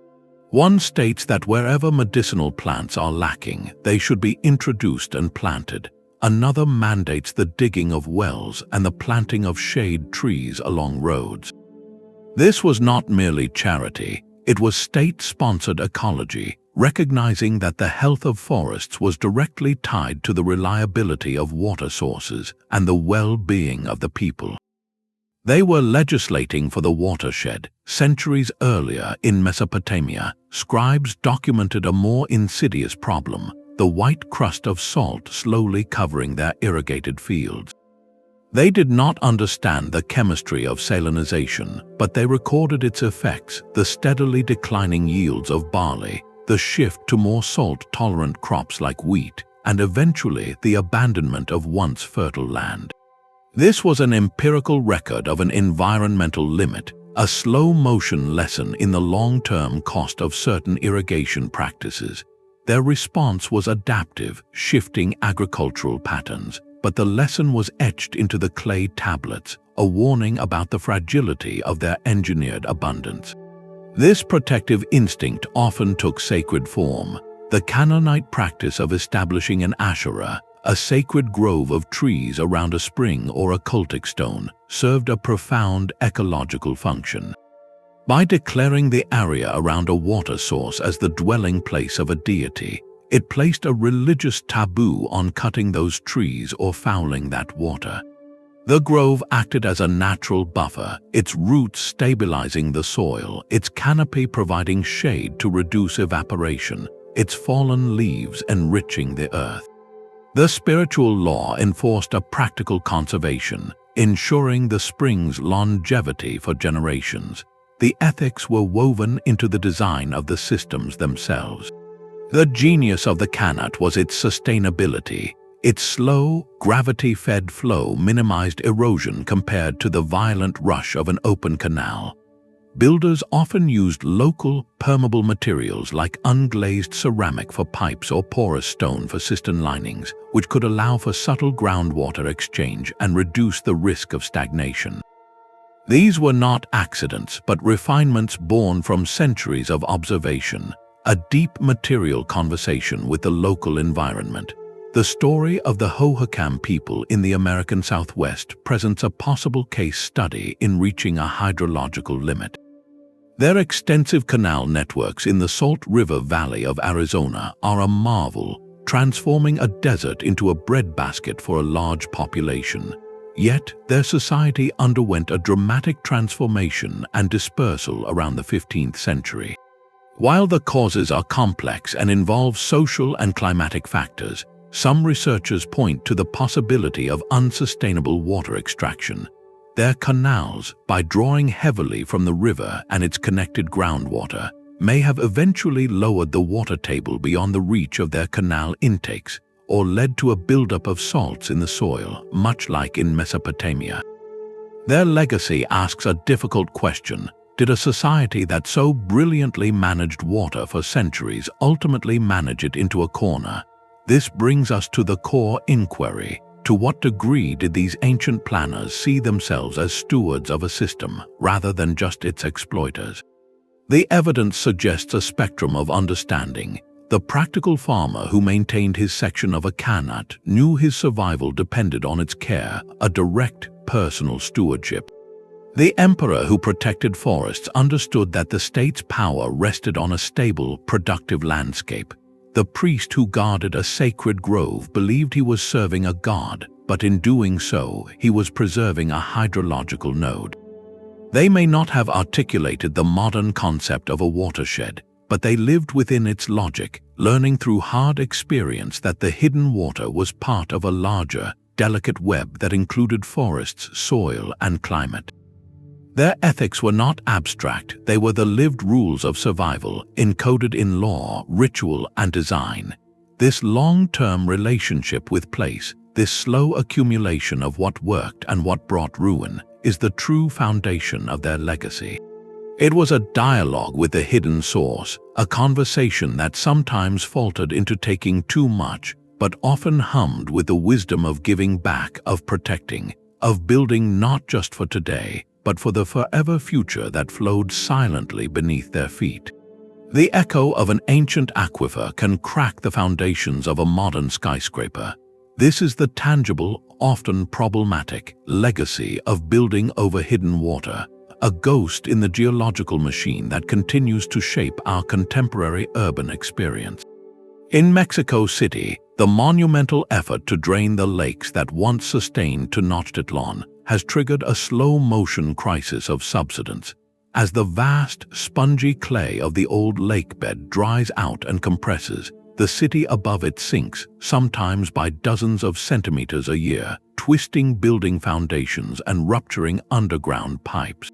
S1: One states that wherever medicinal plants are lacking, they should be introduced and planted. Another mandates the digging of wells and the planting of shade trees along roads. This was not merely charity, it was state-sponsored ecology, recognizing that the health of forests was directly tied to the reliability of water sources and the well-being of the people. They were legislating for the watershed. Centuries earlier in Mesopotamia, scribes documented a more insidious problem: the white crust of salt slowly covering their irrigated fields. They did not understand the chemistry of salinization, but they recorded its effects: the steadily declining yields of barley, the shift to more salt-tolerant crops like wheat, and eventually the abandonment of once fertile land. This was an empirical record of an environmental limit, a slow-motion lesson in the long-term cost of certain irrigation practices. Their response was adaptive, shifting agricultural patterns, but the lesson was etched into the clay tablets, a warning about the fragility of their engineered abundance. This protective instinct often took sacred form. The Canaanite practice of establishing an asherah, a sacred grove of trees around a spring or a cultic stone, served a profound ecological function. By declaring the area around a water source as the dwelling place of a deity, it placed a religious taboo on cutting those trees or fouling that water. The grove acted as a natural buffer, its roots stabilizing the soil, its canopy providing shade to reduce evaporation, its fallen leaves enriching the earth. The spiritual law enforced a practical conservation, ensuring the spring's longevity for generations. The ethics were woven into the design of the systems themselves. The genius of the Qanat was its sustainability. Its slow, gravity-fed flow minimized erosion compared to the violent rush of an open canal. Builders often used local, permeable materials like unglazed ceramic for pipes or porous stone for cistern linings, which could allow for subtle groundwater exchange and reduce the risk of stagnation. These were not accidents, but refinements born from centuries of observation, a deep material conversation with the local environment. The story of the Hohokam people in the American Southwest presents a possible case study in reaching a hydrological limit. Their extensive canal networks in the Salt River Valley of Arizona are a marvel, transforming a desert into a breadbasket for a large population. Yet, their society underwent a dramatic transformation and dispersal around the 15th century. While the causes are complex and involve social and climatic factors, some researchers point to the possibility of unsustainable water extraction. Their canals, by drawing heavily from the river and its connected groundwater, may have eventually lowered the water table beyond the reach of their canal intakes, or led to a buildup of salts in the soil, much like in Mesopotamia. Their legacy asks a difficult question. Did a society that so brilliantly managed water for centuries ultimately manage it into a corner? This brings us to the core inquiry. To what degree did these ancient planners see themselves as stewards of a system, rather than just its exploiters? The evidence suggests a spectrum of understanding. The practical farmer who maintained his section of a Qanat knew his survival depended on its care, a direct, personal stewardship. The emperor who protected forests understood that the state's power rested on a stable, productive landscape. The priest who guarded a sacred grove believed he was serving a god, but in doing so, he was preserving a hydrological node. They may not have articulated the modern concept of a watershed, but they lived within its logic, learning through hard experience that the hidden water was part of a larger, delicate web that included forests, soil, and climate. Their ethics were not abstract, they were the lived rules of survival, encoded in law, ritual, and design. This long-term relationship with place, this slow accumulation of what worked and what brought ruin, is the true foundation of their legacy. It was a dialogue with the hidden source, a conversation that sometimes faltered into taking too much, but often hummed with the wisdom of giving back, of protecting, of building not just for today, but for the forever future that flowed silently beneath their feet. The echo of an ancient aquifer can crack the foundations of a modern skyscraper. This is the tangible, often problematic, legacy of building over hidden water, a ghost in the geological machine that continues to shape our contemporary urban experience. In Mexico City, the monumental effort to drain the lakes that once sustained Tenochtitlan has triggered a slow-motion crisis of subsidence. As the vast, spongy clay of the old lake bed dries out and compresses, the city above it sinks, sometimes by dozens of centimeters a year, twisting building foundations and rupturing underground pipes.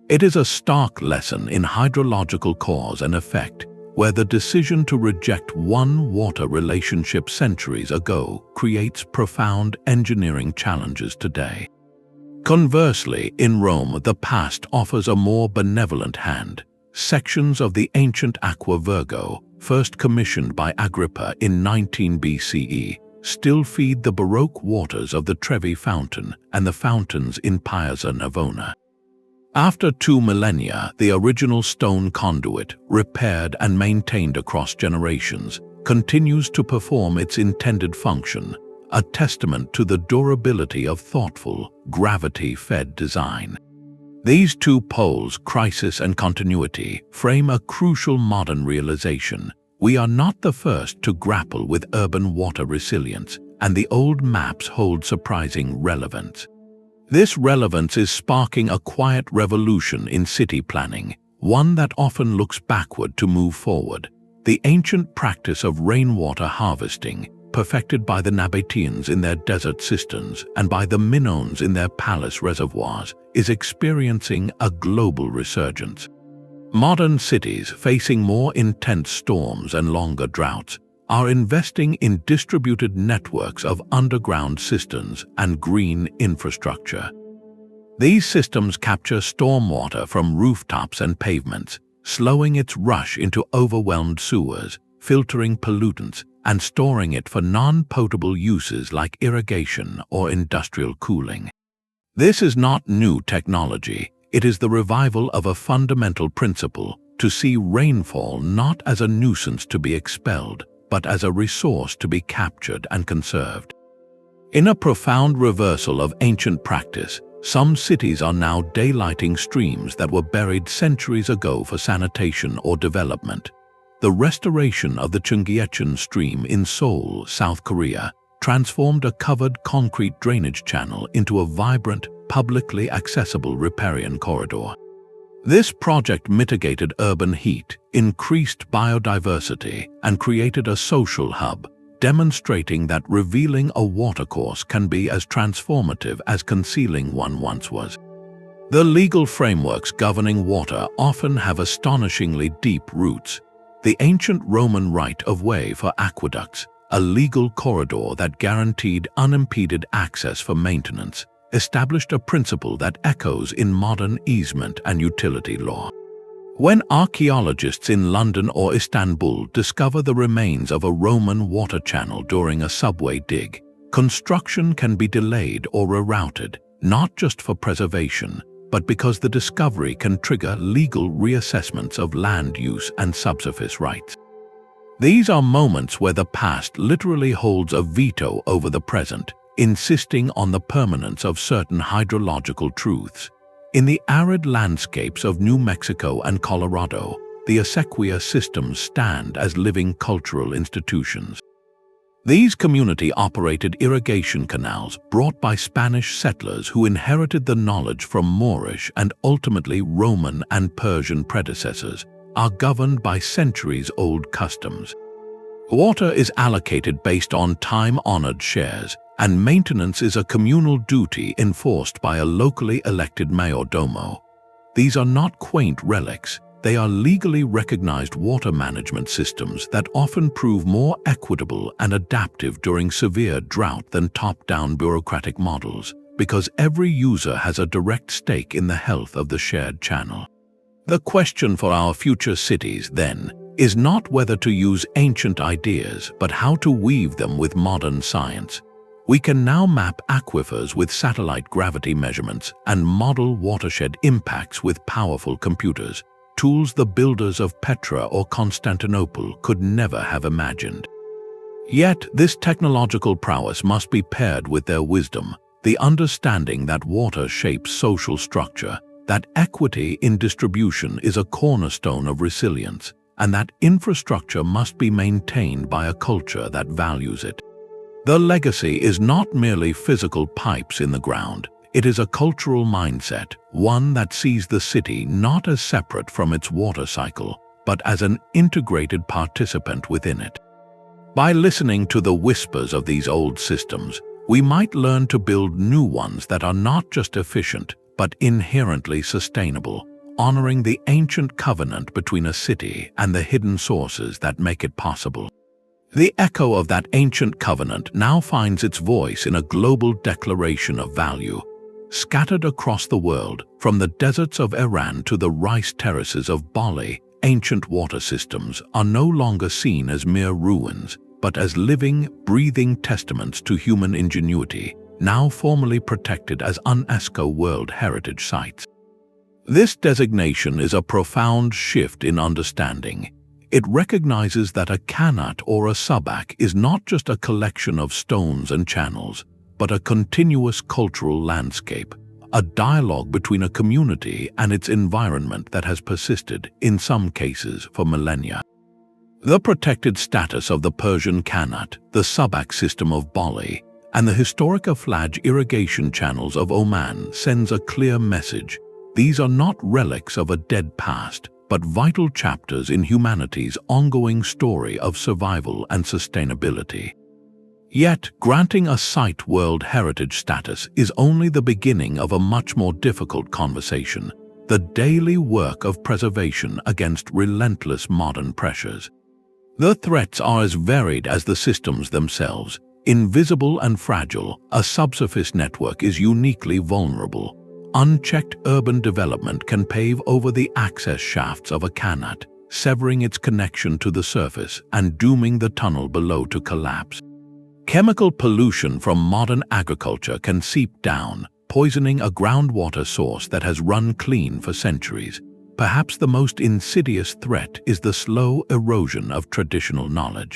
S1: It is a stark lesson in hydrological cause and effect, where the decision to reject one water relationship centuries ago creates profound engineering challenges today. Conversely, in Rome, the past offers a more benevolent hand. Sections of the ancient Aqua Virgo, first commissioned by Agrippa in 19 BCE, still feed the Baroque waters of the Trevi Fountain and the fountains in Piazza Navona. After 2 millennia, the original stone conduit, repaired and maintained across generations, continues to perform its intended function, a testament to the durability of thoughtful, gravity-fed design. These two poles, crisis and continuity, frame a crucial modern realization. We are not the first to grapple with urban water resilience, and the old maps hold surprising relevance. This relevance is sparking a quiet revolution in city planning, one that often looks backward to move forward. The ancient practice of rainwater harvesting, perfected by the Nabateans in their desert cisterns and by the Minoans in their palace reservoirs, is experiencing a global resurgence. Modern cities, facing more intense storms and longer droughts, are investing in distributed networks of underground cisterns and green infrastructure. These systems capture stormwater from rooftops and pavements, slowing its rush into overwhelmed sewers, filtering pollutants, and storing it for non-potable uses like irrigation or industrial cooling. This is not new technology. It is the revival of a fundamental principle: to see rainfall not as a nuisance to be expelled, but as a resource to be captured and conserved. In a profound reversal of ancient practice, some cities are now daylighting streams that were buried centuries ago for sanitation or development. The restoration of the Cheonggyecheon stream in Seoul, South Korea, transformed a covered concrete drainage channel into a vibrant, publicly accessible riparian corridor. This project mitigated urban heat, increased biodiversity, and created a social hub, demonstrating that revealing a watercourse can be as transformative as concealing one once was. The legal frameworks governing water often have astonishingly deep roots. The ancient Roman right of way for aqueducts, a legal corridor that guaranteed unimpeded access for maintenance, established a principle that echoes in modern easement and utility law. When archaeologists in London or Istanbul discover the remains of a Roman water channel during a subway dig, construction can be delayed or rerouted, not just for preservation, but because the discovery can trigger legal reassessments of land use and subsurface rights. These are moments where the past literally holds a veto over the present, insisting on the permanence of certain hydrological truths. In the arid landscapes of New Mexico and Colorado, the acequia systems stand as living cultural institutions. These community-operated irrigation canals, brought by Spanish settlers who inherited the knowledge from Moorish and ultimately Roman and Persian predecessors, are governed by centuries-old customs. Water is allocated based on time-honored shares, and maintenance is a communal duty enforced by a locally elected mayordomo. These are not quaint relics. They are legally recognized water management systems that often prove more equitable and adaptive during severe drought than top-down bureaucratic models, because every user has a direct stake in the health of the shared channel. The question for our future cities, then, is not whether to use ancient ideas, but how to weave them with modern science. We can now map aquifers with satellite gravity measurements and model watershed impacts with powerful computers, tools the builders of Petra or Constantinople could never have imagined. Yet, this technological prowess must be paired with their wisdom, the understanding that water shapes social structure, that equity in distribution is a cornerstone of resilience, and that infrastructure must be maintained by a culture that values it. The legacy is not merely physical pipes in the ground. It is a cultural mindset, one that sees the city not as separate from its water cycle, but as an integrated participant within it. By listening to the whispers of these old systems, we might learn to build new ones that are not just efficient, but inherently sustainable, honoring the ancient covenant between a city and the hidden sources that make it possible. The echo of that ancient covenant now finds its voice in a global declaration of value. Scattered across the world, from the deserts of Iran to the rice terraces of Bali, ancient water systems are no longer seen as mere ruins, but as living, breathing testaments to human ingenuity, now formally protected as UNESCO World Heritage Sites. This designation is a profound shift in understanding. It recognizes that a Qanat or a sabak is not just a collection of stones and channels, but a continuous cultural landscape, a dialogue between a community and its environment that has persisted, in some cases, for millennia. The protected status of the Persian Qanat, the sabak system of Bali, and the historica flage irrigation channels of Oman sends a clear message. These are not relics of a dead past, but vital chapters in humanity's ongoing story of survival and sustainability. Yet, granting a site World Heritage status is only the beginning of a much more difficult conversation: the daily work of preservation against relentless modern pressures. The threats are as varied as the systems themselves. Invisible and fragile, a subsurface network is uniquely vulnerable. Unchecked urban development can pave over the access shafts of a Qanat, severing its connection to the surface and dooming the tunnel below to collapse. Chemical pollution from modern agriculture can seep down, poisoning a groundwater source that has run clean for centuries. Perhaps the most insidious threat is the slow erosion of traditional knowledge.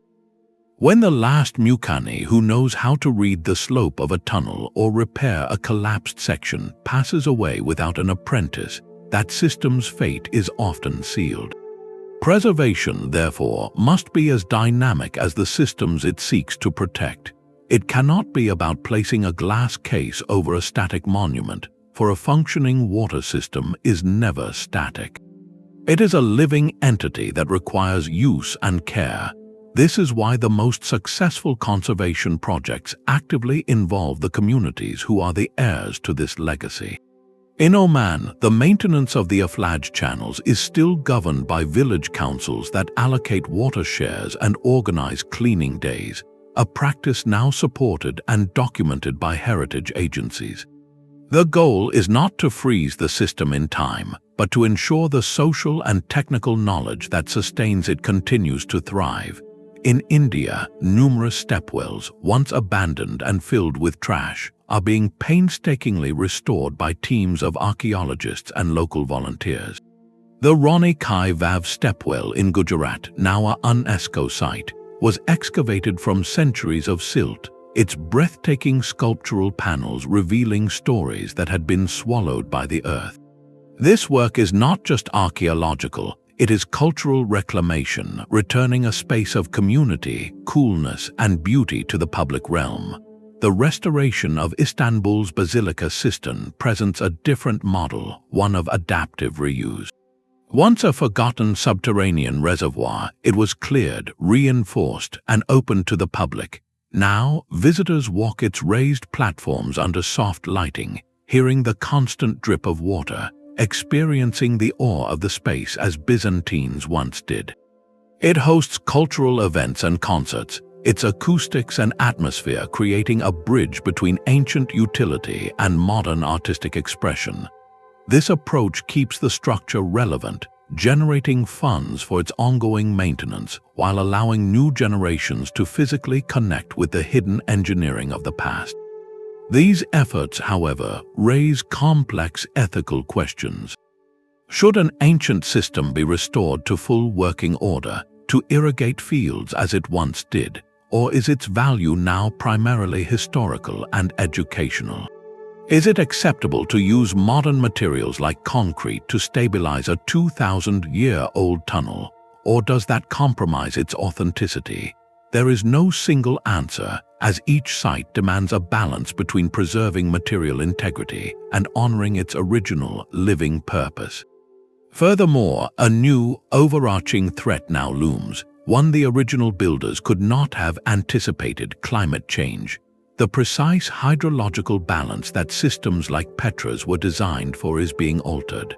S1: When the last Mukani who knows how to read the slope of a tunnel or repair a collapsed section passes away without an apprentice, that system's fate is often sealed. Preservation, therefore, must be as dynamic as the systems it seeks to protect. It cannot be about placing a glass case over a static monument, for a functioning water system is never static. It is a living entity that requires use and care. This is why the most successful conservation projects actively involve the communities who are the heirs to this legacy. In Oman, the maintenance of the Aflaj channels is still governed by village councils that allocate water shares and organize cleaning days, a practice now supported and documented by heritage agencies. The goal is not to freeze the system in time, but to ensure the social and technical knowledge that sustains it continues to thrive. In India, numerous stepwells, once abandoned and filled with trash, are being painstakingly restored by teams of archaeologists and local volunteers. The Rani Kai Vav stepwell in Gujarat, now a UNESCO site, was excavated from centuries of silt, its breathtaking sculptural panels revealing stories that had been swallowed by the earth. This work is not just archaeological, it is cultural reclamation, returning a space of community, coolness, and beauty to the public realm. The restoration of Istanbul's Basilica Cistern presents a different model, one of adaptive reuse. Once a forgotten subterranean reservoir, it was cleared, reinforced, and opened to the public. Now, visitors walk its raised platforms under soft lighting, hearing the constant drip of water, experiencing the awe of the space as Byzantines once did. It hosts cultural events and concerts, its acoustics and atmosphere creating a bridge between ancient utility and modern artistic expression. This approach keeps the structure relevant, generating funds for its ongoing maintenance while allowing new generations to physically connect with the hidden engineering of the past. These efforts, however, raise complex ethical questions. Should an ancient system be restored to full working order, to irrigate fields as it once did, or is its value now primarily historical and educational? Is it acceptable to use modern materials like concrete to stabilize a 2,000-year-old tunnel, or does that compromise its authenticity? There is no single answer, as each site demands a balance between preserving material integrity and honoring its original, living purpose. Furthermore, a new, overarching threat now looms, one the original builders could not have anticipated: climate change. The precise hydrological balance that systems like Petra's were designed for is being altered.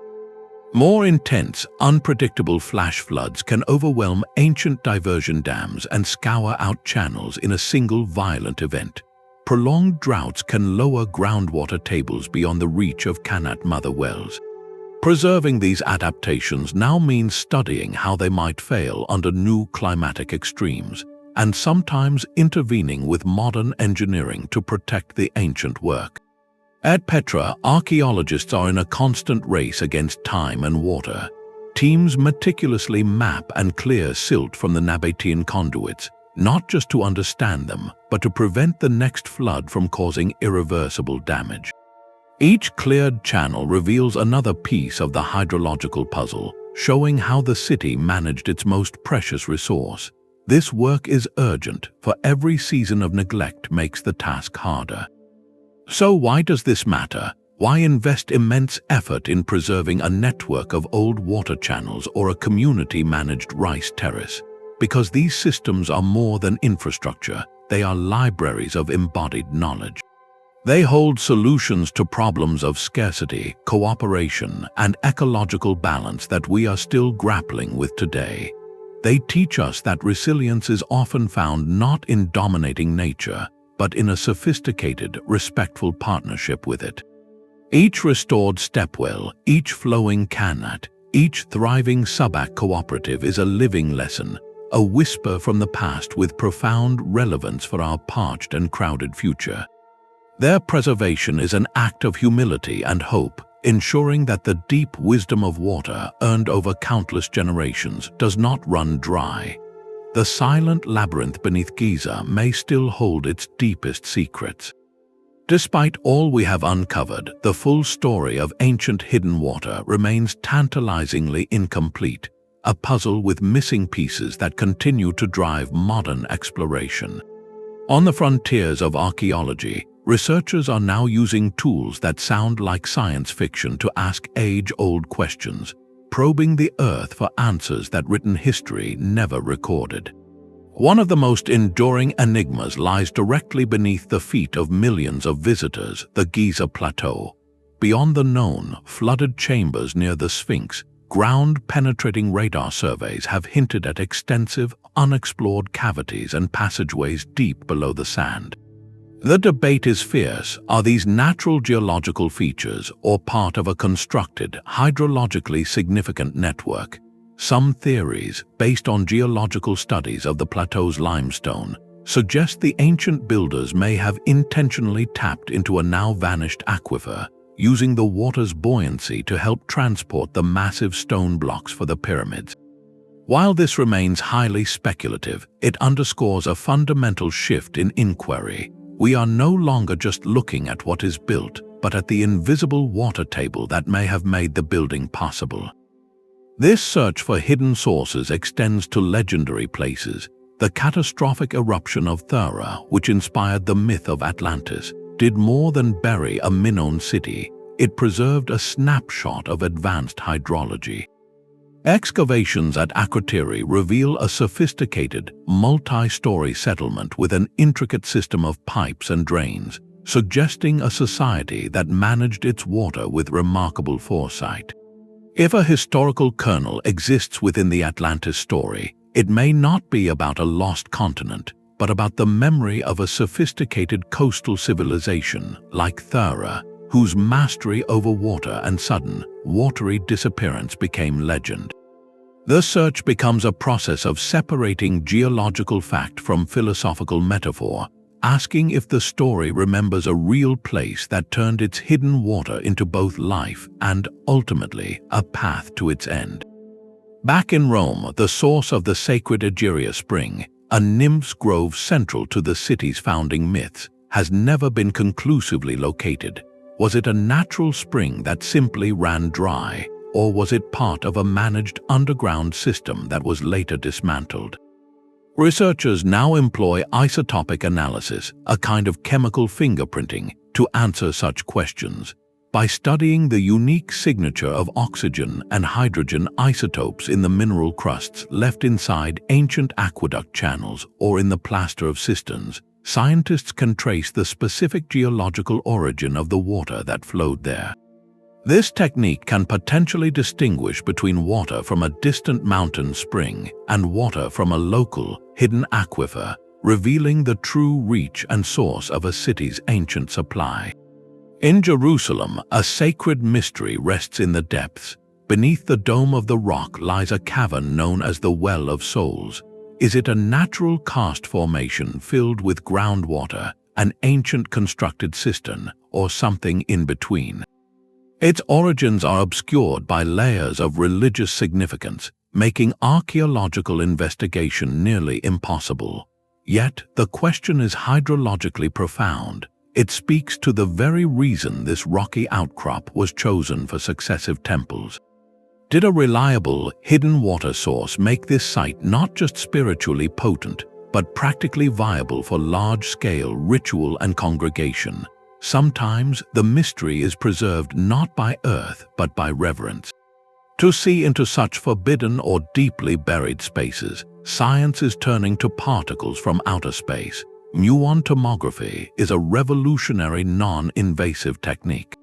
S1: More intense, unpredictable flash floods can overwhelm ancient diversion dams and scour out channels in a single violent event. Prolonged droughts can lower groundwater tables beyond the reach of Qanat mother wells. Preserving these adaptations now means studying how they might fail under new climatic extremes, and sometimes intervening with modern engineering to protect the ancient work. At Petra, archaeologists are in a constant race against time and water. Teams meticulously map and clear silt from the Nabatean conduits, not just to understand them, but to prevent the next flood from causing irreversible damage. Each cleared channel reveals another piece of the hydrological puzzle, showing how the city managed its most precious resource. This work is urgent, for every season of neglect makes the task harder. So why does this matter? Why invest immense effort in preserving a network of old water channels or a community-managed rice terrace? Because these systems are more than infrastructure. they are libraries of embodied knowledge. They hold solutions to problems of scarcity, cooperation, and ecological balance that we are still grappling with today. They teach us that resilience is often found not in dominating nature, but in a sophisticated, respectful partnership with it. Each restored stepwell, each flowing Qanat, each thriving subac cooperative is a living lesson, a whisper from the past with profound relevance for our parched and crowded future. Their preservation is an act of humility and hope, ensuring that the deep wisdom of water earned over countless generations does not run dry. The silent labyrinth beneath Giza may still hold its deepest secrets. Despite all we have uncovered, the full story of ancient hidden water remains tantalizingly incomplete, a puzzle with missing pieces that continue to drive modern exploration. On the frontiers of archaeology, researchers are now using tools that sound like science fiction to ask age-old questions, probing the earth for answers that written history never recorded. One of the most enduring enigmas lies directly beneath the feet of millions of visitors, the Giza Plateau. Beyond the known, flooded chambers near the Sphinx, ground-penetrating radar surveys have hinted at extensive, unexplored cavities and passageways deep below the sand. The debate is fierce. Are these natural geological features or part of a constructed, hydrologically significant network? Some theories, based on geological studies of the plateau's limestone, suggest the ancient builders may have intentionally tapped into a now-vanished aquifer, using the water's buoyancy to help transport the massive stone blocks for the pyramids. While this remains highly speculative, it underscores a fundamental shift in inquiry. We are no longer just looking at what is built, but at the invisible water table that may have made the building possible. This search for hidden sources extends to legendary places. The catastrophic eruption of Thera, which inspired the myth of Atlantis, did more than bury a Minoan city. It preserved a snapshot of advanced hydrology. Excavations at Aqueduct reveal a sophisticated, multi-story settlement with an intricate system of pipes and drains, suggesting a society that managed its water with remarkable foresight. If a historical kernel exists within the Atlantis story, it may not be about a lost continent, but about the memory of a sophisticated coastal civilization like Thera, whose mastery over water and sudden, watery disappearance became legend. The search becomes a process of separating geological fact from philosophical metaphor, asking if the story remembers a real place that turned its hidden water into both life and, ultimately, a path to its end. Back in Rome, the source of the sacred Egeria spring, a nymph's grove central to the city's founding myths, has never been conclusively located. Was it a natural spring that simply ran dry, or was it part of a managed underground system that was later dismantled? Researchers now employ isotopic analysis, a kind of chemical fingerprinting, to answer such questions. By studying the unique signature of oxygen and hydrogen isotopes in the mineral crusts left inside ancient aqueduct channels or in the plaster of cisterns, scientists can trace the specific geological origin of the water that flowed there. This technique can potentially distinguish between water from a distant mountain spring and water from a local, hidden aquifer, revealing the true reach and source of a city's ancient supply. In Jerusalem, a sacred mystery rests in the depths. Beneath the dome of the rock lies a cavern known as the Well of Souls. Is it a natural karst formation filled with groundwater, an ancient constructed cistern, or something in between? Its origins are obscured by layers of religious significance, making archaeological investigation nearly impossible. Yet, the question is hydrologically profound. It speaks to the very reason this rocky outcrop was chosen for successive temples. Did a reliable, hidden water source make this site not just spiritually potent, but practically viable for large-scale ritual and congregation? Sometimes the mystery is preserved not by earth but by reverence. To see into such forbidden or deeply buried spaces, science is turning to particles from outer space. muon tomography is a revolutionary non-invasive technique.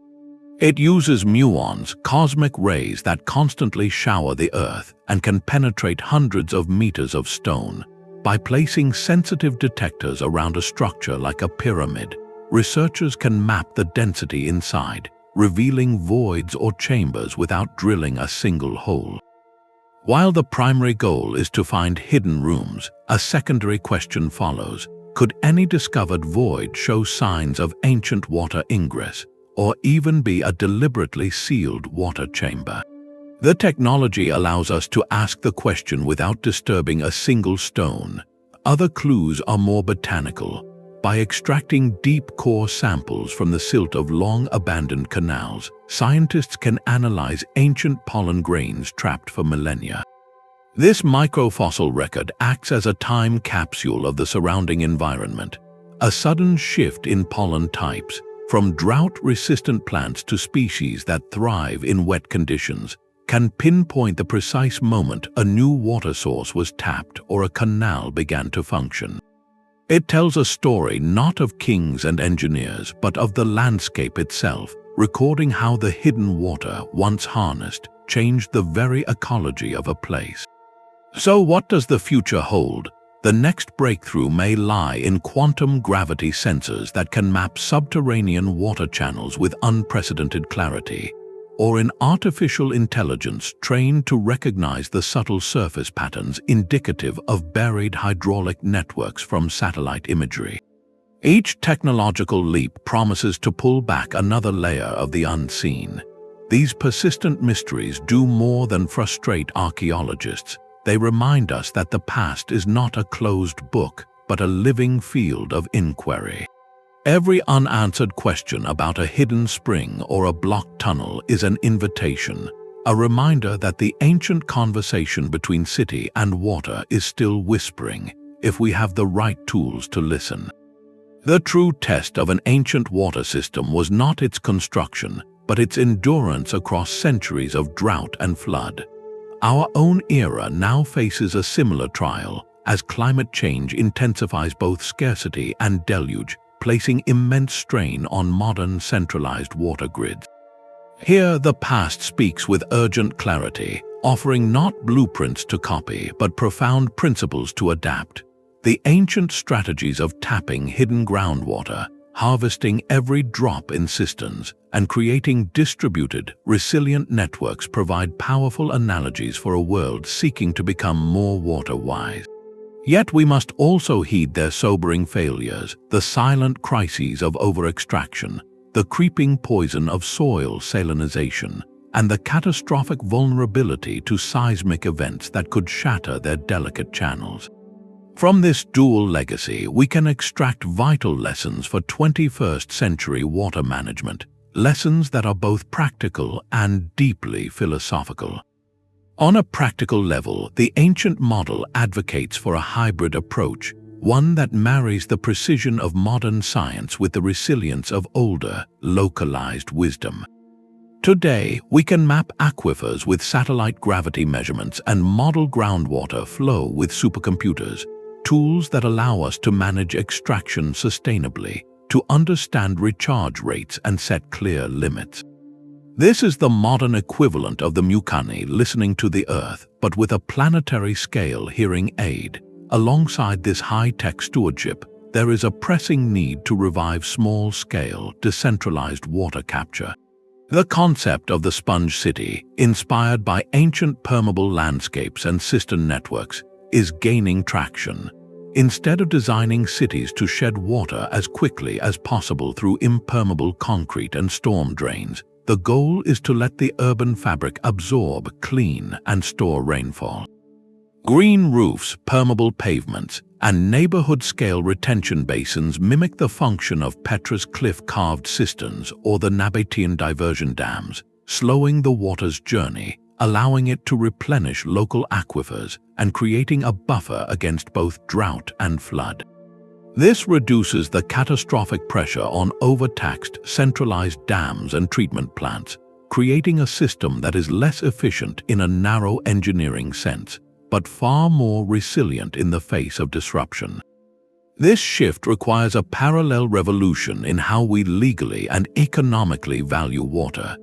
S1: It uses muons, cosmic rays that constantly shower the Earth and can penetrate hundreds of meters of stone. By placing sensitive detectors around a structure like a pyramid, researchers can map the density inside, revealing voids or chambers without drilling a single hole. While the primary goal is to find hidden rooms, a secondary question follows. Could any discovered void show signs of ancient water ingress, or even be a deliberately sealed water chamber? The technology allows us to ask the question without disturbing a single stone. Other clues are more botanical. By extracting deep core samples from the silt of long-abandoned canals, scientists can analyze ancient pollen grains trapped for millennia. This microfossil record acts as a time capsule of the surrounding environment. A sudden shift in pollen types, from drought-resistant plants to species that thrive in wet conditions, can pinpoint the precise moment a new water source was tapped or a canal began to function. It tells a story not of kings and engineers, but of the landscape itself, recording how the hidden water, once harnessed, changed the very ecology of a place. So what does the future hold? The next breakthrough may lie in quantum gravity sensors that can map subterranean water channels with unprecedented clarity, or in artificial intelligence trained to recognize the subtle surface patterns indicative of buried hydraulic networks from satellite imagery. Each technological leap promises to pull back another layer of the unseen. These persistent mysteries do more than frustrate archaeologists. They remind us that the past is not a closed book, but a living field of inquiry. Every unanswered question about a hidden spring or a blocked tunnel is an invitation, a reminder that the ancient conversation between city and water is still whispering, if we have the right tools to listen. The true test of an ancient water system was not its construction, but its endurance across centuries of drought and flood. Our own era now faces a similar trial, as climate change intensifies both scarcity and deluge, placing immense strain on modern centralized water grids. Here, the past speaks with urgent clarity, offering not blueprints to copy, but profound principles to adapt. The ancient strategies of tapping hidden groundwater, harvesting every drop in cisterns, and creating distributed, resilient networks provide powerful analogies for a world seeking to become more water-wise. Yet we must also heed their sobering failures, the silent crises of over-extraction, the creeping poison of soil salinization, and the catastrophic vulnerability to seismic events that could shatter their delicate channels. From this dual legacy, we can extract vital lessons for 21st century water management, lessons that are both practical and deeply philosophical. On a practical level, the ancient model advocates for a hybrid approach, one that marries the precision of modern science with the resilience of older, localized wisdom. Today, we can map aquifers with satellite gravity measurements and model groundwater flow with supercomputers, tools that allow us to manage extraction sustainably, to understand recharge rates and set clear limits. This is the modern equivalent of the Mukani listening to the Earth, but with a planetary scale hearing aid. Alongside this high-tech stewardship, there is a pressing need to revive small-scale, decentralized water capture. The concept of the sponge city, inspired by ancient permeable landscapes and cistern networks, is gaining traction. Instead of designing cities to shed water as quickly as possible through impermeable concrete and storm drains, the goal is to let the urban fabric absorb, clean, and store rainfall. Green roofs, permeable pavements, and neighborhood-scale retention basins mimic the function of Petra's cliff-carved cisterns or the Nabatean diversion dams, slowing the water's journey, allowing it to replenish local aquifers and creating a buffer against both drought and flood. This reduces the catastrophic pressure on overtaxed, centralized dams and treatment plants, creating a system that is less efficient in a narrow engineering sense, but far more resilient in the face of disruption. This shift requires a parallel revolution in how we legally and economically value water.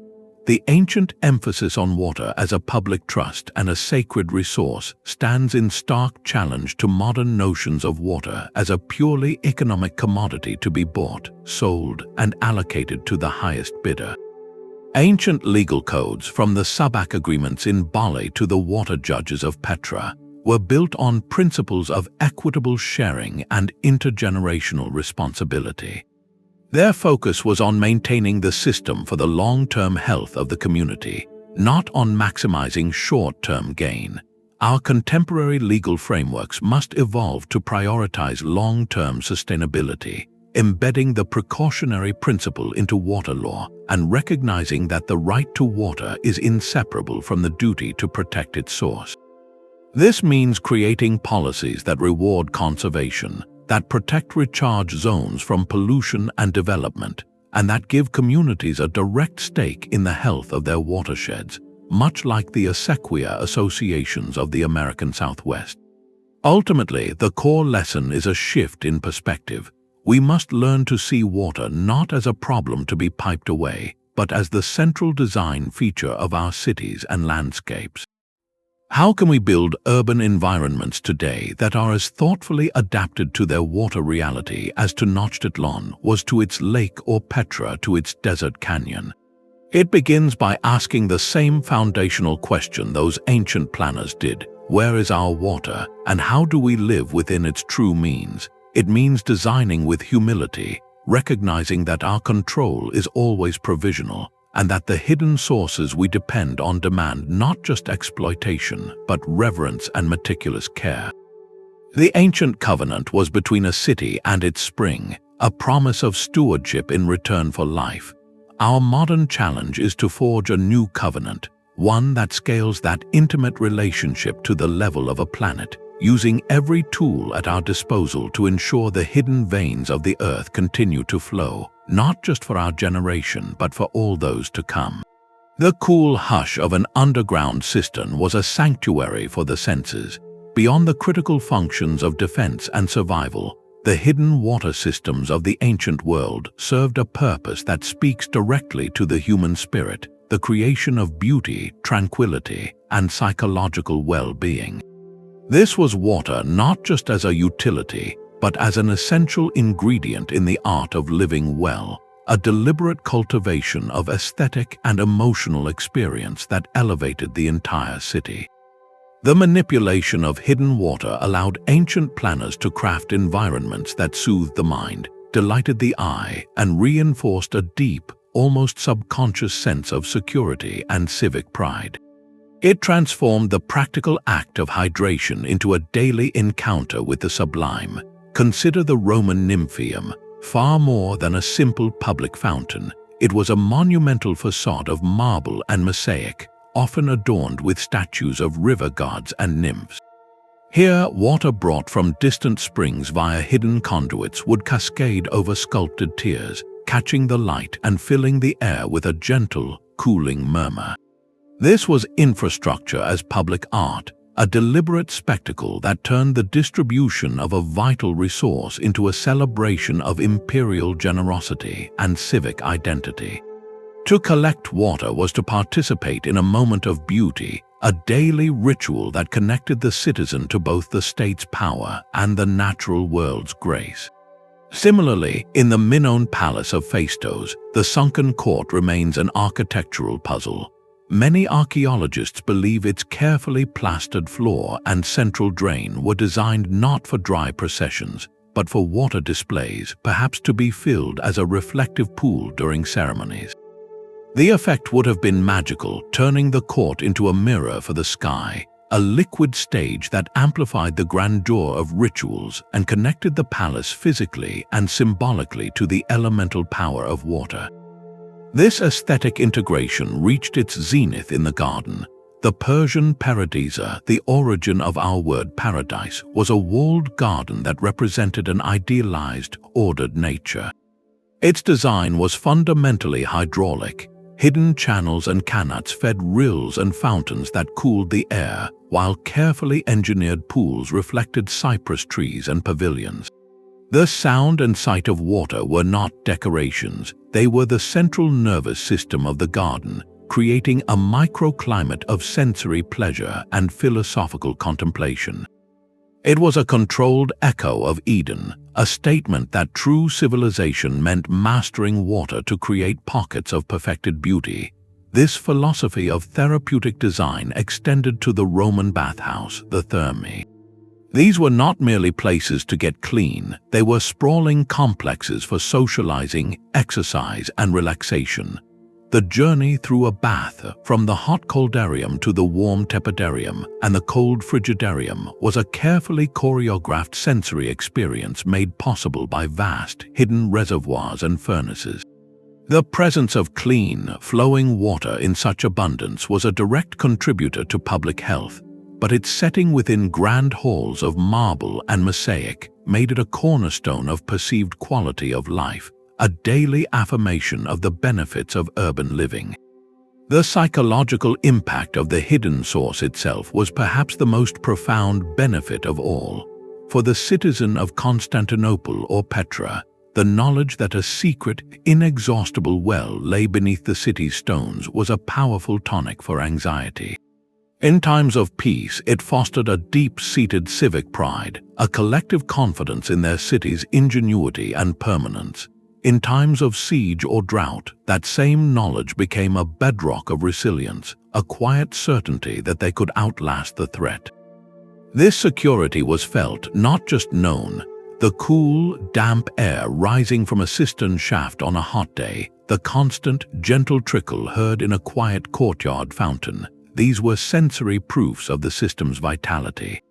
S1: The ancient emphasis on water as a public trust and a sacred resource stands in stark challenge to modern notions of water as a purely economic commodity to be bought, sold, and allocated to the highest bidder. Ancient legal codes, from the Sabbac agreements in Bali to the water judges of Petra, were built on principles of equitable sharing and intergenerational responsibility. Their focus was on maintaining the system for the long-term health of the community, not on maximizing short-term gain. Our contemporary legal frameworks must evolve to prioritize long-term sustainability, embedding the precautionary principle into water law and recognizing that the right to water is inseparable from the duty to protect its source. This means creating policies that reward conservation, that protect recharge zones from pollution and development, and that give communities a direct stake in the health of their watersheds, much like the acequia associations of the American Southwest. Ultimately, the core lesson is a shift in perspective. We must learn to see water not as a problem to be piped away, but as the central design feature of our cities and landscapes. How can we build urban environments today that are as thoughtfully adapted to their water reality as Tenochtitlan was to its lake or Petra to its desert canyon? It begins by asking the same foundational question those ancient planners did: where is our water, and how do we live within its true means? It means designing with humility, recognizing that our control is always provisional, and that the hidden sources we depend on demand not just exploitation, but reverence and meticulous care. The ancient covenant was between a city and its spring, a promise of stewardship in return for life. Our modern challenge is to forge a new covenant, one that scales that intimate relationship to the level of a planet, using every tool at our disposal to ensure the hidden veins of the earth continue to flow, not just for our generation but for all those to come. The cool hush of an underground cistern was a sanctuary for the senses. Beyond the critical functions of defense and survival, the hidden water systems of the ancient world served a purpose that speaks directly to the human spirit, the creation of beauty, tranquility, and psychological well-being. This was water not just as a utility, but as an essential ingredient in the art of living well, a deliberate cultivation of aesthetic and emotional experience that elevated the entire city. The manipulation of hidden water allowed ancient planners to craft environments that soothed the mind, delighted the eye, and reinforced a deep, almost subconscious sense of security and civic pride. It transformed the practical act of hydration into a daily encounter with the sublime. Consider the Roman Nymphaeum. Far more than a simple public fountain, it was a monumental facade of marble and mosaic, often adorned with statues of river gods and nymphs. Here, water brought from distant springs via hidden conduits would cascade over sculpted tiers, catching the light and filling the air with a gentle, cooling murmur. This was infrastructure as public art, a deliberate spectacle that turned the distribution of a vital resource into a celebration of imperial generosity and civic identity. To collect water was to participate in a moment of beauty, a daily ritual that connected the citizen to both the state's power and the natural world's grace. Similarly, in the Minoan Palace of Phaistos, the sunken court remains an architectural puzzle. Many archaeologists believe its carefully plastered floor and central drain were designed not for dry processions, but for water displays, perhaps to be filled as a reflective pool during ceremonies. The effect would have been magical, turning the court into a mirror for the sky, a liquid stage that amplified the grandeur of rituals and connected the palace physically and symbolically to the elemental power of water. This aesthetic integration reached its zenith in the garden. The Persian paradisa, the origin of our word paradise, was a walled garden that represented an idealized, ordered nature. Its design was fundamentally hydraulic. Hidden channels and qanats fed rills and fountains that cooled the air, while carefully engineered pools reflected cypress trees and pavilions. The sound and sight of water were not decorations, they were the central nervous system of the garden, creating a microclimate of sensory pleasure and philosophical contemplation. It was a controlled echo of Eden, a statement that true civilization meant mastering water to create pockets of perfected beauty. This philosophy of therapeutic design extended to the Roman bathhouse, the thermae. These were not merely places to get clean, they were sprawling complexes for socializing, exercise, and relaxation. The journey through a bath, from the hot coldarium to the warm tepidarium and the cold frigidarium, was a carefully choreographed sensory experience made possible by vast, hidden reservoirs and furnaces. The presence of clean, flowing water in such abundance was a direct contributor to public health, but its setting within grand halls of marble and mosaic made it a cornerstone of perceived quality of life, a daily affirmation of the benefits of urban living. The psychological impact of the hidden source itself was perhaps the most profound benefit of all. For the citizen of Constantinople or Petra, the knowledge that a secret, inexhaustible well lay beneath the city's stones was a powerful tonic for anxiety. In times of peace, it fostered a deep-seated civic pride, a collective confidence in their city's ingenuity and permanence. In times of siege or drought, that same knowledge became a bedrock of resilience, a quiet certainty that they could outlast the threat. This security was felt, not just known. The cool, damp air rising from a cistern shaft on a hot day, the constant, gentle trickle heard in a quiet courtyard fountain, these were sensory proofs of the system's vitality.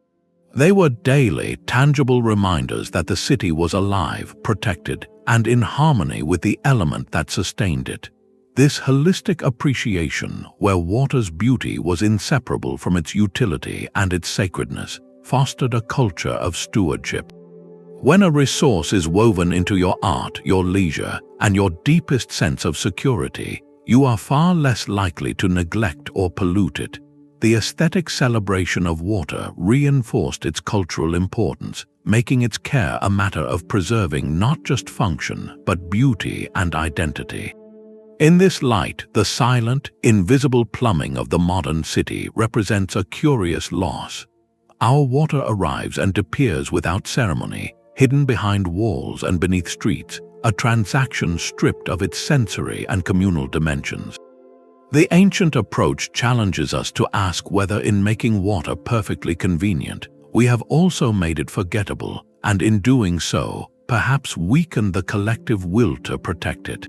S1: They were daily, tangible reminders that the city was alive, protected, and in harmony with the element that sustained it. This holistic appreciation, where water's beauty was inseparable from its utility and its sacredness, fostered a culture of stewardship. When a resource is woven into your art, your leisure, and your deepest sense of security, you are far less likely to neglect or pollute it. The aesthetic celebration of water reinforced its cultural importance, making its care a matter of preserving not just function, but beauty and identity. In this light, the silent, invisible plumbing of the modern city represents a curious loss. Our water arrives and disappears without ceremony, hidden behind walls and beneath streets, a transaction stripped of its sensory and communal dimensions. The ancient approach challenges us to ask whether in making water perfectly convenient, we have also made it forgettable, and in doing so, perhaps weakened the collective will to protect it.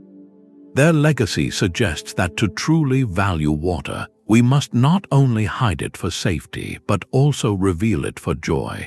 S1: Their legacy suggests that to truly value water, we must not only hide it for safety, but also reveal it for joy.